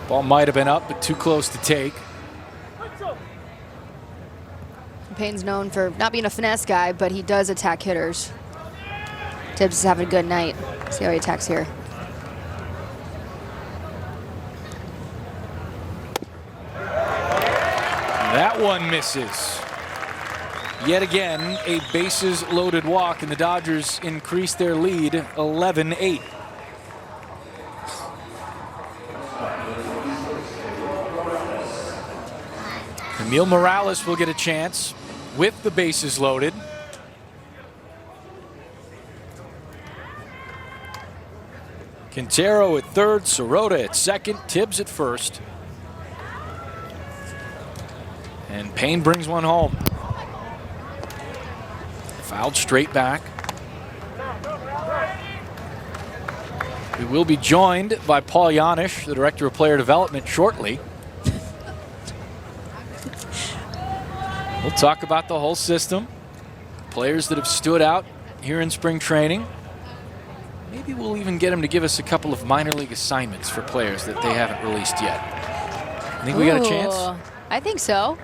A: Ball might have been up, but too close to take.
B: Payne's known for not being a finesse guy, but he does attack hitters. Tibbs is having a good night. See how he attacks here.
A: That one misses. Yet again, a bases loaded walk, and the Dodgers increase their lead 11-8. Emil Morales will get a chance with the bases loaded. Quintero at third, Sirota at second, Tibbs at first. And Payne brings one home. Fouled straight back. We will be joined by Paul Yanish, the Director of Player Development, shortly. We'll talk about the whole system, players that have stood out here in spring training. Maybe we'll even get him to give us a couple of minor league assignments for players that they haven't released yet. I think we got a chance.
B: I think so.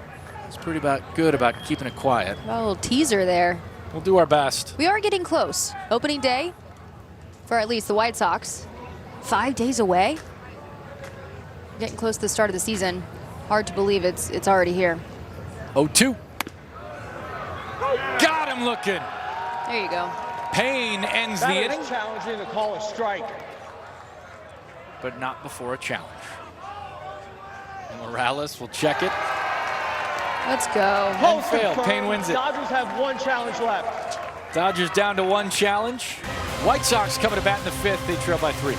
A: It's pretty good about keeping it quiet.
B: A little teaser there.
A: We'll do our best.
B: We are getting close. Opening day for at least the White Sox. 5 days away. Getting close to the start of the season. Hard to believe it's already here.
A: 0-2. Got him looking.
B: There you go.
A: Payne ends the inning.
H: Challenging to call a strike.
A: But not before a challenge. Morales will check it.
B: Let's go.
A: And fail. Payne wins it.
H: Dodgers have one challenge left.
A: Dodgers down to one challenge. White Sox coming to bat in the fifth. They trail by 3.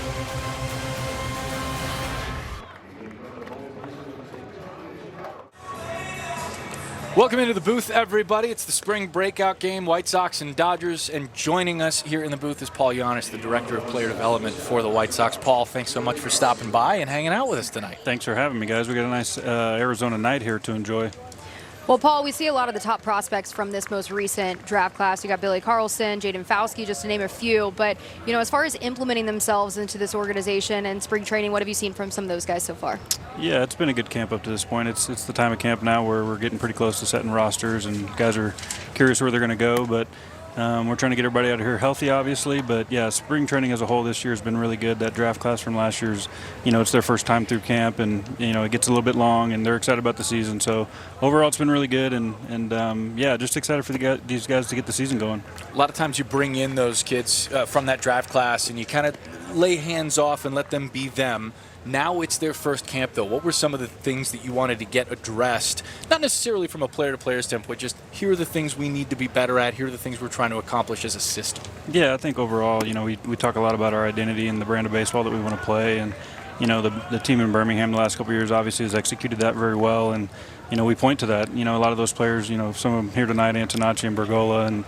A: Welcome into the booth, everybody. It's the spring breakout game, White Sox and Dodgers. And joining us here in the booth is Paul Yanish, the Director of Player Development for the White Sox. Paul, thanks so much for stopping by and hanging out with us tonight.
I: Thanks for having me, guys. We got a nice Arizona night here to enjoy.
B: Well, Paul, we see a lot of the top prospects from this most recent draft class. You got Billy Carlson, Jaden Fauske, just to name a few. But, you know, as far as implementing themselves into this organization and spring training, what have you seen from some of those guys so far?
I: Yeah, it's been a good camp up to this point. It's the time of camp now where we're getting pretty close to setting rosters, and guys are curious where they're going to go. But we're trying to get everybody out of here healthy, obviously. But, yeah, spring training as a whole this year has been really good. That draft class from last year's, you know, it's their first time through camp, and, you know, it gets a little bit long, and they're excited about the season. So, overall, it's been really good, and yeah, just excited for these guys to get the season going.
A: A lot of times you bring in those kids from that draft class, and you kind of lay hands off and let them be them. Now it's their first camp, though. What were some of the things that you wanted to get addressed? Not necessarily from a player-to-player standpoint, just here are the things we need to be better at. Here are the things we're trying to accomplish as a system.
I: Yeah, I think overall, you know, we talk a lot about our identity and the brand of baseball that we want to play. And, you know, the team in Birmingham the last couple of years obviously has executed that very well. And, you know, we point to that. You know, a lot of those players, you know, some of them here tonight, Antonacci and Bergola and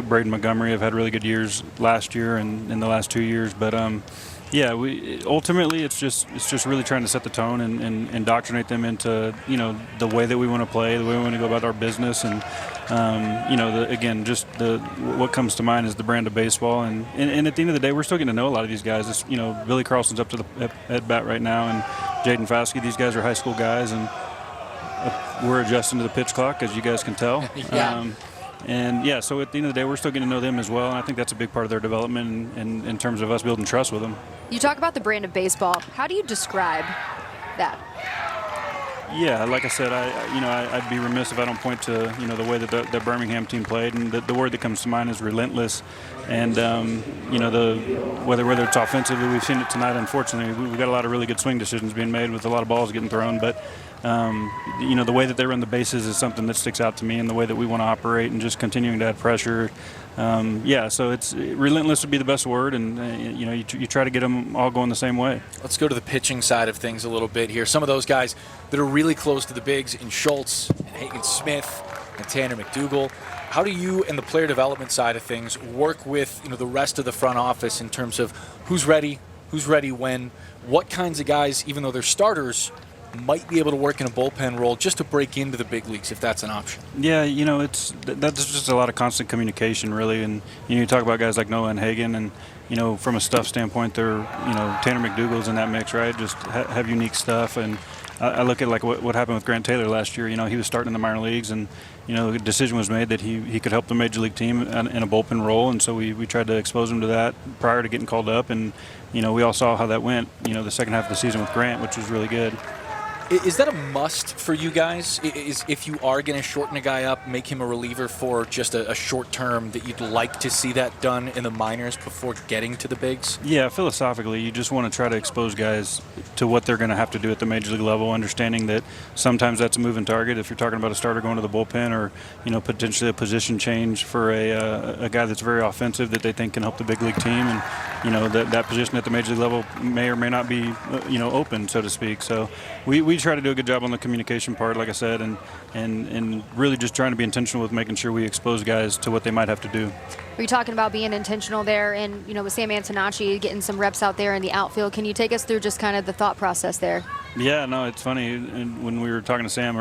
I: Braden Montgomery have had really good years last year and in the last 2 years. But, yeah, ultimately it's just really trying to set the tone and indoctrinate them into, you know, the way that we want to play, the way we want to go about our business, and you know, what comes to mind is the brand of baseball, and at the end of the day, we're still getting to know a lot of these guys. It's, you know, Billy Carlson's up to the at bat right now, and Jaden Fauske. These guys are high school guys, and we're adjusting to the pitch clock, as you guys can tell.
B: Yeah.
I: And, yeah, so at the end of the day, we're still getting to know them as well, and I think that's a big part of their development and in terms of us building trust with them.
B: You talk about the brand of baseball. How do you describe that?
I: Yeah, like I said, I'd be remiss if I don't point to, you know, the way that the Birmingham team played, and the word that comes to mind is relentless. And you know, whether it's offensively, we've seen it tonight. Unfortunately, we've got a lot of really good swing decisions being made with a lot of balls getting thrown, but you know, the way that they run the bases is something that sticks out to me, and the way that we want to operate and just continuing to add pressure. yeah, so it's relentless would be the best word, and you try to get them all going the same way.
A: Let's go to the pitching side of things a little bit here. Some of those guys that are really close to the bigs in Schultz and Hagen Smith and Tanner McDougal. How do you and the player development side of things work with the rest of the front office in terms of who's ready when, what kinds of guys, even though they're starters, might be able to work in a bullpen role just to break into the big leagues if that's an option?
I: Yeah, that's just a lot of constant communication, really. And you talk about guys like Noah and Hagen, and from a stuff standpoint, they're Tanner McDougal's in that mix, right? Just have unique stuff. And I look at like what happened with Grant Taylor last year. He was starting in the minor leagues, and the decision was made that he could help the major league team in a bullpen role, and so we tried to expose him to that prior to getting called up, and we all saw how that went. The second half of the season with Grant, which was really good.
A: Is that a must for you guys? Is if you are going to shorten a guy up, make him a reliever for just a short term, that you'd like to see that done in the minors before getting to the bigs?
I: Yeah, philosophically, you just want to try to expose guys to what they're going to have to do at the major league level, understanding that sometimes that's a moving target. If you're talking about a starter going to the bullpen, or potentially a position change for a guy that's very offensive that they think can help the big league team, and that position at the major league level may or may not be open, so to speak. So we try to do a good job on the communication part, like I said, and really just trying to be intentional with making sure we expose guys to what they might have to do.
B: We're talking about being intentional there, and with Sam Antonacci getting some reps out there in the outfield. Can you take us through just kind of the thought process there?
I: Yeah, no, it's funny. And when we were talking to Sam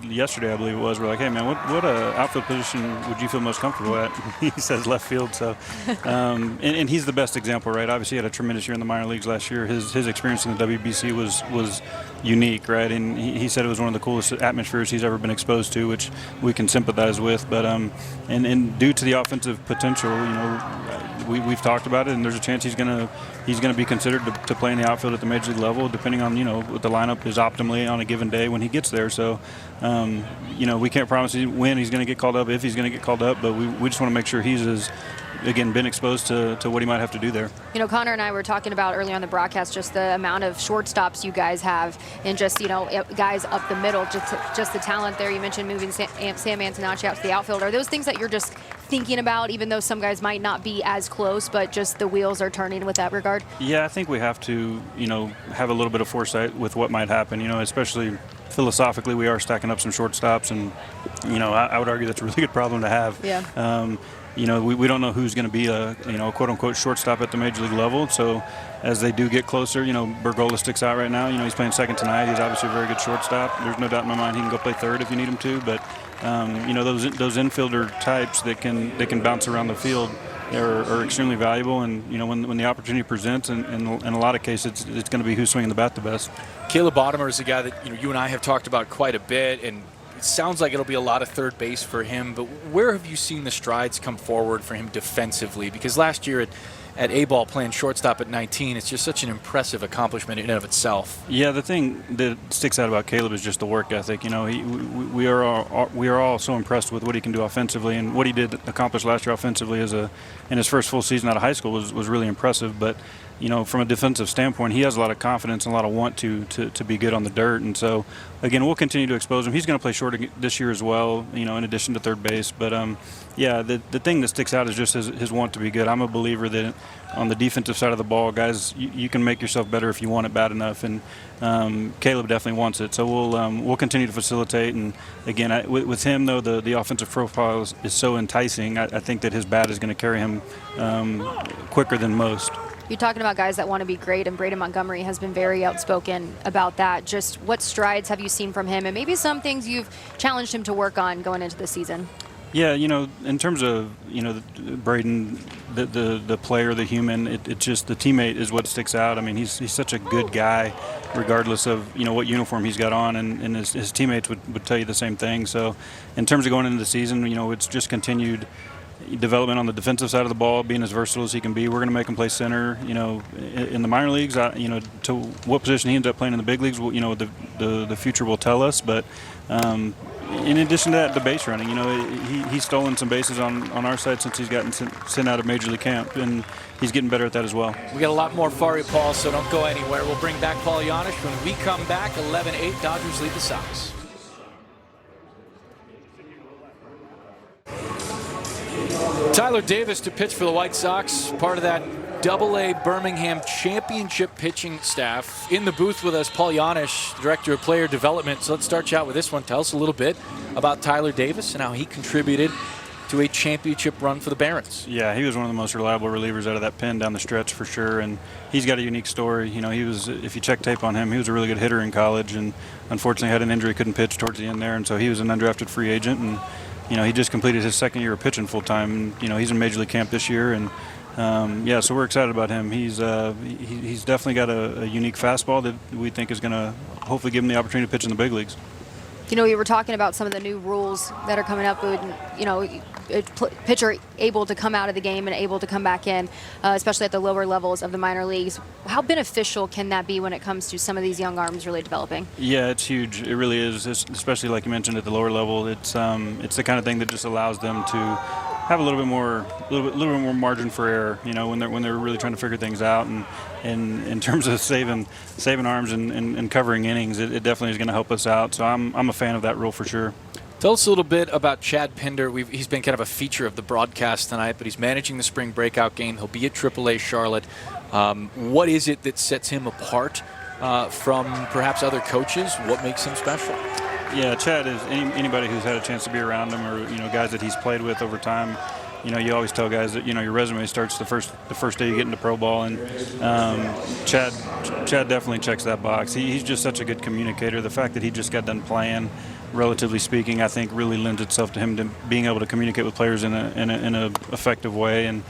I: yesterday, I believe it was, we're like, hey, man, what outfield position would you feel most comfortable at? He says left field. So, and he's the best example, right? Obviously, he had a tremendous year in the minor leagues last year. His experience in the WBC was unique, right? And he said it was one of the coolest atmospheres he's ever been exposed to, which we can sympathize with. But and due to the offensive potential, we've talked about it, and there's a chance he's gonna be considered to play in the outfield at the major league level, depending on what the lineup is optimally on a given day when he gets there. So, we can't promise when he's going to get called up, if he's going to get called up, but we just want to make sure he's been exposed to what he might have to do there.
B: Connor and I were talking about earlier on the broadcast just the amount of shortstops you guys have, and just guys up the middle, just the talent there. You mentioned moving Sam Antonacci out to the outfield. Are those things that you're just thinking about, even though some guys might not be as close, but just the wheels are turning with that regard?
I: Yeah, I think we have to have a little bit of foresight with what might happen, especially philosophically. We are stacking up some shortstops, and I would argue that's a really good problem to have.
B: Yeah.
I: We don't know who's going to be a quote-unquote shortstop at the major league level. So as they do get closer, Bergola sticks out right now. He's playing second tonight. He's obviously a very good shortstop. There's no doubt in my mind he can go play third if you need him to. But those infielder types that can bounce around the field are extremely valuable. And when the opportunity presents, and in a lot of cases, it's going to be who's swinging the bat the best.
A: Caleb Bottomer is a guy that you and I have talked about quite a bit, and it sounds like it'll be a lot of third base for him, but where have you seen the strides come forward for him defensively? Because last year at A-ball playing shortstop at 19, it's just such an impressive accomplishment in and of itself.
I: Yeah, the thing that sticks out about Caleb is just the work ethic. We are all so impressed with what he can do offensively, and what he did accomplish last year offensively in his first full season out of high school was really impressive. But from a defensive standpoint, he has a lot of confidence and a lot of want to be good on the dirt. And so, again, we'll continue to expose him. He's going to play short this year as well, in addition to third base. But, the thing that sticks out is just his want to be good. I'm a believer that on the defensive side of the ball, guys, you can make yourself better if you want it bad enough. And Caleb definitely wants it. So we'll continue to facilitate. And, again, with him, though, the offensive profile is so enticing, I think that his bat is going to carry him quicker than most.
B: You're talking about guys that want to be great, and Braden Montgomery has been very outspoken about that. Just what strides have you seen from him, and maybe some things you've challenged him to work on going into the season?
I: Yeah, in terms of, Braden, the player, the human, it's just the teammate is what sticks out. I mean, he's such a good guy, regardless of, what uniform he's got on, and his teammates would tell you the same thing. So in terms of going into the season, it's just continued development on the defensive side of the ball, being as versatile as he can be. We're going to make him play center, in the minor leagues. To what position he ends up playing in the big leagues, the future will tell us. But in addition to that, the base running, he's stolen some bases on our side since he's gotten sent out of Major League camp, and he's getting better at that as well.
A: We got a lot more Fari Paul, so don't go anywhere. We'll bring back Paul Janisch when we come back. 11-8, Dodgers lead the Sox. Tyler Davis to pitch for the White Sox, part of that Double-A Birmingham championship pitching staff. In the booth with us, Paul Janisch, Director of Player Development. So let's start you out with this one. Tell us a little bit about Tyler Davis and how he contributed to a championship run for the Barons.
I: Yeah, he was one of the most reliable relievers out of that pen down the stretch for sure, and he's got a unique story. You know, he was, if you check tape on him, he was a really good hitter in college, and unfortunately had an injury, couldn't pitch towards the end there, and so he was an undrafted free agent, and you know, he just completed his second year of pitching full time, and you know, he's in Major League camp this year, and yeah, so we're excited about him. He's definitely got a unique fastball that we think is going to hopefully give him the opportunity to pitch in the big leagues.
B: You know, we were talking about some of the new rules that are coming up. You know, a pitcher able to come out of the game and able to come back in, especially at the lower levels of the minor leagues. How beneficial can that be when it comes to some of these young arms really developing? Yeah,
I: it's huge. It really is, especially like you mentioned at the lower level. It's the kind of thing that just allows them to have a little bit more margin for error. You know, when they're really trying to figure things out, and in terms of saving arms and covering innings, it definitely is going to help us out. So I'm a fan of that rule for sure.
A: Tell us a little bit about Chad Pinder. He's been kind of a feature of the broadcast tonight, but he's managing the spring breakout game. He'll be at AAA Charlotte. What is it that sets him apart from perhaps other coaches? What makes him special?
I: Yeah, Chad is anybody who's had a chance to be around him, or you know, guys that he's played with over time. You know, you always tell guys that, you know, your resume starts the first day you get into pro ball, and Chad definitely checks that box. He's just such a good communicator. The fact that he just got done playing, relatively speaking, I think really lends itself to him to being able to communicate with players in a effective way, and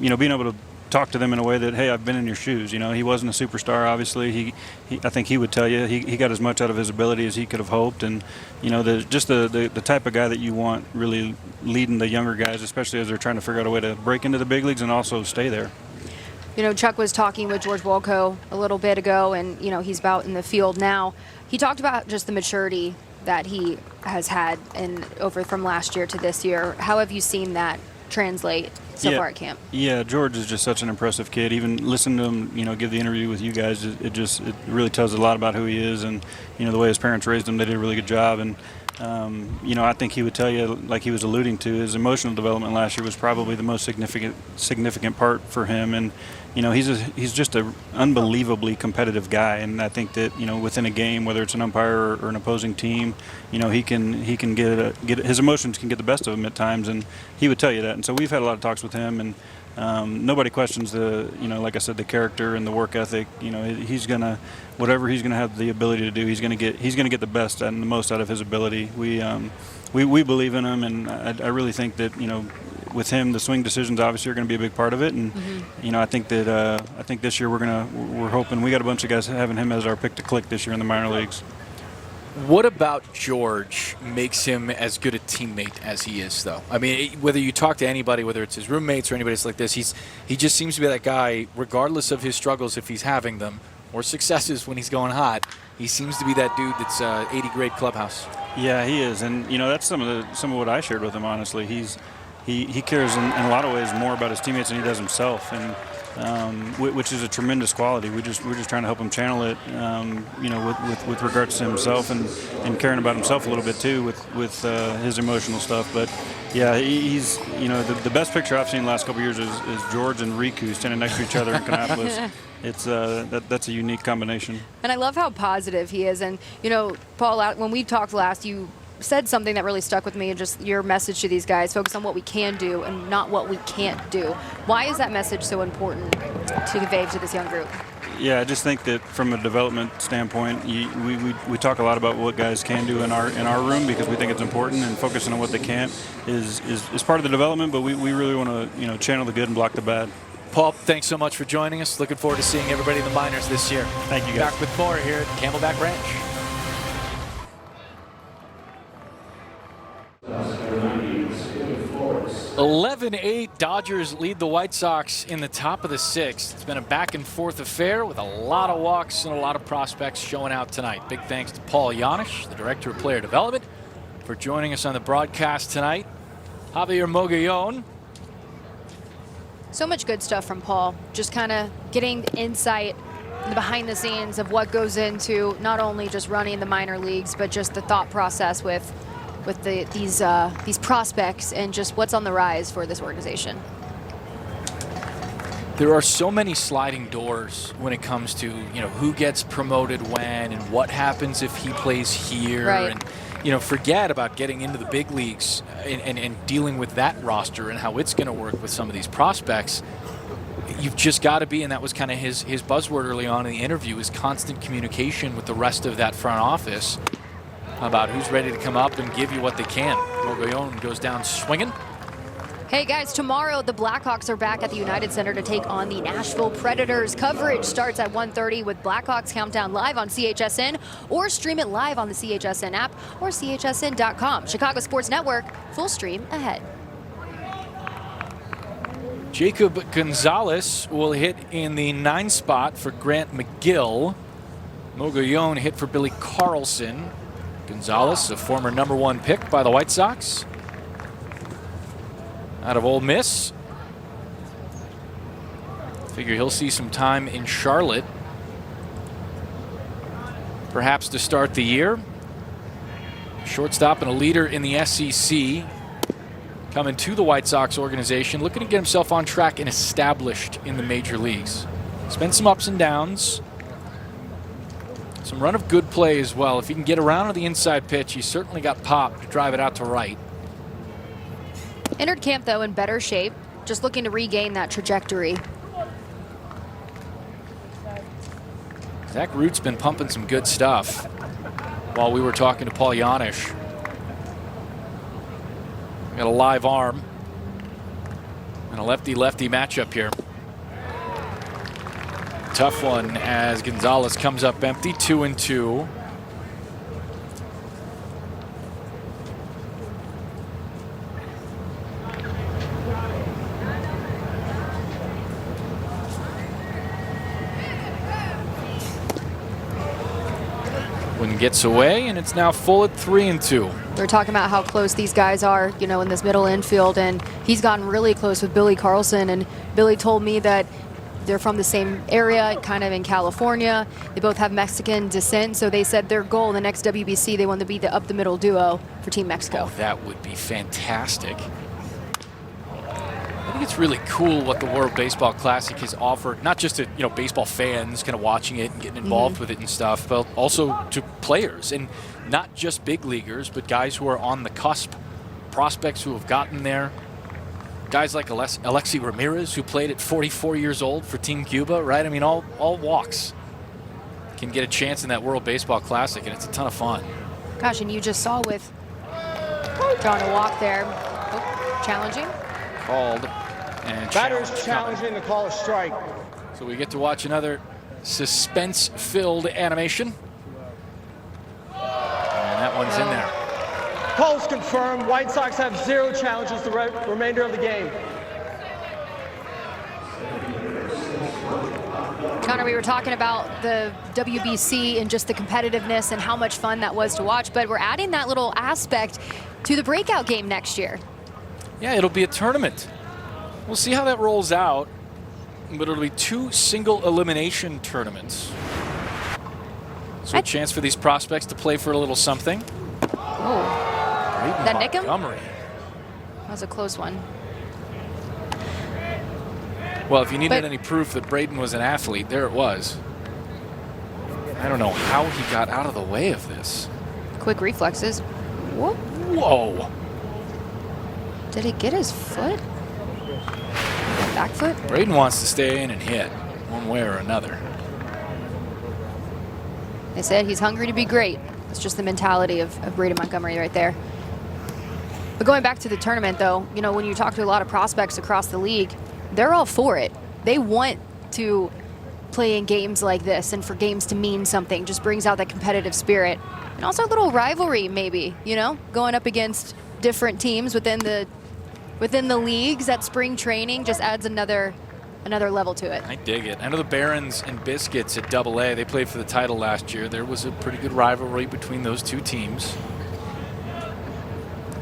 I: you know, being able to talk to them in a way that, hey, I've been in your shoes. You know, he wasn't a superstar, obviously. I think he would tell you he got as much out of his ability as he could have hoped, and you know, the type of guy that you want really leading the younger guys, especially as they're trying to figure out a way to break into the big leagues and also stay there.
B: You know, Chuck was talking with George Wolko a little bit ago, and you know, he's out in the field now. He talked about just the maturity that he has had over from last year to this year. How have you seen that translate so far at camp?
I: Yeah, George is just such an impressive kid. Even listening to him, you know, give the interview with you guys, it really tells a lot about who he is, and you know, the way his parents raised him, they did a really good job. And you know, I think he would tell you, like he was alluding to, his emotional development last year was probably the most significant part for him. And you know, he's just an unbelievably competitive guy, and I think that, you know, within a game, whether it's an umpire or an opposing team, you know, he can get his emotions can get the best of him at times, and he would tell you that. And so we've had a lot of talks with him, and nobody questions the, you know, like I said, the character and the work ethic. You know, whatever he's gonna have the ability to do, he's gonna get the best and the most out of his ability. We believe in him, and I really think that, you know, with him, the swing decisions obviously are going to be a big part of it, and you know, I think this year we're hoping, we got a bunch of guys having him as our pick to click this year in the minor leagues.
A: What about George makes him as good a teammate as he is, though? I mean, whether you talk to anybody, whether it's his roommates or anybody else like this, he just seems to be that guy, regardless of his struggles, if he's having them, or successes when he's going hot. He seems to be that dude that's 80 grade clubhouse.
I: Yeah, he is, and you know, that's some of what I shared with him. Honestly, he cares in a lot of ways more about his teammates than he does himself, and which is a tremendous quality. We're just trying to help him channel it, you know, with regards to himself and caring about himself a little bit too with his emotional stuff. But yeah, he's, you know, the best picture I've seen the last couple of years is George and Riku standing next to each other in Kannapolis. It's that's a unique combination.
B: And I love how positive he is. And you know, Paul, when we talked last, you said something that really stuck with me, and just your message to these guys: focus on what we can do and not what we can't do. Why is that message so important to convey to this young group?
I: Yeah, I just think that from a development standpoint, we talk a lot about what guys can do in our room because we think it's important, and focusing on what they can't is part of the development. But we really want to, you know, channel the good and block the bad.
A: Paul, thanks so much for joining us. Looking forward to seeing everybody in the minors this year.
I: Thank you, guys.
A: Back with more here at Camelback Ranch. "11-8, Dodgers lead the White Sox in the top of the sixth. It's been a back-and-forth affair with a lot of walks and a lot of prospects showing out tonight. Big thanks to Paul Janisch, the Director of Player Development, for joining us on the broadcast tonight. Javier Mogollon.
B: So much good stuff from Paul. Just kind of getting insight, the behind the scenes of what goes into not only just running the minor leagues, but just the thought process with with these prospects and just what's on the rise for this organization?
A: There are so many sliding doors when it comes to, who gets promoted when and what happens if he plays here.
B: Right.
A: And, forget about getting into the big leagues and dealing with that roster and how it's going to work with some of these prospects. You've just got to be, and that was kind of his buzzword early on in the interview, is constant communication with the rest of that front office about who's ready to come up and give you what they can. Mogollon goes down swinging.
B: Hey guys, tomorrow the Blackhawks are back at the United Center to take on the Nashville Predators. Coverage starts at 1:30 with Blackhawks Countdown live on CHSN, or stream it live on the CHSN app or chsn.com. Chicago Sports Network, full stream ahead.
A: Jacob Gonzalez will hit in the 9 spot for Grant McGill. Mogollon hit for Billy Carlson. Gonzalez, a former #1 pick by the White Sox, out of Ole Miss. Figure he'll see some time in Charlotte, perhaps to start the year. Shortstop and a leader in the SEC, coming to the White Sox organization, looking to get himself on track and established in the major leagues. Spent some ups and downs, some run of good play as well. If he can get around on the inside pitch, he's certainly got pop to drive it out to right.
B: Entered camp, though, in better shape, just looking to regain that trajectory.
A: Zach Root's been pumping some good stuff while we were talking to Paul Janisch. Got a live arm and a lefty-lefty matchup here. Tough one as Gonzalez comes up empty, 2-2. One gets away, and it's now full at 3-2.
B: We're talking about how close these guys are, in this middle infield, and he's gotten really close with Billy Carlson. And Billy told me that they're from the same area, kind of in California. They both have Mexican descent, so they said their goal in the next WBC, they want to be the up-the-middle duo for Team Mexico.
A: Oh, that would be fantastic. I think it's really cool what the World Baseball Classic has offered, not just to baseball fans kind of watching it and getting involved with it and stuff, but also to players, and not just big leaguers, but guys who are on the cusp, prospects who have gotten there. Guys like Alexi Ramirez, who played at 44 years old for Team Cuba, right? I mean, all walks can get a chance in that World Baseball Classic, and it's a ton of fun.
B: Gosh, and you just saw with drawing a walk there. Oh, challenging.
A: Called and
H: Batters challenging to call a strike.
A: So we get to watch another suspense-filled animation. And that one's in there.
H: Calls confirmed. White Sox have 0 challenges the remainder of the game.
B: Connor, we were talking about the WBC and just the competitiveness and how much fun that was to watch, but we're adding that little aspect to the breakout game next year.
A: Yeah, it'll be a tournament. We'll see how that rolls out, but it'll be 2 single elimination tournaments. So a chance for these prospects to play for a little something.
B: Oh, that nick him?
A: Montgomery.
B: That was a close one.
A: Well, if you needed any proof that Braden was an athlete, there it was. I don't know how he got out of the way of this.
B: Quick reflexes. Whoop.
A: Whoa.
B: Did he get his foot? Back foot?
A: Braden wants to stay in and hit one way or another.
B: They said he's hungry to be great. That's just the mentality of Braden Montgomery right there. But going back to the tournament, though, when you talk to a lot of prospects across the league, they're all for it. They want to play in games like this, and for games to mean something just brings out that competitive spirit. And also a little rivalry, maybe, going up against different teams within the leagues at spring training just adds another level to it.
A: I dig it. I know the Barons and Biscuits at AA, they played for the title last year. There was a pretty good rivalry between those two teams.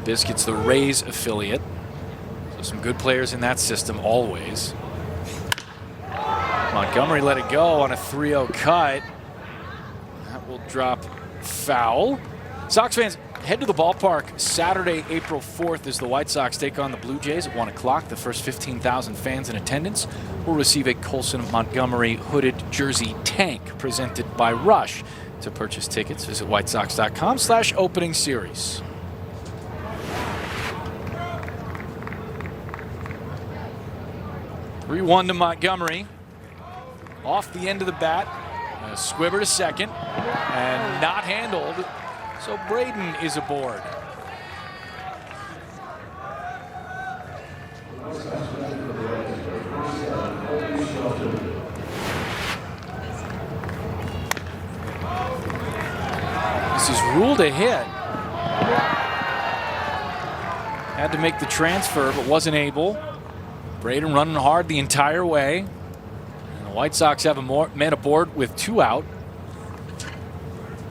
A: Biscuits, the Rays affiliate. So some good players in that system always. Montgomery let it go on a 3-0 cut. That will drop foul. Sox fans, Head to the ballpark Saturday, April 4th as the White Sox take on the Blue Jays at 1 o'clock. The first 15,000 fans in attendance will receive a Colson Montgomery hooded jersey tank presented by Rush. To purchase tickets, visit whitesox.com/opening series. (3-1) to Montgomery. Off the end of the bat. Squibber to second. And not handled. So Braden is aboard. This is ruled a hit. Had to make the transfer, but wasn't able. Braden running hard the entire way. And the White Sox have a man aboard with 2 out.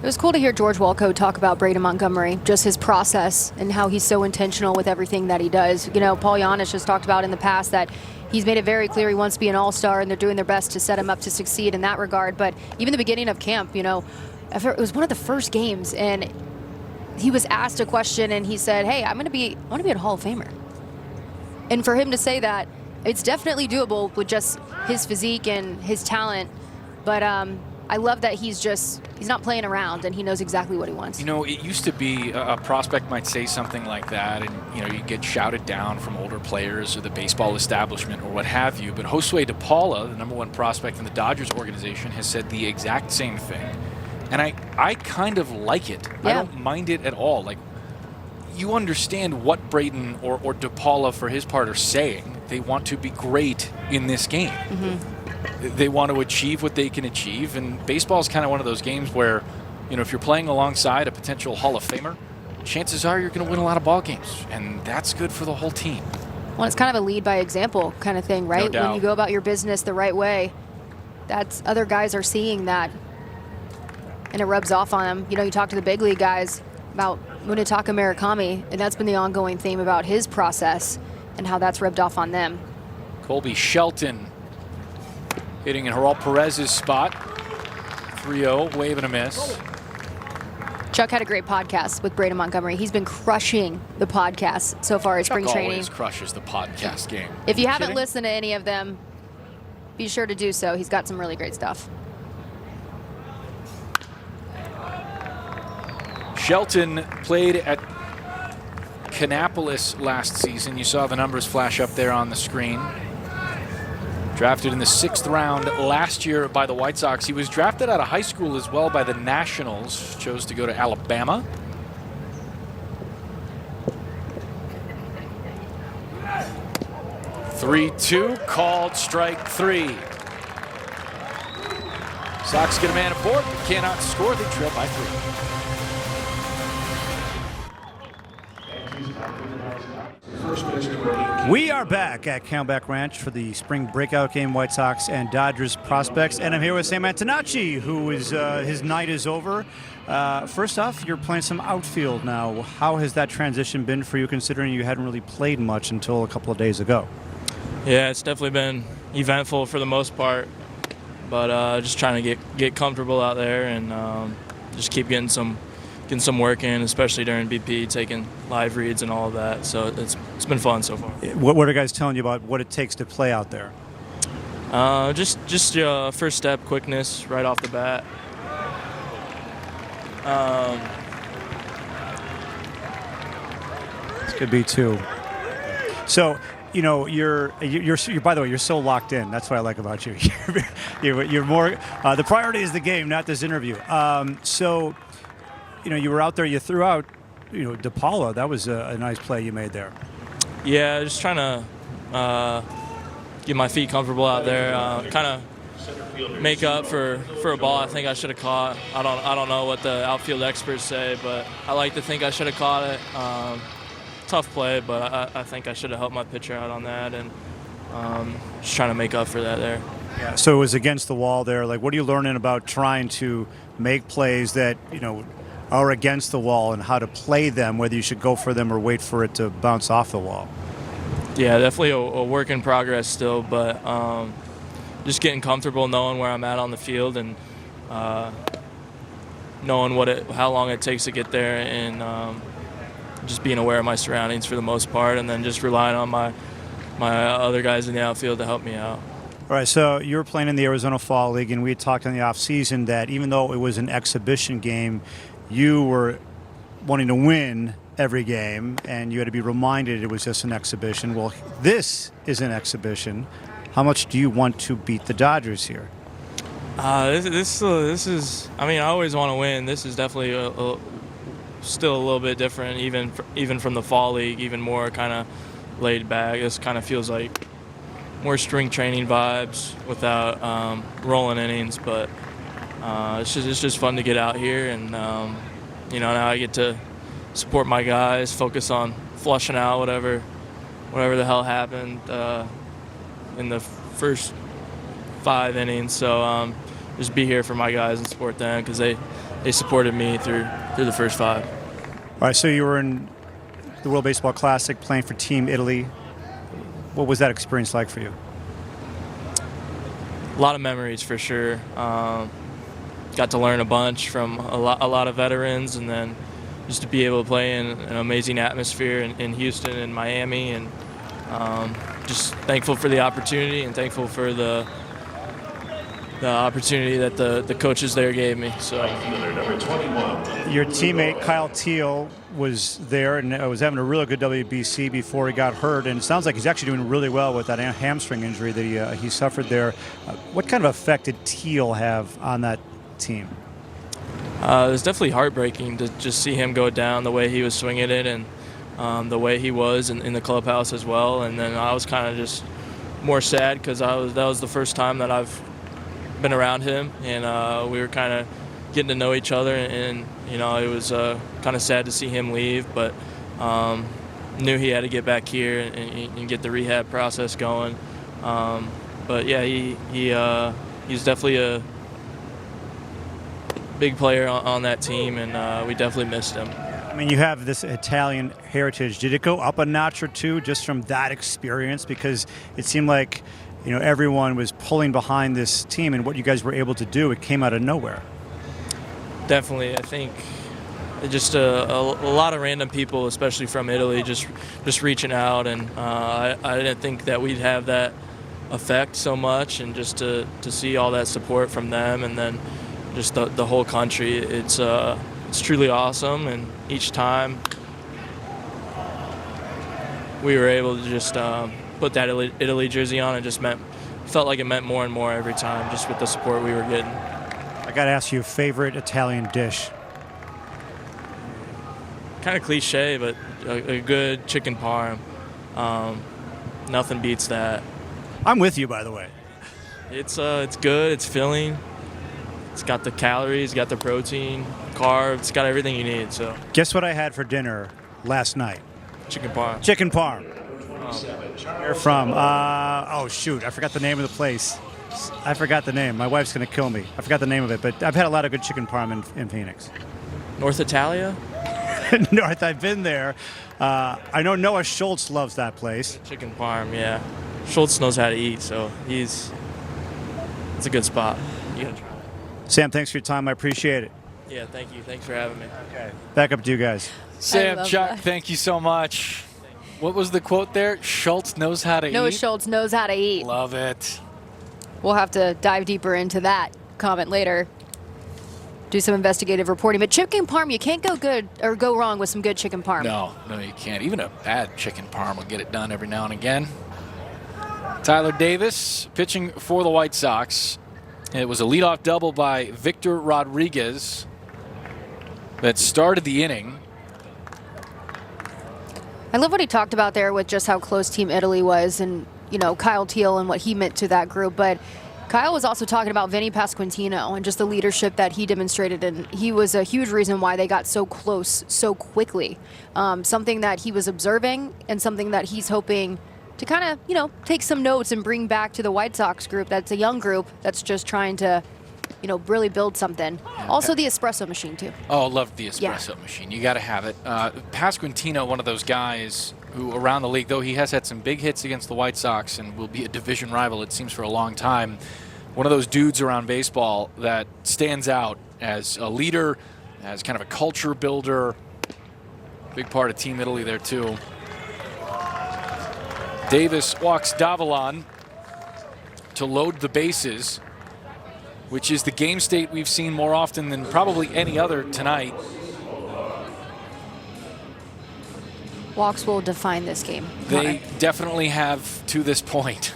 B: It was cool to hear George Walco talk about Braden Montgomery, just his process and how he's so intentional with everything that he does. You know, Paul Giannis has talked about in the past that he's made it very clear he wants to be an all-star, and they're doing their best to set him up to succeed in that regard. But even the beginning of camp, you know, it was one of the first games, and he was asked a question, and he said, "Hey, I want to be a Hall of Famer." And for him to say that, it's definitely doable with just his physique and his talent. But I love that he's not playing around, and he knows exactly what he wants.
A: You know, it used to be a prospect might say something like that, and you know, you get shouted down from older players or the baseball establishment or what have you. But Josue DePaula, the #1 prospect in the Dodgers organization, has said the exact same thing. And I kind of like it.
B: Yeah.
A: I don't mind it at all. Like, you understand what Braden or DePaula, for his part, are saying. They want to be great in this game. Mm-hmm. They want to achieve what they can achieve. And baseball is kind of one of those games where, you know, if you're playing alongside a potential Hall of Famer, chances are you're going to win a lot of ball games. And that's good for the whole team.
B: Well, it's kind of a lead by example kind of thing, right?
A: No doubt.
B: When you go about your business the right way, that's other guys are seeing that, and it rubs off on them. You know, you talk to the big league guys about Munetaka Murakami, and that's been the ongoing theme about his process and how that's rubbed off on them.
A: Colby Shelton hitting in Gerald Perez's spot. 3-0, wave and a miss.
B: Chuck had a great podcast with Braden Montgomery. He's been crushing the podcast so far at spring
A: Chuck
B: training.
A: always crushes the podcast game.
B: If you haven't
A: kidding?
B: listened to any of them, be sure to do so. He's got some really great stuff.
A: Shelton played at Kannapolis last season. You saw the numbers flash up there on the screen. Drafted in the 6th round last year by the White Sox. He was drafted out of high school as well by the Nationals. Chose to go to Alabama. (3-2), called strike 3. Sox get a man aboard, but cannot score. They trail by 3.
C: We are back at Camelback Ranch for the spring breakout game, White Sox and Dodgers prospects. And I'm here with Sam Antonacci, who is his night is over. First off, you're playing some outfield now. How has that transition been for you, considering you hadn't really played much until a couple of days ago?
J: Yeah, it's definitely been eventful for the most part, but just trying to get comfortable out there and just keep getting some work in, especially during BP, taking live reads and all of that. So it's been fun so far.
C: What are guys telling you about what it takes to play out there?
J: Just your first step, quickness right off the bat.
C: This could be 2. So, you know, you're by the way, you're so locked in. That's what I like about you. You're more. The priority is the game, not this interview. So, you know, you were out there. You threw out, you know, DePaula. That was a nice play you made there.
J: Yeah, just trying to get my feet comfortable out there. Kind of make up for a ball I think I should have caught. I don't know what the outfield experts say, but I like to think I should have caught it. Tough play, but I think I should have helped my pitcher out on that, and just trying to make up for that there.
C: Yeah. So it was against the wall there. Like, what are you learning about trying to make plays that, you know, are against the wall and how to play them, whether you should go for them or wait for it to bounce off the wall?
J: Yeah, definitely a work in progress still, but just getting comfortable knowing where I'm at on the field and knowing how long it takes to get there, and just being aware of my surroundings for the most part, and then just relying on my other guys in the outfield to help me out.
C: All right, so you were playing in the Arizona Fall League, and we had talked in the offseason that even though it was an exhibition game, you were wanting to win every game, and you had to be reminded it was just an exhibition. Well, this is an exhibition. How much do you want to beat the Dodgers here?
J: This is. I mean, I always want to win. This is definitely still a little bit different, even from the Fall League, even more kind of laid back. This kind of feels like more spring training vibes without rolling innings, but it's just fun to get out here, and now I get to support my guys, focus on flushing out whatever the hell happened in the first 5 innings. So just be here for my guys and support them because they supported me through the first 5.
C: All right, so you were in the World Baseball Classic playing for Team Italy. What was that experience like for you?
J: A lot of memories for sure. Got to learn a bunch from a lot of veterans, and then just to be able to play in an amazing atmosphere in Houston and Miami, and just thankful for the opportunity and thankful for the opportunity that the coaches there gave me. So
C: your teammate Kyle Teal was there and was having a really good WBC before he got hurt, and it sounds like he's actually doing really well with that hamstring injury that he suffered there. What kind of effect did Teal have on that team?
J: It was definitely heartbreaking to just see him go down the way he was swinging it, and the way he was in the clubhouse as well. And then I was kind of just more sad because that was the first time that I've been around him, and we were kind of getting to know each other, and it was kind of sad to see him leave, but knew he had to get back here and get the rehab process going. But yeah, he's definitely a big player on that team, and we definitely missed him.
C: I mean, you have this Italian heritage. Did it go up a notch or two just from that experience? Because it seemed like everyone was pulling behind this team, and what you guys were able to do, it came out of nowhere.
J: Definitely, I think just a lot of random people, especially from Italy, just reaching out, and I didn't think that we'd have that effect so much, and just to see all that support from them, and then just the whole country, it's truly awesome. And each time we were able to just put that Italy jersey on, it felt like it meant more and more every time, just with the support we were getting.
C: I got to ask you, favorite Italian dish?
J: Kind of cliche, but a good chicken parm. Nothing beats that.
C: I'm with you, by the way.
J: It's good. It's filling. It's got the calories, got the protein, carbs. It's got everything you need. So.
C: Guess what I had for dinner last night?
J: Chicken parm.
C: Chicken parm. You're from? Oh shoot! I forgot the name of the place. I forgot the name. My wife's gonna kill me. I forgot the name of it, but I've had a lot of good chicken parm in Phoenix.
J: North Italia?
C: North. I've been there. I know Noah Schultz loves that place.
J: Chicken parm, yeah. Schultz knows how to eat, so it's a good spot. You gotta try.
C: Sam, thanks for your time. I appreciate it.
J: Yeah, thank you. Thanks for having me.
C: Okay. Back up to you guys.
A: Sam, Chuck, thank you so much. What was the quote there? Schultz knows how to eat?
B: Noah Schultz knows how to eat.
A: Love it.
B: We'll have to dive deeper into that comment later. Do some investigative reporting. But chicken parm, you can't go wrong with some good chicken parm.
A: No, you can't. Even a bad chicken parm will get it done every now and again. Tyler Davis pitching for the White Sox. It was a leadoff double by Victor Rodriguez that started the inning.
B: I love what he talked about there with just how close Team Italy was, and Kyle Teal and what he meant to that group. But Kyle was also talking about Vinny Pasquantino and just the leadership that he demonstrated, and he was a huge reason why they got so close so quickly. Something that he was observing and something that he's hoping to kind of, take some notes and bring back to the White Sox group. That's a young group that's just trying to, really build something. Also the espresso machine too.
A: Oh, love the espresso machine. You got to have it. Pasquantino, one of those guys who around the league, though he has had some big hits against the White Sox and will be a division rival, it seems, for a long time. One of those dudes around baseball that stands out as a leader, as kind of a culture builder. Big part of Team Italy there too. Davis walks Davalon to load the bases, which is the game state we've seen more often than probably any other tonight.
B: Walks will define this game.
A: They definitely have to this point.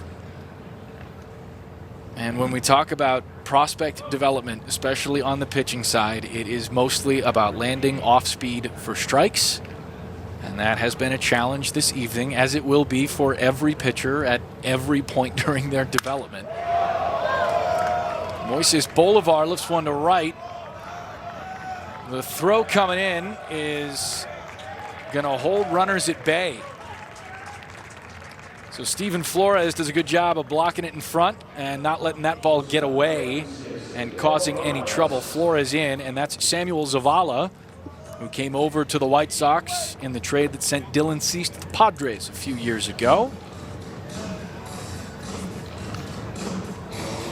A: And when we talk about prospect development, especially on the pitching side, it is mostly about landing off speed for strikes. And that has been a challenge this evening, as it will be for every pitcher at every point during their development. Moises Bolivar lifts one to right. The throw coming in is going to hold runners at bay. So Steven Flores does a good job of blocking it in front and not letting that ball get away and causing any trouble. Flores in, and that's Samuel Zavala, who came over to the White Sox in the trade that sent Dylan Cease to the Padres a few years ago.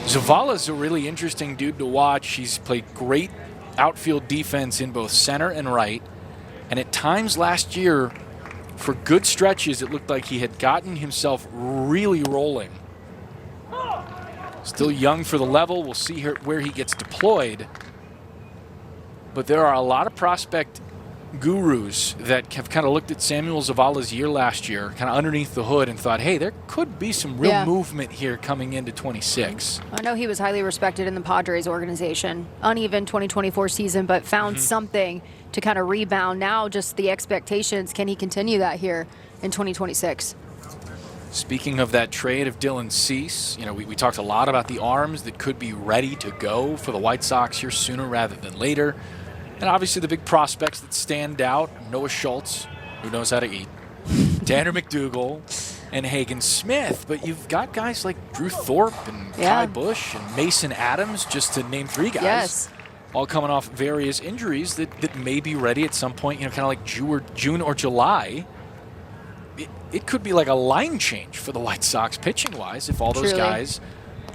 A: Zavala's a really interesting dude to watch. He's played great outfield defense in both center and right. And at times last year, for good stretches, it looked like he had gotten himself really rolling. Still young for the level. We'll see where he gets deployed. But there are a lot of prospect gurus that have kind of looked at Samuel Zavala's year last year, kind of underneath the hood, and thought, hey, there could be some real movement here coming into 26.
B: I know he was highly respected in the Padres organization. Uneven 2024 season, but found something to kind of rebound. Now just the expectations, can he continue that here in 2026?
A: Speaking of that trade of Dylan Cease, we talked a lot about the arms that could be ready to go for the White Sox here sooner rather than later. And obviously the big prospects that stand out, Noah Schultz, who knows how to eat, Tanner McDougal, and Hagen Smith. But you've got guys like Drew Thorpe and Kai Bush and Mason Adams, just to name three guys, all coming off various injuries that may be ready at some point, kind of like June or July. It could be like a line change for the White Sox pitching-wise if all those guys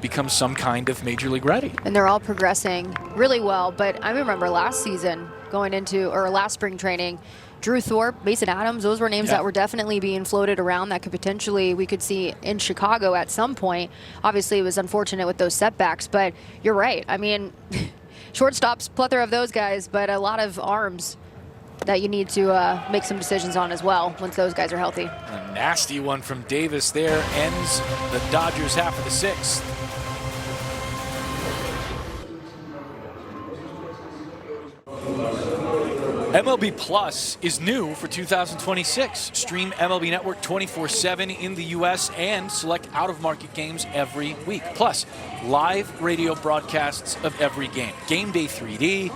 A: become some kind of major league ready.
B: And they're all progressing really well. But I remember last season last spring training, Drew Thorpe, Mason Adams, those were names that were definitely being floated around that could potentially, we could see in Chicago at some point. Obviously, it was unfortunate with those setbacks, but you're right. I mean, shortstops, plethora of those guys, but a lot of arms that you need to make some decisions on as well once those guys are healthy.
A: A nasty one from Davis there ends the Dodgers half of the sixth. MLB Plus is new for 2026. Stream MLB Network 24/7 in the U.S. and select out-of-market games every week. Plus, live radio broadcasts of every game. Game Day 3D,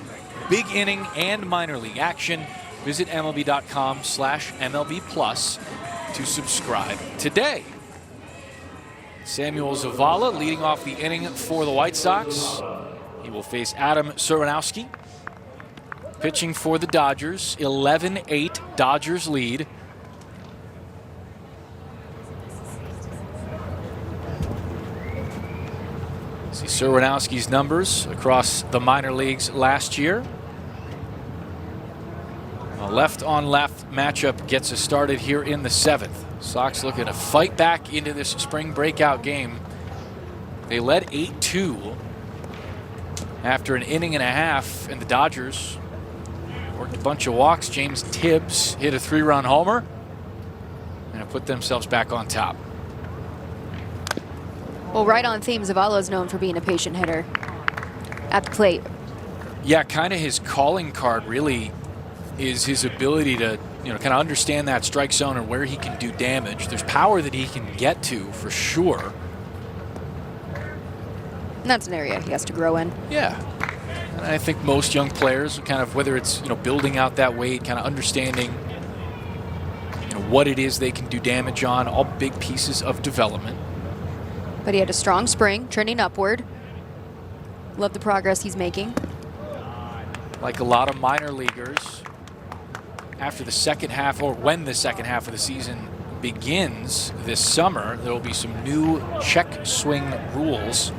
A: big inning, and minor league action. Visit MLB.com/MLB Plus to subscribe today. Samuel Zavala leading off the inning for the White Sox. He will face Adam Suranowski. Pitching for the Dodgers, 11-8 Dodgers lead. See Suranowski's numbers across the minor leagues last year. A left-on-left matchup gets us started here in the seventh. Sox looking to fight back into this spring breakout game. They led 8-2 after an inning and a half, and the Dodgers worked a bunch of walks. James Tibbs hit a 3-run homer and have put themselves back on top.
B: Well, right on theme, Zavala is known for being a patient hitter at the plate.
A: Yeah, kind of his calling card really is his ability to, kind of understand that strike zone and where he can do damage. There's power that he can get to for sure.
B: And that's an area he has to grow in.
A: Yeah. And I think most young players, kind of whether it's building out that weight, kind of understanding what it is they can do damage on, all big pieces of development.
B: But he had a strong spring, trending upward. Love the progress he's making.
A: Like a lot of minor leaguers, after the second half, or when the second half of the season begins this summer, there will be some new check swing rules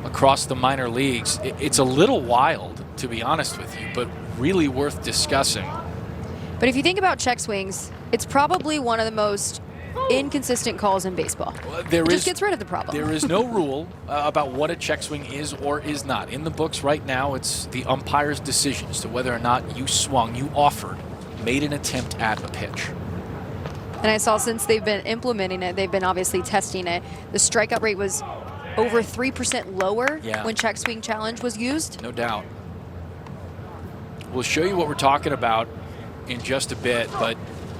A: across the minor leagues. It's a little wild to be honest with you, but really worth discussing.
B: But if you think about check swings, it's probably one of the most inconsistent calls in baseball. It just gets rid of the problem.
A: There is no rule about what a check swing is or is not. In the books right now, it's the umpire's decision as to whether or not you swung, you offered, made an attempt at a pitch.
B: And I saw since they've been implementing it, they've been obviously testing it. The strikeout rate was over 3% lower when check swing challenge was used.
A: No doubt. We'll show you what we're talking about in just a bit, but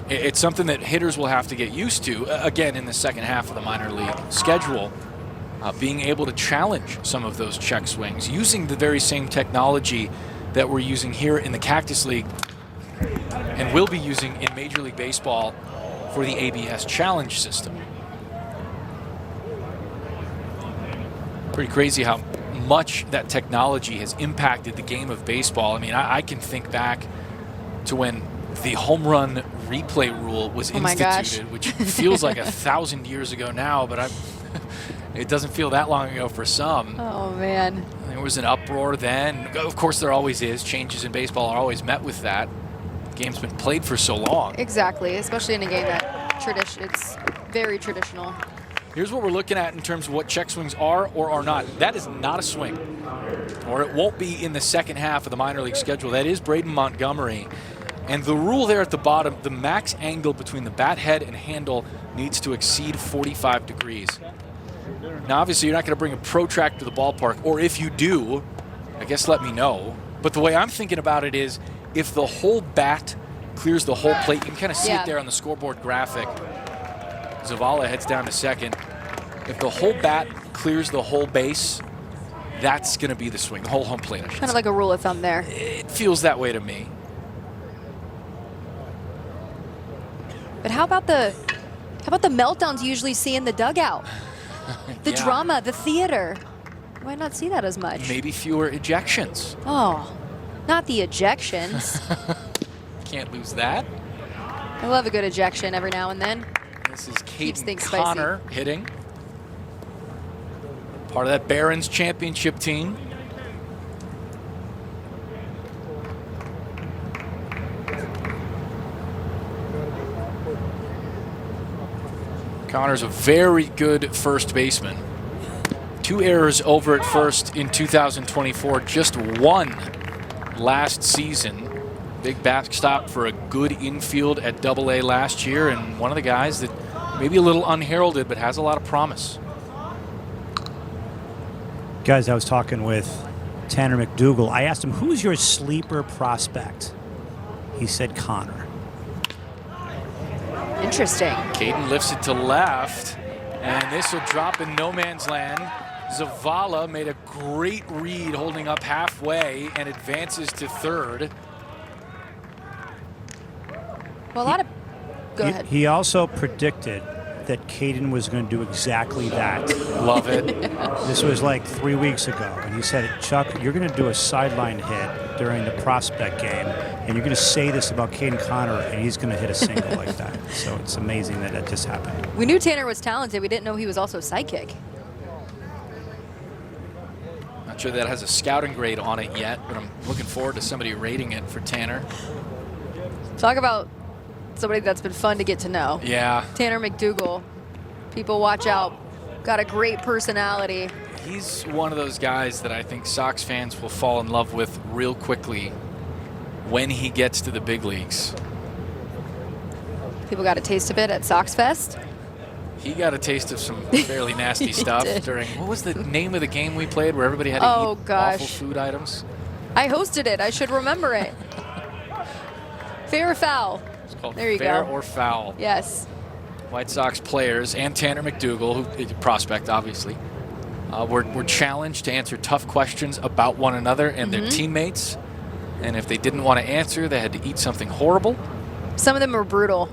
A: it's something that hitters will have to get used to, again, in the second half of the minor league schedule, being able to challenge some of those check swings using the very same technology that we're using here in the Cactus League and will be using in Major League Baseball for the ABS challenge system. Pretty crazy how much that technology has impacted the game of baseball. I mean, I can think back to when the home run replay rule was instituted, which feels like 1,000 years ago now, but it doesn't feel that long ago for some.
B: Oh, man.
A: There was an uproar then. Of course, there always is. Changes in baseball are always met with that. The game's been played for so long.
B: Exactly, especially in a game that it's very traditional.
A: Here's what we're looking at in terms of what check swings are or are not. That is not a swing, or it won't be in the second half of the minor league schedule. That is Braden Montgomery. And the rule there at the bottom, the max angle between the bat head and handle needs to exceed 45 degrees. Now, obviously, you're not going to bring a protractor to the ballpark, or if you do, I guess let me know. But the way I'm thinking about it is if the whole bat clears the whole plate, you can kind of see it there on the scoreboard graphic. Zavala heads down to second. If the whole bat clears the whole base, that's going to be the swing, the whole home plate.
B: Kind of like a rule of thumb there.
A: It feels that way to me.
B: But how about the meltdowns you usually see in the dugout? The drama, the theater. Why not see that as much?
A: Maybe fewer ejections.
B: Oh, not the ejections.
A: Can't lose that.
B: I love a good ejection every now and then.
A: This is Caden Connor hitting. Part of that Barron's championship team. Connor's a very good first baseman. 2 errors over at first in 2024, just 1 last season. Big backstop for a good infield at AA last year, and one of the guys that maybe a little unheralded but has a lot of promise.
C: Guys, I was talking with Tanner McDougal. I asked him, who's your sleeper prospect? He said Connor.
B: Interesting.
A: Caden lifts it to left, and this will drop in no man's land. Zavala made a great read holding up halfway and advances to third.
B: Well, a lot of... Go ahead.
C: He also predicted that Caden was going to do exactly that.
A: Love it.
C: This was like 3 weeks ago, and he said, Chuck, you're going to do a sideline hit during the prospect game, and you're going to say this about Caden Connor, and he's going to hit a single like that. So it's amazing that just happened.
B: We knew Tanner was talented. We didn't know he was also psychic.
A: Not sure that has a scouting grade on it yet, but I'm looking forward to somebody rating it for Tanner.
B: Talk about somebody that's been fun to get to know.
A: Yeah.
B: Tanner McDougal. People watch out. Got a great personality.
A: He's one of those guys that I think Sox fans will fall in love with real quickly when he gets to the big leagues.
B: People got a taste of it at Sox Fest.
A: He got a taste of some fairly nasty stuff during, what was the name of the game we played where everybody had to eat awful food items?
B: I hosted it. I should remember it. Fair or foul?
A: It's called
B: there you
A: Fair
B: go.
A: or Foul.
B: Yes.
A: White Sox players and Tanner McDougal, who prospect obviously, were challenged to answer tough questions about one another and their teammates. And if they didn't want to answer, they had to eat something horrible.
B: Some of them were brutal.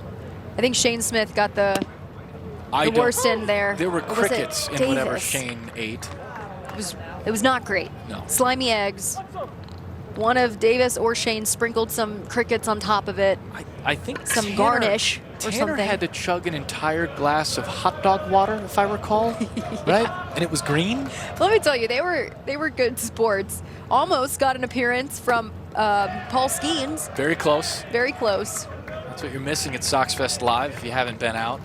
B: I think Shane Smith got the worst in there.
A: There were crickets in whatever Shane ate.
B: It was not great.
A: No.
B: Slimy eggs. One of Davis or Shane sprinkled some crickets on top of it.
A: I think
B: some
A: Tanner,
B: garnish. or
A: Tanner
B: something.
A: had to chug an entire glass of hot dog water, if I recall, right? And it was green.
B: Let me tell you, they were good sports. Almost got an appearance from Paul Skeens.
A: Very close.
B: Very close.
A: That's what you're missing at Sox Fest Live if you haven't been out.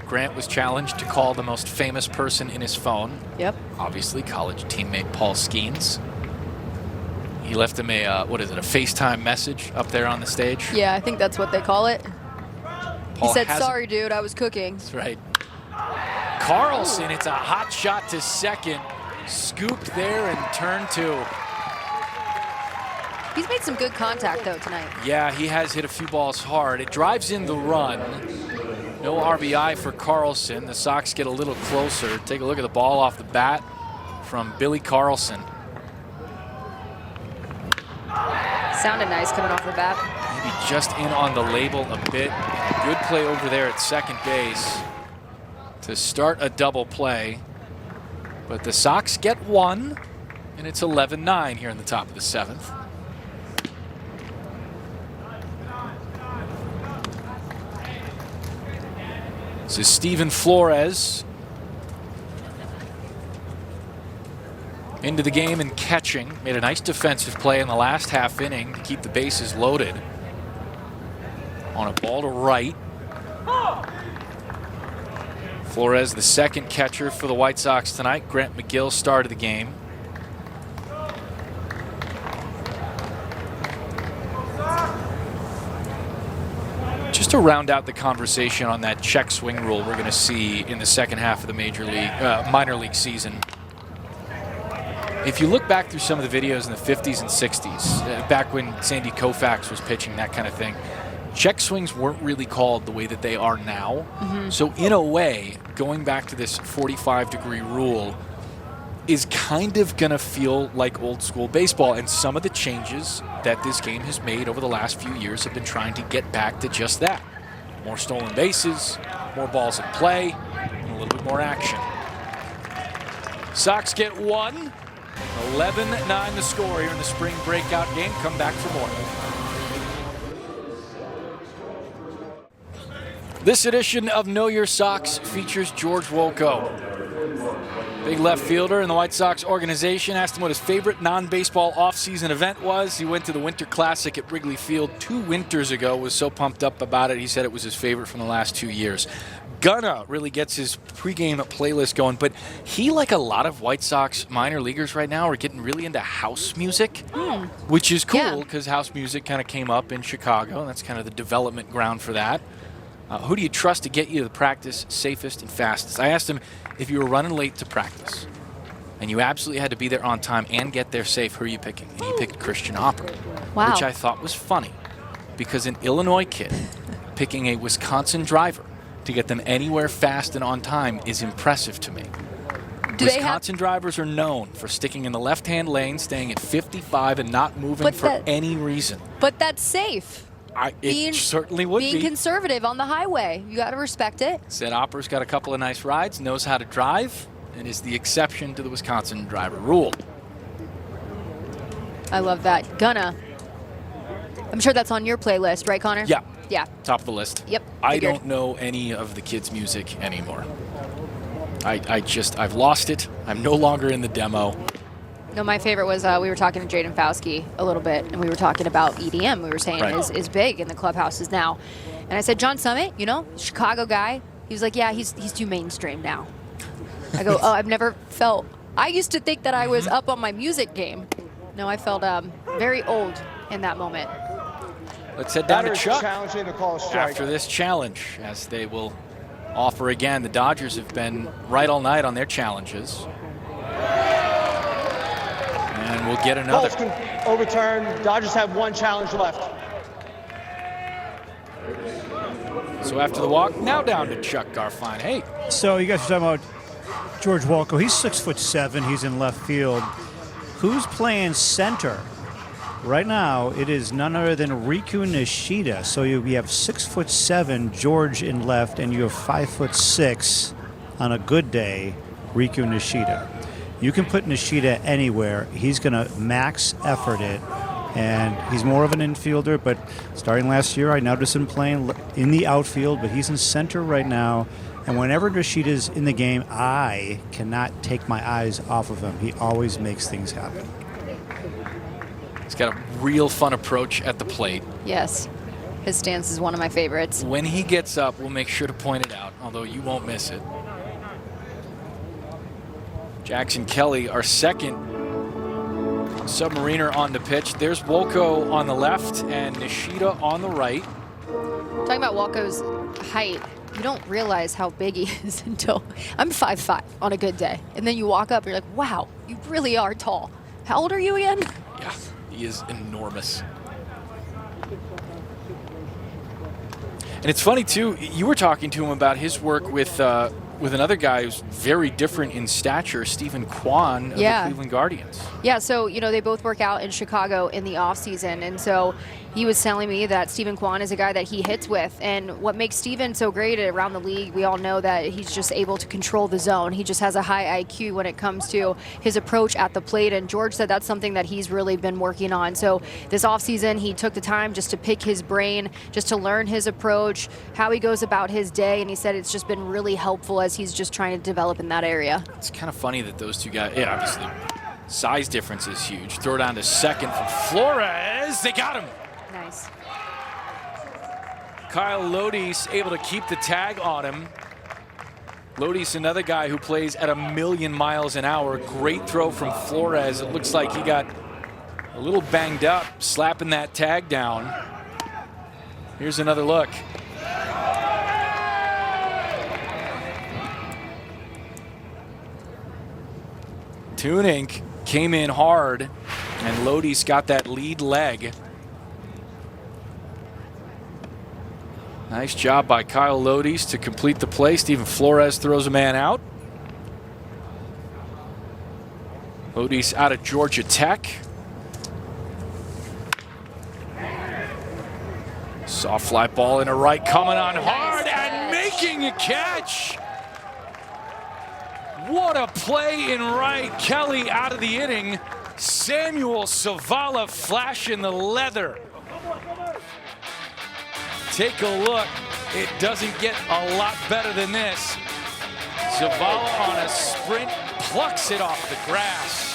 A: Grant was challenged to call the most famous person in his phone.
B: Yep.
A: Obviously, college teammate Paul Skeens. He left him a, a FaceTime message up there on the stage.
B: Yeah, I think that's what they call it.
A: Paul
B: He said,
A: hasn't-
B: sorry, dude, I was cooking.
A: That's right. Carlson, it's a hot shot to second. Scooped there and turn 2.
B: He's made some good contact, though, tonight.
A: Yeah, he has hit a few balls hard. It drives in the run. No RBI for Carlson. The Sox get a little closer. Take a look at the ball off the bat from Billy Carlson.
B: Sounded nice coming off the bat.
A: Maybe just in on the label a bit. Good play over there at second base to start a double play. But the Sox get 1, and it's 11-9 here in the top of the 7th. This is Steven Flores into the game and catching. Made a nice defensive play in the last half inning to keep the bases loaded. On a ball to right. Flores, the second catcher for the White Sox tonight. Grant McGill started the game. Just to round out the conversation on that check swing rule we're going to see in the second half of the minor league season. If you look back through some of the videos in the 50s and 60s, back when Sandy Koufax was pitching, that kind of thing, check swings weren't really called the way that they are now. So in a way, going back to this 45-degree rule is kind of going to feel like old school baseball. And some of the changes that this game has made over the last few years have been trying to get back to just that. More stolen bases, more balls in play, and a little bit more action. Sox get 1. 11-9 the score here in the spring breakout game. Come back for more. This edition of Know Your Sox features George Wolko. Big left fielder in the White Sox organization. Asked him what his favorite non-baseball offseason event was. He went to the Winter Classic at Wrigley Field 2 winters ago. Was so pumped up about it, he said it was his favorite from the last 2 years. Gunna really gets his pregame playlist going, but he, like a lot of White Sox minor leaguers right now, are getting really into house music, which is cool because house music kind of came up in Chicago, and that's kind of the development ground for that. Who do you trust to get you to the practice safest and fastest? I asked him if you were running late to practice and you absolutely had to be there on time and get there safe, who are you picking? And he picked Christian Opper, which I thought was funny because an Illinois kid picking a Wisconsin driver to get them anywhere fast and on time is impressive to me. Wisconsin drivers are known for sticking in the left-hand lane, staying at 55 and not moving for any reason.
B: But that's safe.
A: It certainly would be.
B: Being conservative on the highway. You got to respect it.
A: Said Opper's got a couple of nice rides, knows how to drive, and is the exception to the Wisconsin driver rule.
B: I love that. Gunna. I'm sure that's on your playlist, right, Connor?
A: Yeah.
B: Yeah.
A: Top of the list.
B: Yep.
A: I don't know any of the kids' music anymore. I've lost it. I'm no longer in the demo.
B: No, my favorite was we were talking to Jaden Fauske a little bit, and we were talking about EDM. We were saying is big in the clubhouses now. And I said, John Summit, Chicago guy. He was like, yeah, he's too mainstream now. I go, I've never felt. I used to think that I was up on my music game. No, I felt very old in that moment.
A: Let's head down to Chuck
H: challenging the call strike.
A: after this challenge, as they will offer again. The Dodgers have been right all night on their challenges. And we'll get another.
H: Call's overturned. Dodgers have 1 challenge left.
A: So after the walk, now down to Chuck Garfien. Hey.
C: So you guys are talking about George Wolko. He's 6'7". He's in left field. Who's playing center? Right now, it is none other than Riku Nishida. So you have 6'7" George in left, and you have 5'6" on a good day, Riku Nishida. You can put Nishida anywhere. He's going to max effort it. And he's more of an infielder, but starting last year, I noticed him playing in the outfield, but he's in center right now. And whenever Nishita's in the game, I cannot take my eyes off of him. He always makes things happen.
A: He's got a real fun approach at the plate.
B: Yes. His stance is one of my favorites.
A: When he gets up, we'll make sure to point it out, although you won't miss it. Jackson Kelly, our second Submariner on the pitch. There's Wolko on the left and Nishita on the right.
B: Talking about Wolko's height, you don't realize how big he is until I'm 5'5" on a good day. And then you walk up, you're like, wow, you really are tall. How old are you again?
A: Yeah, he is enormous. And it's funny, too, you were talking to him about his work with another guy who's very different in stature, Stephen Kwan of the Cleveland Guardians.
B: Yeah, so, you know, they both work out in Chicago in the offseason. And so he was telling me that Stephen Kwan is a guy that he hits with. And what makes Stephen so great around the league, we all know that he's just able to control the zone. He just has a high IQ when it comes to his approach at the plate. And George said that's something that he's really been working on. So this offseason, he took the time just to pick his brain, just to learn his approach, how he goes about his day. And he said it's just been really helpful as he's just trying to develop in that area.
A: It's kind of funny that those two guys, obviously, size difference is huge. Throw down to second from Flores. They got him.
B: Nice.
A: Kyle Lodi's able to keep the tag on him. Lodi's another guy who plays at 1,000,000 miles an hour. Great throw from Flores. It looks like he got a little banged up, slapping that tag down. Here's another look. Tuning came in hard, and Lodi's got that lead leg. Nice job by Kyle Lodi's to complete the play. Steven Flores throws a man out. Lodi's out of Georgia Tech. Soft fly ball in a right, coming on hard and making a catch. What a play in right. Kelly out of the inning. Samuel Savala flashing the leather. Take a look. It doesn't get a lot better than this. Zavala on a sprint plucks it off the grass.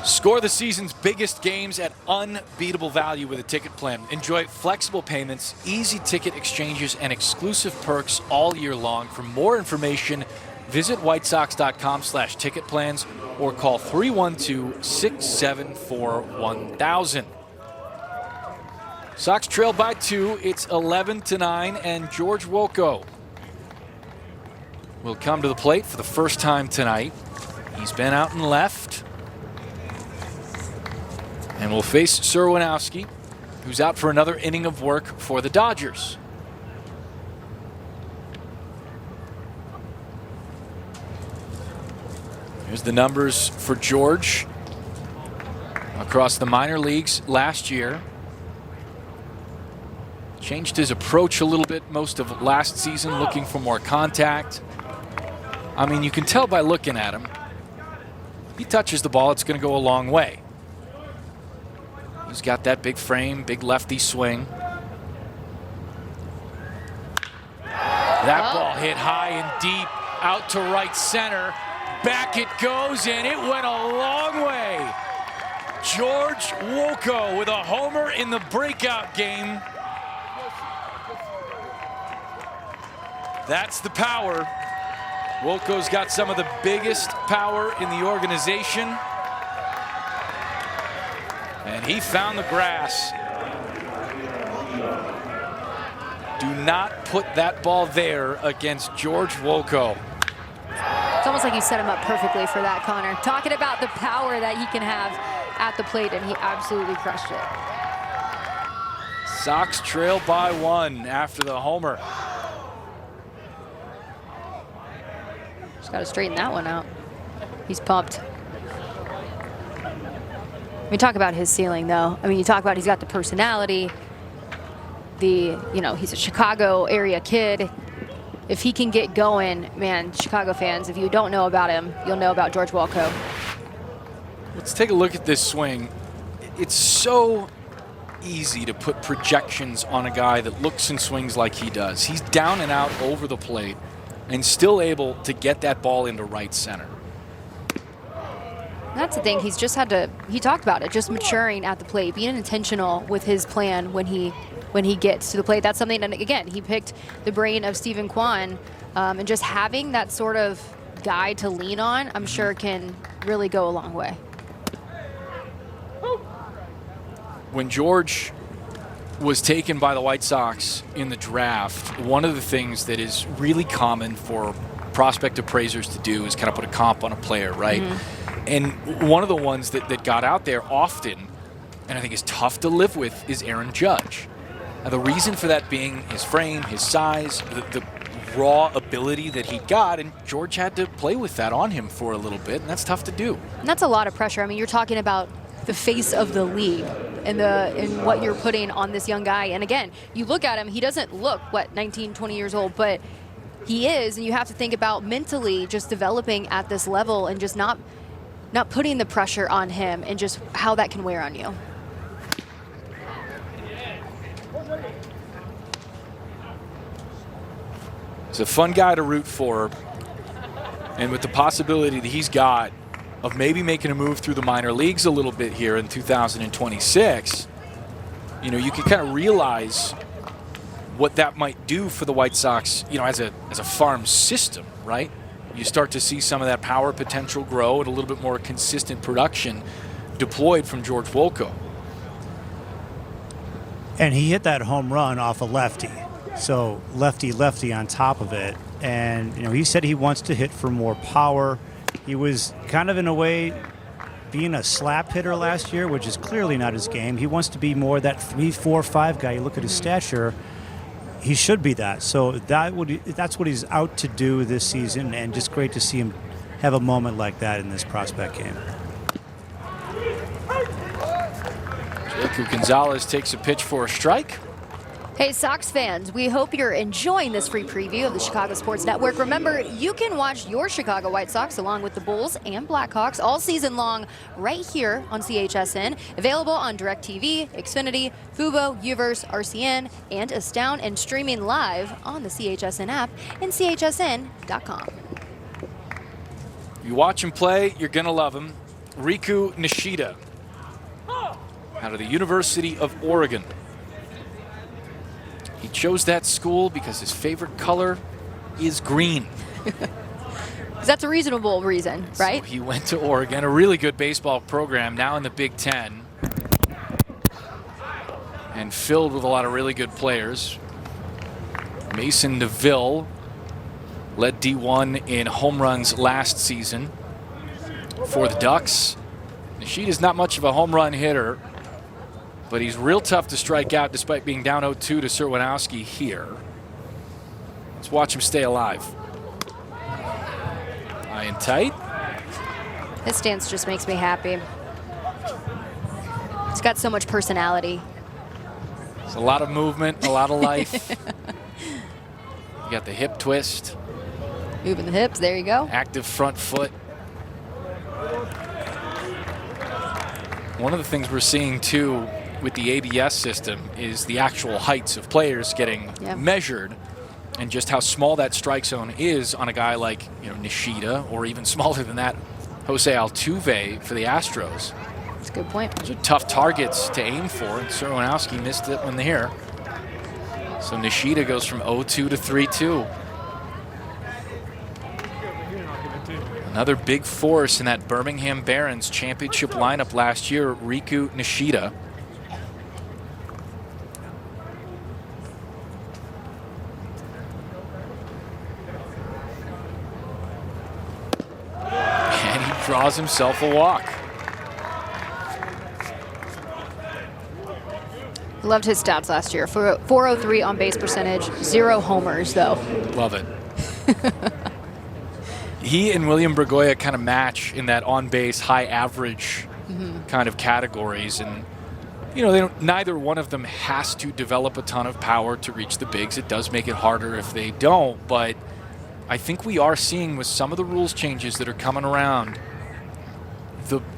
A: Score the season's biggest games at unbeatable value with a ticket plan. Enjoy flexible payments, easy ticket exchanges, and exclusive perks all year long. For more information, visit whitesox.com/ticket plans or call 312-674-1000. Sox trail by 2. It's 11-9, and George Wolko will come to the plate for the first time tonight. He's been out and left. And will face Serwinowski, who's out for another inning of work for the Dodgers. Here's the numbers for George across the minor leagues last year. Changed his approach a little bit most of last season, looking for more contact. I mean, you can tell by looking at him. He touches the ball, it's going to go a long way. He's got that big frame, big lefty swing. That ball hit high and deep, out to right center. Back it goes, and it went a long way. George Wolko with a homer in the breakout game. That's the power. Wolko's got some of the biggest power in the organization. And he found the grass. Do not put that ball there against George Wolko.
B: It's almost like you set him up perfectly for that, Connor. Talking about the power that he can have at the plate, and he absolutely crushed it.
A: Sox trail by 1 after the homer.
B: Just got to straighten that one out. He's pumped. We talk about his ceiling, though. I mean, you talk about he's got the personality. He's a Chicago area kid. if he can get going, man, Chicago fans, if you don't know about him, you'll know about George Walco.
A: Let's take a look at this swing. It's so easy to put projections on a guy that looks and swings like he does. He's down and out over the plate and still able to get that ball into right center.
B: That's the thing. He's just had to, he talked about it, just maturing at the plate, being intentional with his plan when he gets to the plate. That's something, and again, he picked the brain of Stephen Kwan, and just having that sort of guy to lean on, I'm sure can really go a long way.
A: When George was taken by the White Sox in the draft, one of the things that is really common for prospect appraisers to do is kind of put a comp on a player, right? And one of the ones that got out there often, and I think is tough to live with, is Aaron Judge. Now, the reason for that being his frame, his size, the raw ability that he got, and George had to play with that on him for a little bit, and that's tough to do.
B: And that's a lot of pressure. I mean, you're talking about the face of the league and what you're putting on this young guy. And again, you look at him, he doesn't look, 19, 20 years old, but he is, and you have to think about mentally just developing at this level and just not putting the pressure on him and just how that can wear on you.
A: He's a fun guy to root for, and with the possibility that he's got of maybe making a move through the minor leagues a little bit here in 2026, you know, you can kind of realize what that might do for the White Sox, you know, as a farm system, right? You start to see some of that power potential grow and a little bit more consistent production deployed from George Wolko.
C: And he hit that home run off a lefty. So lefty on top of it. And, you know, he said he wants to hit for more power. He was kind of, in a way, being a slap hitter last year, which is clearly not his game. He wants to be more that 3, 4, 5 guy. You look at his stature, he should be that. So that's what he's out to do this season, and just great to see him have a moment like that in this prospect game.
A: Jacob Gonzalez takes a pitch for a strike.
B: Hey, Sox fans, we hope you're enjoying this free preview of the Chicago Sports Network. Remember, you can watch your Chicago White Sox along with the Bulls and Blackhawks all season long right here on CHSN. Available on DirecTV, Xfinity, Fubo, Uverse, RCN, and Astound, and streaming live on the CHSN app and chsn.com.
A: You watch him play, you're going to love him. Riku Nishida out of the University of Oregon. He chose that school because his favorite color is green.
B: That's a reasonable reason, right?
A: So he went to Oregon, a really good baseball program, now in the Big Ten, and filled with a lot of really good players. Mason DeVille led D1 in home runs last season for the Ducks. Nishida's not much of a home run hitter, but he's real tough to strike out despite being down 0-2 to Serwanowski here. Let's watch him stay alive. High and tight.
B: His stance just makes me happy. He's got so much personality.
A: It's a lot of movement, a lot of life. You got the hip twist.
B: Moving the hips, there you go.
A: Active front foot. One of the things we're seeing too with the ABS system is the actual heights of players getting measured, and just how small that strike zone is on a guy like, you know, Nishida, or even smaller than that, Jose Altuve for the Astros.
B: That's a good point.
A: Those are tough targets to aim for, and Serwanowski missed it when here. So Nishida goes from 0-2 to 3-2. Another big force in that Birmingham Barons championship lineup last year, Riku Nishida. And he draws himself a walk.
B: Loved his stats last year. 403 on base percentage, 0 homers though.
A: Love it. He and William Bergoya kind of match in that on-base high average kind of categories, and you know, neither one of them has to develop a ton of power to reach the bigs. It does make it harder if they don't, but I think we are seeing with some of the rules changes that are coming around,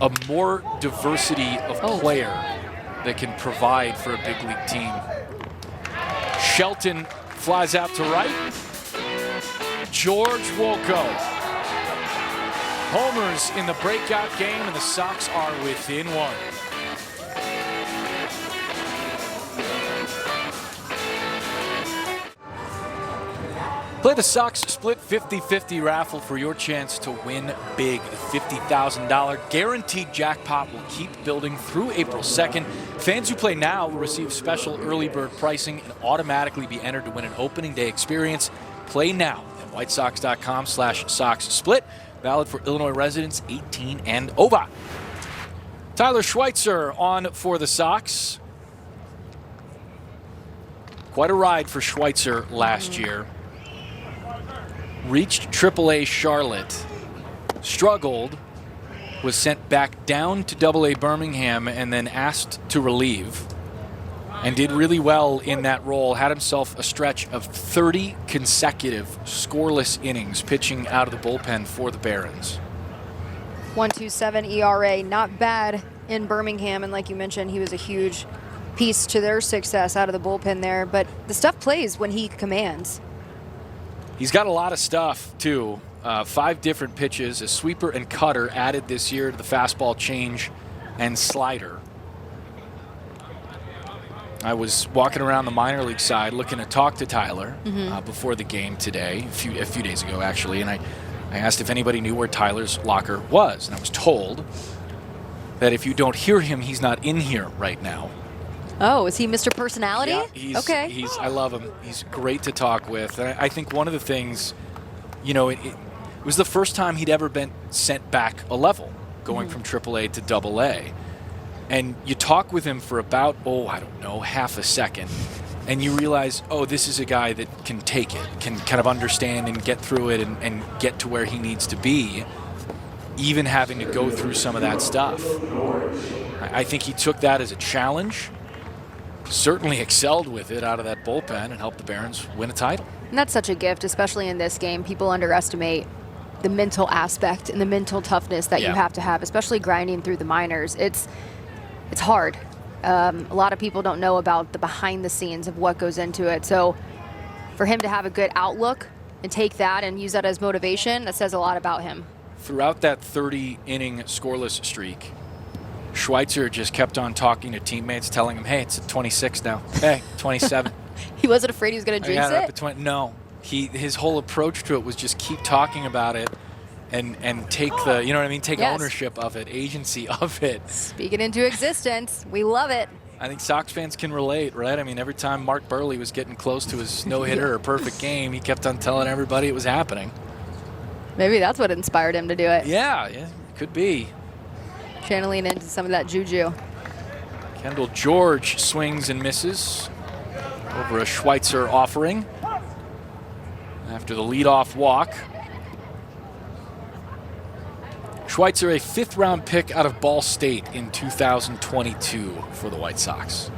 A: a more diversity of player that can provide for a big league team. Shelton flies out to right. George Wolko. Homers in the breakout game, and the Sox are within one. Play the Sox Split 50-50 raffle for your chance to win big. The $50,000 guaranteed jackpot will keep building through April 2nd. Fans who play now will receive special early bird pricing and automatically be entered to win an opening day experience. Play now at whitesox.com/SoxSplit. Valid for Illinois residents 18 and over. Tyler Schweitzer on for the Sox. Quite a ride for Schweitzer last year. Reached AAA Charlotte, struggled, was sent back down to AA Birmingham, and then asked to relieve, and did really well in that role. Had himself a stretch of 30 consecutive scoreless innings pitching out of the bullpen for the Barons.
B: 1.27 ERA, not bad in Birmingham, and like you mentioned, he was a huge piece to their success out of the bullpen there, but the stuff plays when he commands.
A: He's got a lot of stuff, too. 5 different pitches, a sweeper and cutter added this year to the fastball change and slider. I was walking around the minor league side looking to talk to Tyler before the game today, a few days ago, actually, and I asked if anybody knew where Tyler's locker was, and I was told that if you don't hear him, he's not in here right now.
B: Oh, is he Mr. Personality?
A: Yeah,
B: okay.
A: I love him. He's great to talk with. And I think one of the things, you know, it was the first time he'd ever been sent back a level, going from AAA to AA. And you talk with him for about, I don't know, half a second. And you realize, this is a guy that can take it, can kind of understand and get through it and get to where he needs to be, even having to go through some of that stuff. I think he took that as a challenge. Certainly excelled with it out of that bullpen and helped the Barons win a title.
B: And that's such a gift, especially in this game. People underestimate the mental aspect and the mental toughness that you have to have, especially grinding through the minors. It's hard. A lot of people don't know about the behind the scenes of what goes into it. So for him to have a good outlook and take that and use that as motivation, that says a lot about him.
A: Throughout that 30-inning scoreless streak, Schweitzer just kept on talking to teammates, telling them, hey, it's at 26 now. Hey, 27.
B: He wasn't afraid he was going to jinx it?
A: No. His whole approach to it was just keep talking about it and take the, you know what I mean, take ownership of it, agency of it.
B: Speak it into existence. We love it.
A: I think Sox fans can relate, right? I mean, every time Mark Burley was getting close to his no-hitter or perfect game, he kept on telling everybody it was happening.
B: Maybe that's what inspired him to do it.
A: Yeah, could be.
B: Channeling into some of that juju.
A: Kendall George swings and misses over a Schweitzer offering after the leadoff walk. Schweitzer, a 5th-round pick out of Ball State in 2022 for the White Sox.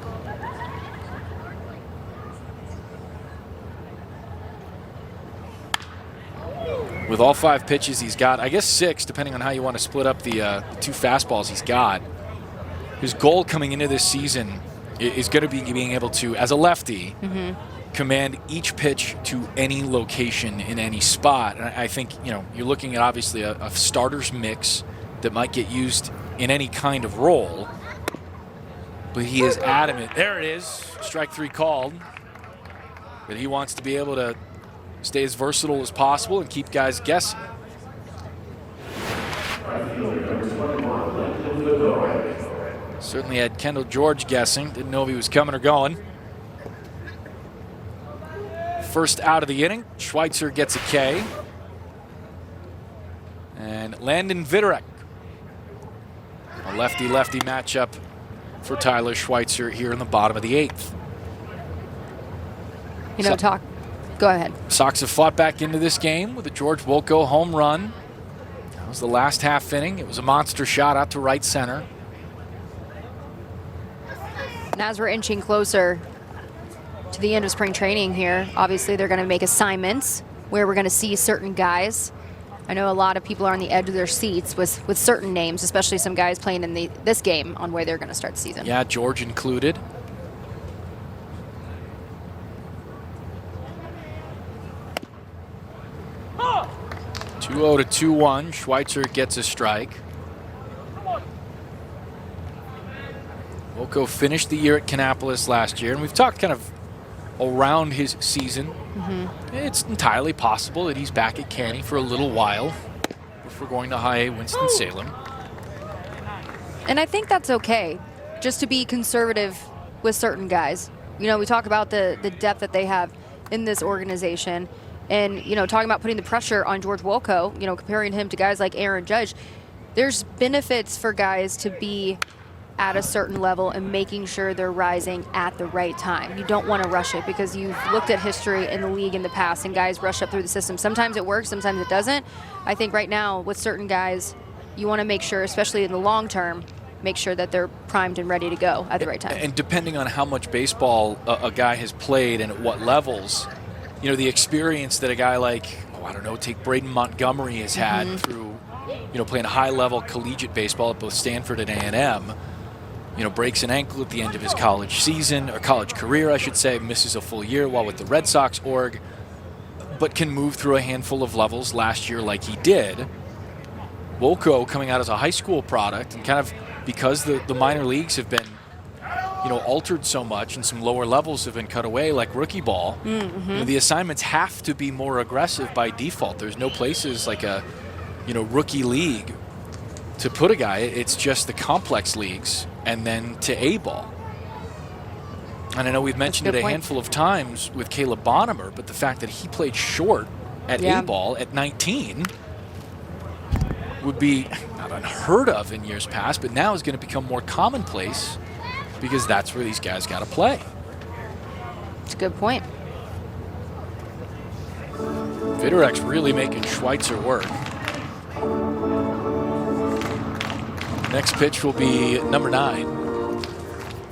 A: With all 5 pitches he's got, I guess 6, depending on how you want to split up the 2 fastballs he's got. His goal coming into this season is going to be being able to, as a lefty, command each pitch to any location in any spot. And I think, you're looking at obviously a starter's mix that might get used in any kind of role. But he is adamant. There it is. Strike 3 called. But he wants to be able to stay as versatile as possible and keep guys guessing. Certainly had Kendall George guessing. Didn't know if he was coming or going. First out of the inning, Schweitzer gets a K. And Landon Vitorek. A lefty-lefty matchup for Tyler Schweitzer here in the bottom of the 8th.
B: Go ahead.
A: Sox have fought back into this game with a George Wolko home run. That was the last half inning. It was a monster shot out to right center.
B: And as we're inching closer to the end of spring training here, obviously they're going to make assignments where we're going to see certain guys. I know a lot of people are on the edge of their seats with certain names, especially some guys playing in this game on where they're going to start the season.
A: Yeah, George included. Oh. 2-0 to 2-1. Schweitzer gets a strike. Wilco finished the year at Kannapolis last year, and we've talked kind of around his season. It's entirely possible that he's back at Canny for a little while before going to High A Winston-Salem.
B: And I think that's okay, just to be conservative with certain guys. You know, we talk about the depth that they have in this organization, and, you know, talking about putting the pressure on George Wilco, you know, comparing him to guys like Aaron Judge. There's benefits for guys to be at a certain level and making sure they're rising at the right time. You don't want to rush it, because you've looked at history in the league in the past and guys rush up through the system. Sometimes it works, sometimes it doesn't. I think right now with certain guys, you want to make sure, especially in the long term, make sure that they're primed and ready to go at the right time.
A: And depending on how much baseball a guy has played and at what levels, you know, the experience that a guy like, I don't know, take Braden Montgomery has had through, you know, playing high-level collegiate baseball at both Stanford and A&M, you know, breaks an ankle at the end of his college season, or college career, I should say, misses a full year while with the Red Sox org, but can move through a handful of levels last year like he did. Wilco coming out as a high school product, and kind of because the minor leagues have been, you know, altered so much and some lower levels have been cut away like rookie ball, you know, the assignments have to be more aggressive by default. There's no places like a, you know, rookie league to put a guy. It's just the complex leagues and then to A-ball. And I know we've mentioned it a handful of times with Caleb Bonham, but the fact that he played short at A-ball at 19 would be not unheard of in years past, but now is going to become more commonplace because that's where these guys got to play.
B: It's a good point.
A: Viderek's really making Schweitzer work. Next pitch will be number 9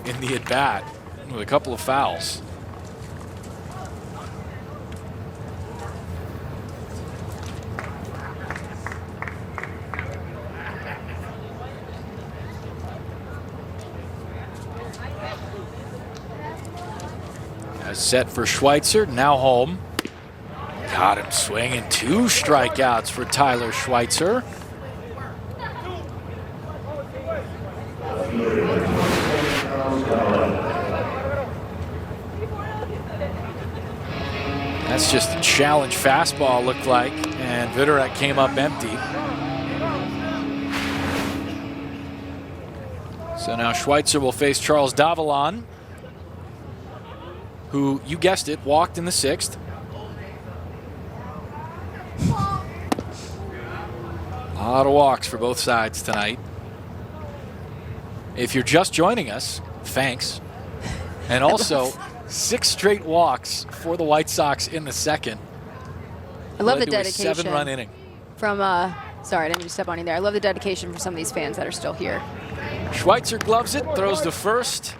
A: in the at-bat with a couple of fouls. As set for Schweitzer, now home. Got him swinging. 2 strikeouts for Tyler Schweitzer. That's just a challenge fastball, looked like, and Viderek came up empty. So now Schweitzer will face Charles Davalon, who, you guessed it, walked in the 6th. A lot of walks for both sides tonight. If you're just joining us, thanks. And also, 6 straight walks for the White Sox in the 2nd.
B: I love the dedication.
A: A 7-run inning.
B: From, sorry, I didn't mean to step on you there. I love the dedication from some of these fans that are still here.
A: Schweitzer gloves it, throws to first,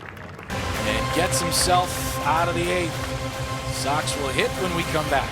A: and gets himself out of the 8th. Sox will hit when we come back.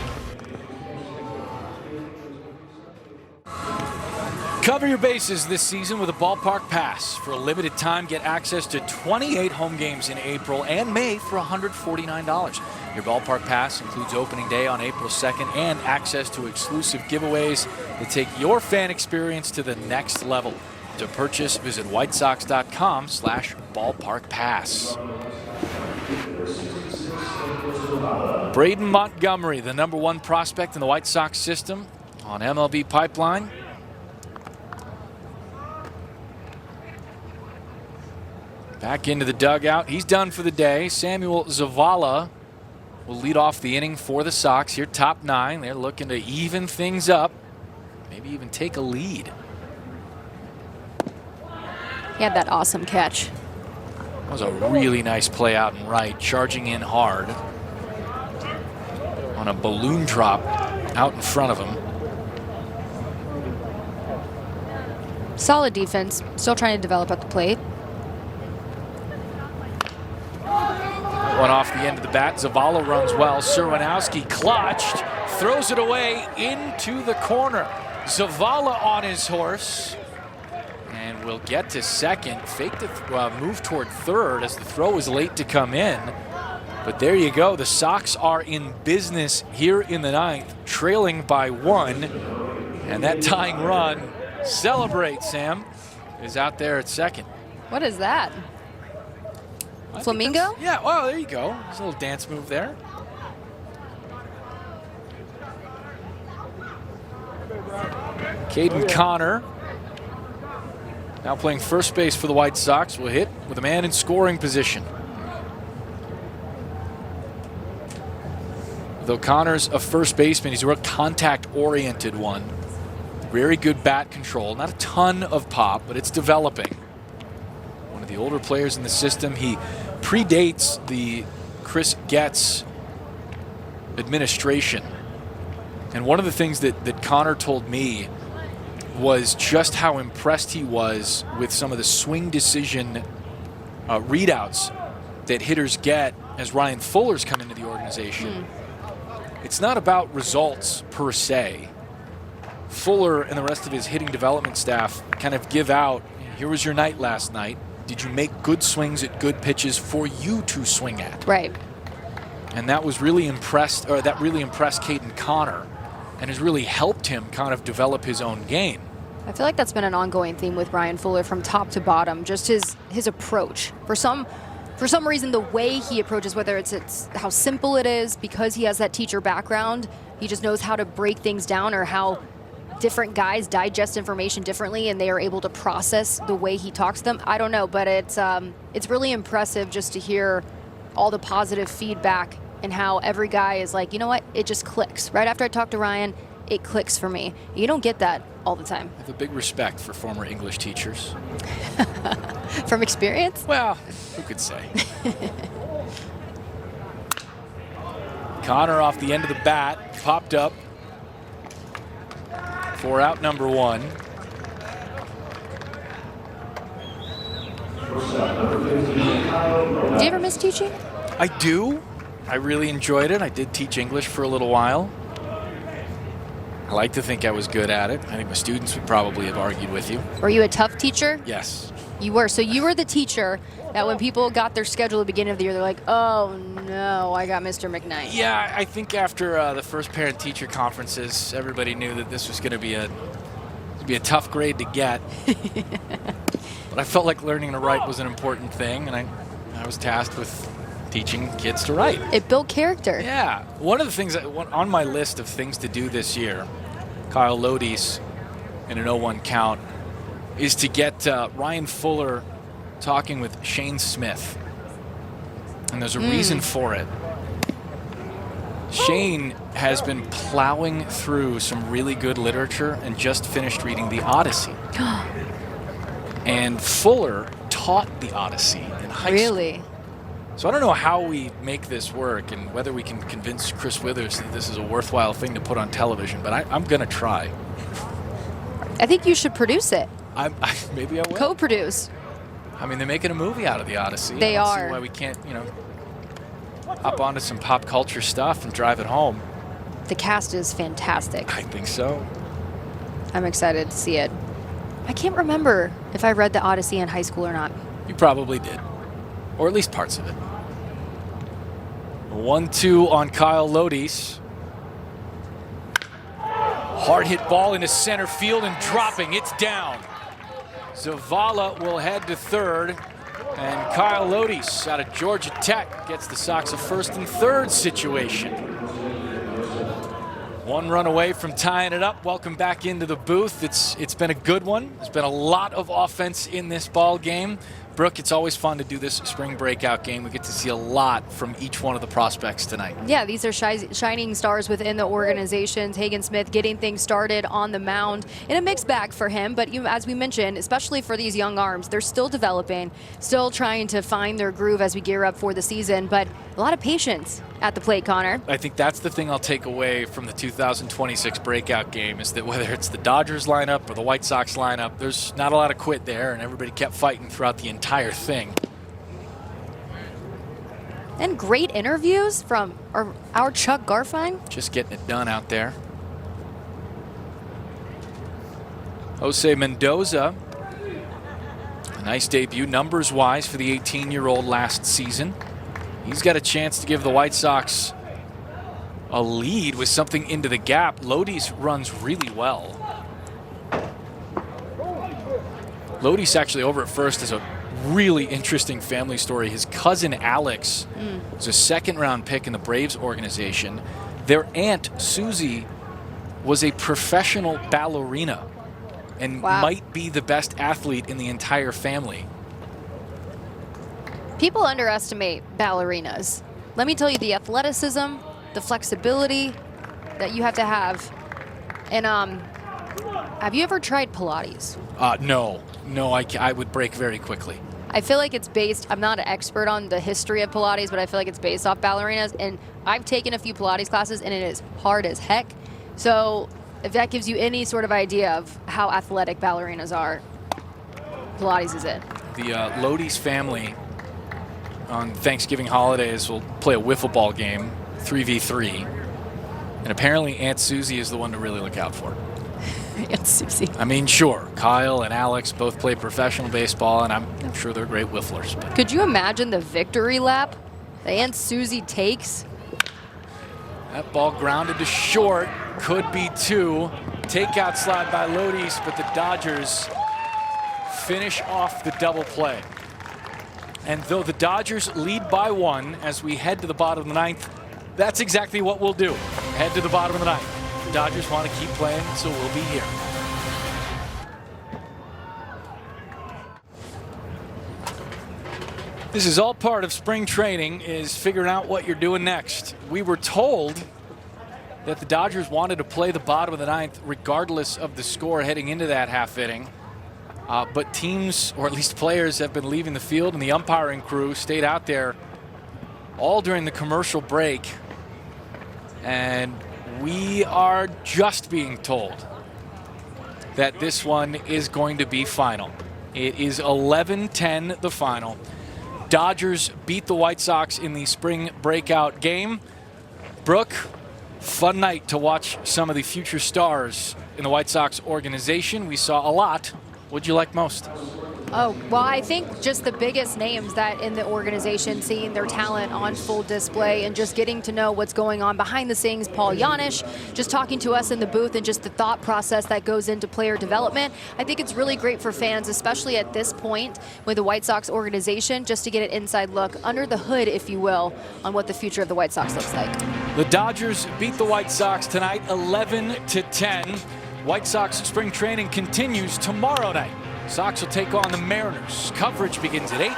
A: Cover your bases this season with a ballpark pass. For a limited time, get access to 28 home games in April and May for $149. Your ballpark pass includes opening day on April 2nd and access to exclusive giveaways that take your fan experience to the next level. To purchase, visit whitesox.com/ballparkpass. Braden Montgomery, the #1 prospect in the White Sox system on MLB Pipeline. Back into the dugout. He's done for the day. Samuel Zavala will lead off the inning for the Sox here. Top 9. They're looking to even things up. Maybe even take a lead.
B: He had that awesome catch.
A: That was a really nice play out and right. Charging in hard on a balloon drop out in front of him.
B: Solid defense. Still trying to develop at the plate.
A: One off the end of the bat. Zavala runs well. Serwanowski clutched, throws it away into the corner. Zavala on his horse. And we'll get to second. Fake the move toward third as the throw is late to come in. But there you go. The Sox are in business here in the 9th, trailing by 1. And that tying run, celebrate, Sam, is out there at second.
B: What is that? Flamingo?
A: Yeah, well, there you go. There's a little dance move there. Caden Connor, now playing first base for the White Sox, will hit with a man in scoring position. Though Connor's a first baseman, he's a real contact-oriented one. Very good bat control. Not a ton of pop, but it's developing. One of the older players in the system. He predates the Chris Getz administration. And one of the things that Connor told me was just how impressed he was with some of the swing decision readouts that hitters get as Ryan Fuller's come into the organization. It's not about results per se. Fuller and the rest of his hitting development staff kind of give out, here was your night last night. Did you make good swings at good pitches for you to swing at?
B: Right.
A: And that was really impressed, or that really impressed Caden Connor and has really helped him kind of develop his own game.
B: I feel like that's been an ongoing theme with Ryan Fuller from top to bottom, just his approach. For some reason, the way he approaches, whether it's how simple it is, because he has that teacher background, he just knows how to break things down, or how different guys digest information differently and they are able to process the way he talks to them. I don't know, but it's really impressive just to hear all the positive feedback and how every guy is like, you know what, it just clicks. Right after I talk to Ryan, it clicks for me. You don't get that all the time.
A: I have a big respect for former English teachers.
B: From experience?
A: Well, who could say? Connor off the end of the bat, popped up for out number 1.
B: Do you ever miss teaching?
A: I do. I really enjoyed it. I did teach English for a little while. I like to think I was good at it. I think my students would probably have argued with you.
B: Were you a tough teacher?
A: Yes.
B: You were. So you were the teacher that when people got their schedule at the beginning of the year, they're like, oh no, I got Mr. McKnight.
A: Yeah, I think after the first parent-teacher conferences, everybody knew that this was going to be a tough grade to get. But I felt like learning to write was an important thing, and I was tasked with teaching kids to write.
B: It built character.
A: Yeah. One of the things on my list of things to do this year, Kyle Lodi's in an 0-1 count, is to get Ryan Fuller talking with Shane Smith. And there's a reason for it. Shane has been plowing through some really good literature and just finished reading the Odyssey. And Fuller taught the Odyssey in high school.
B: Really?
A: So I don't know how we make this work and whether we can convince Chris Withers that this is a worthwhile thing to put on television, but I'm going to try.
B: I think you should produce it.
A: Maybe I will.
B: Co-produce.
A: I mean, they're making a movie out of the Odyssey.
B: They
A: I don't
B: are.
A: see why we can't, hop onto some pop culture stuff and drive it home.
B: The cast is fantastic.
A: I think so.
B: I'm excited to see it. I can't remember if I read the Odyssey in high school or not.
A: You probably did. Or at least parts of it. 1-2 on Kyle Lodi's. Hard hit ball into center field and dropping. It's down. Zavala will head to third. And Kyle Lodi's out of Georgia Tech gets the Sox a first and third situation. 1 run away from tying it up. Welcome back into the booth. It's been a good one. There's been a lot of offense in this ball game. Brooke, it's always fun to do this spring breakout game. We get to see a lot from each one of the prospects tonight.
B: Yeah, these are shining stars within the organization. Hagen Smith getting things started on the mound in a mixed bag for him. But as we mentioned, especially for these young arms, they're still developing, still trying to find their groove as we gear up for the season. But a lot of patience at the plate, Connor.
A: I think that's the thing I'll take away from the 2026 breakout game is that whether it's the Dodgers lineup or the White Sox lineup, there's not a lot of quit there, and everybody kept fighting throughout the entire thing.
B: And great interviews from our Chuck Garfien.
A: Just getting it done out there. Jose Mendoza, a nice debut numbers-wise for the 18-year-old last season. He's got a chance to give the White Sox a lead with something into the gap. Lodi's runs really well. Lodi's actually over at first has a really interesting family story. His cousin Alex was a second-round pick in the Braves organization. Their aunt Susie was a professional ballerina and might be the best athlete in the entire family.
B: People underestimate ballerinas. Let me tell you, the athleticism, the flexibility that you have to have. And have you ever tried Pilates?
A: No, I would break very quickly.
B: I feel like it's based, I'm not an expert on the history of Pilates, but I feel like it's based off ballerinas. And I've taken a few Pilates classes, and it is hard as heck. So if that gives you any sort of idea of how athletic ballerinas are, Pilates is it.
A: The Lodi's family on Thanksgiving holidays will play a wiffle ball game, 3v3. And apparently Aunt Susie is the one to really look out for.
B: Aunt Susie.
A: I mean, sure, Kyle and Alex both play professional baseball, and I'm sure they're great whifflers. But
B: could you imagine the victory lap that Aunt Susie takes?
A: that ball grounded to short, could be two. Takeout slide by Lodi's, but the Dodgers finish off the double play. And though the Dodgers lead by 1 as we head to the bottom of the 9th, that's exactly what we'll do. Head to the bottom of the 9th. The Dodgers want to keep playing, so we'll be here. This is all part of spring training, is figuring out what you're doing next. We were told that the Dodgers wanted to play the bottom of the 9th regardless of the score heading into that half inning. But teams, or at least players, have been leaving the field, and the umpiring crew stayed out there all during the commercial break. And we are just being told that this one is going to be final. It is 11-10 the final. Dodgers beat the White Sox in the spring breakout game. Brooke, fun night to watch some of the future stars in the White Sox organization. We saw a lot. What'd you like most?
B: Oh, well, I think just the biggest names that in the organization, seeing their talent on full display and just getting to know what's going on behind the scenes. Paul Yanish just talking to us in the booth and just the thought process that goes into player development. I think it's really great for fans, especially at this point with the White Sox organization, just to get an inside look under the hood, if you will, on what the future of the White Sox looks like.
A: The Dodgers beat the White Sox tonight 11-10. White Sox spring training continues tomorrow night. Sox will take on the Mariners. Coverage begins at 8.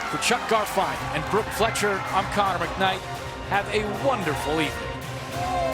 A: For Chuck Garfien and Brooke Fletcher, I'm Connor McKnight. Have a wonderful evening.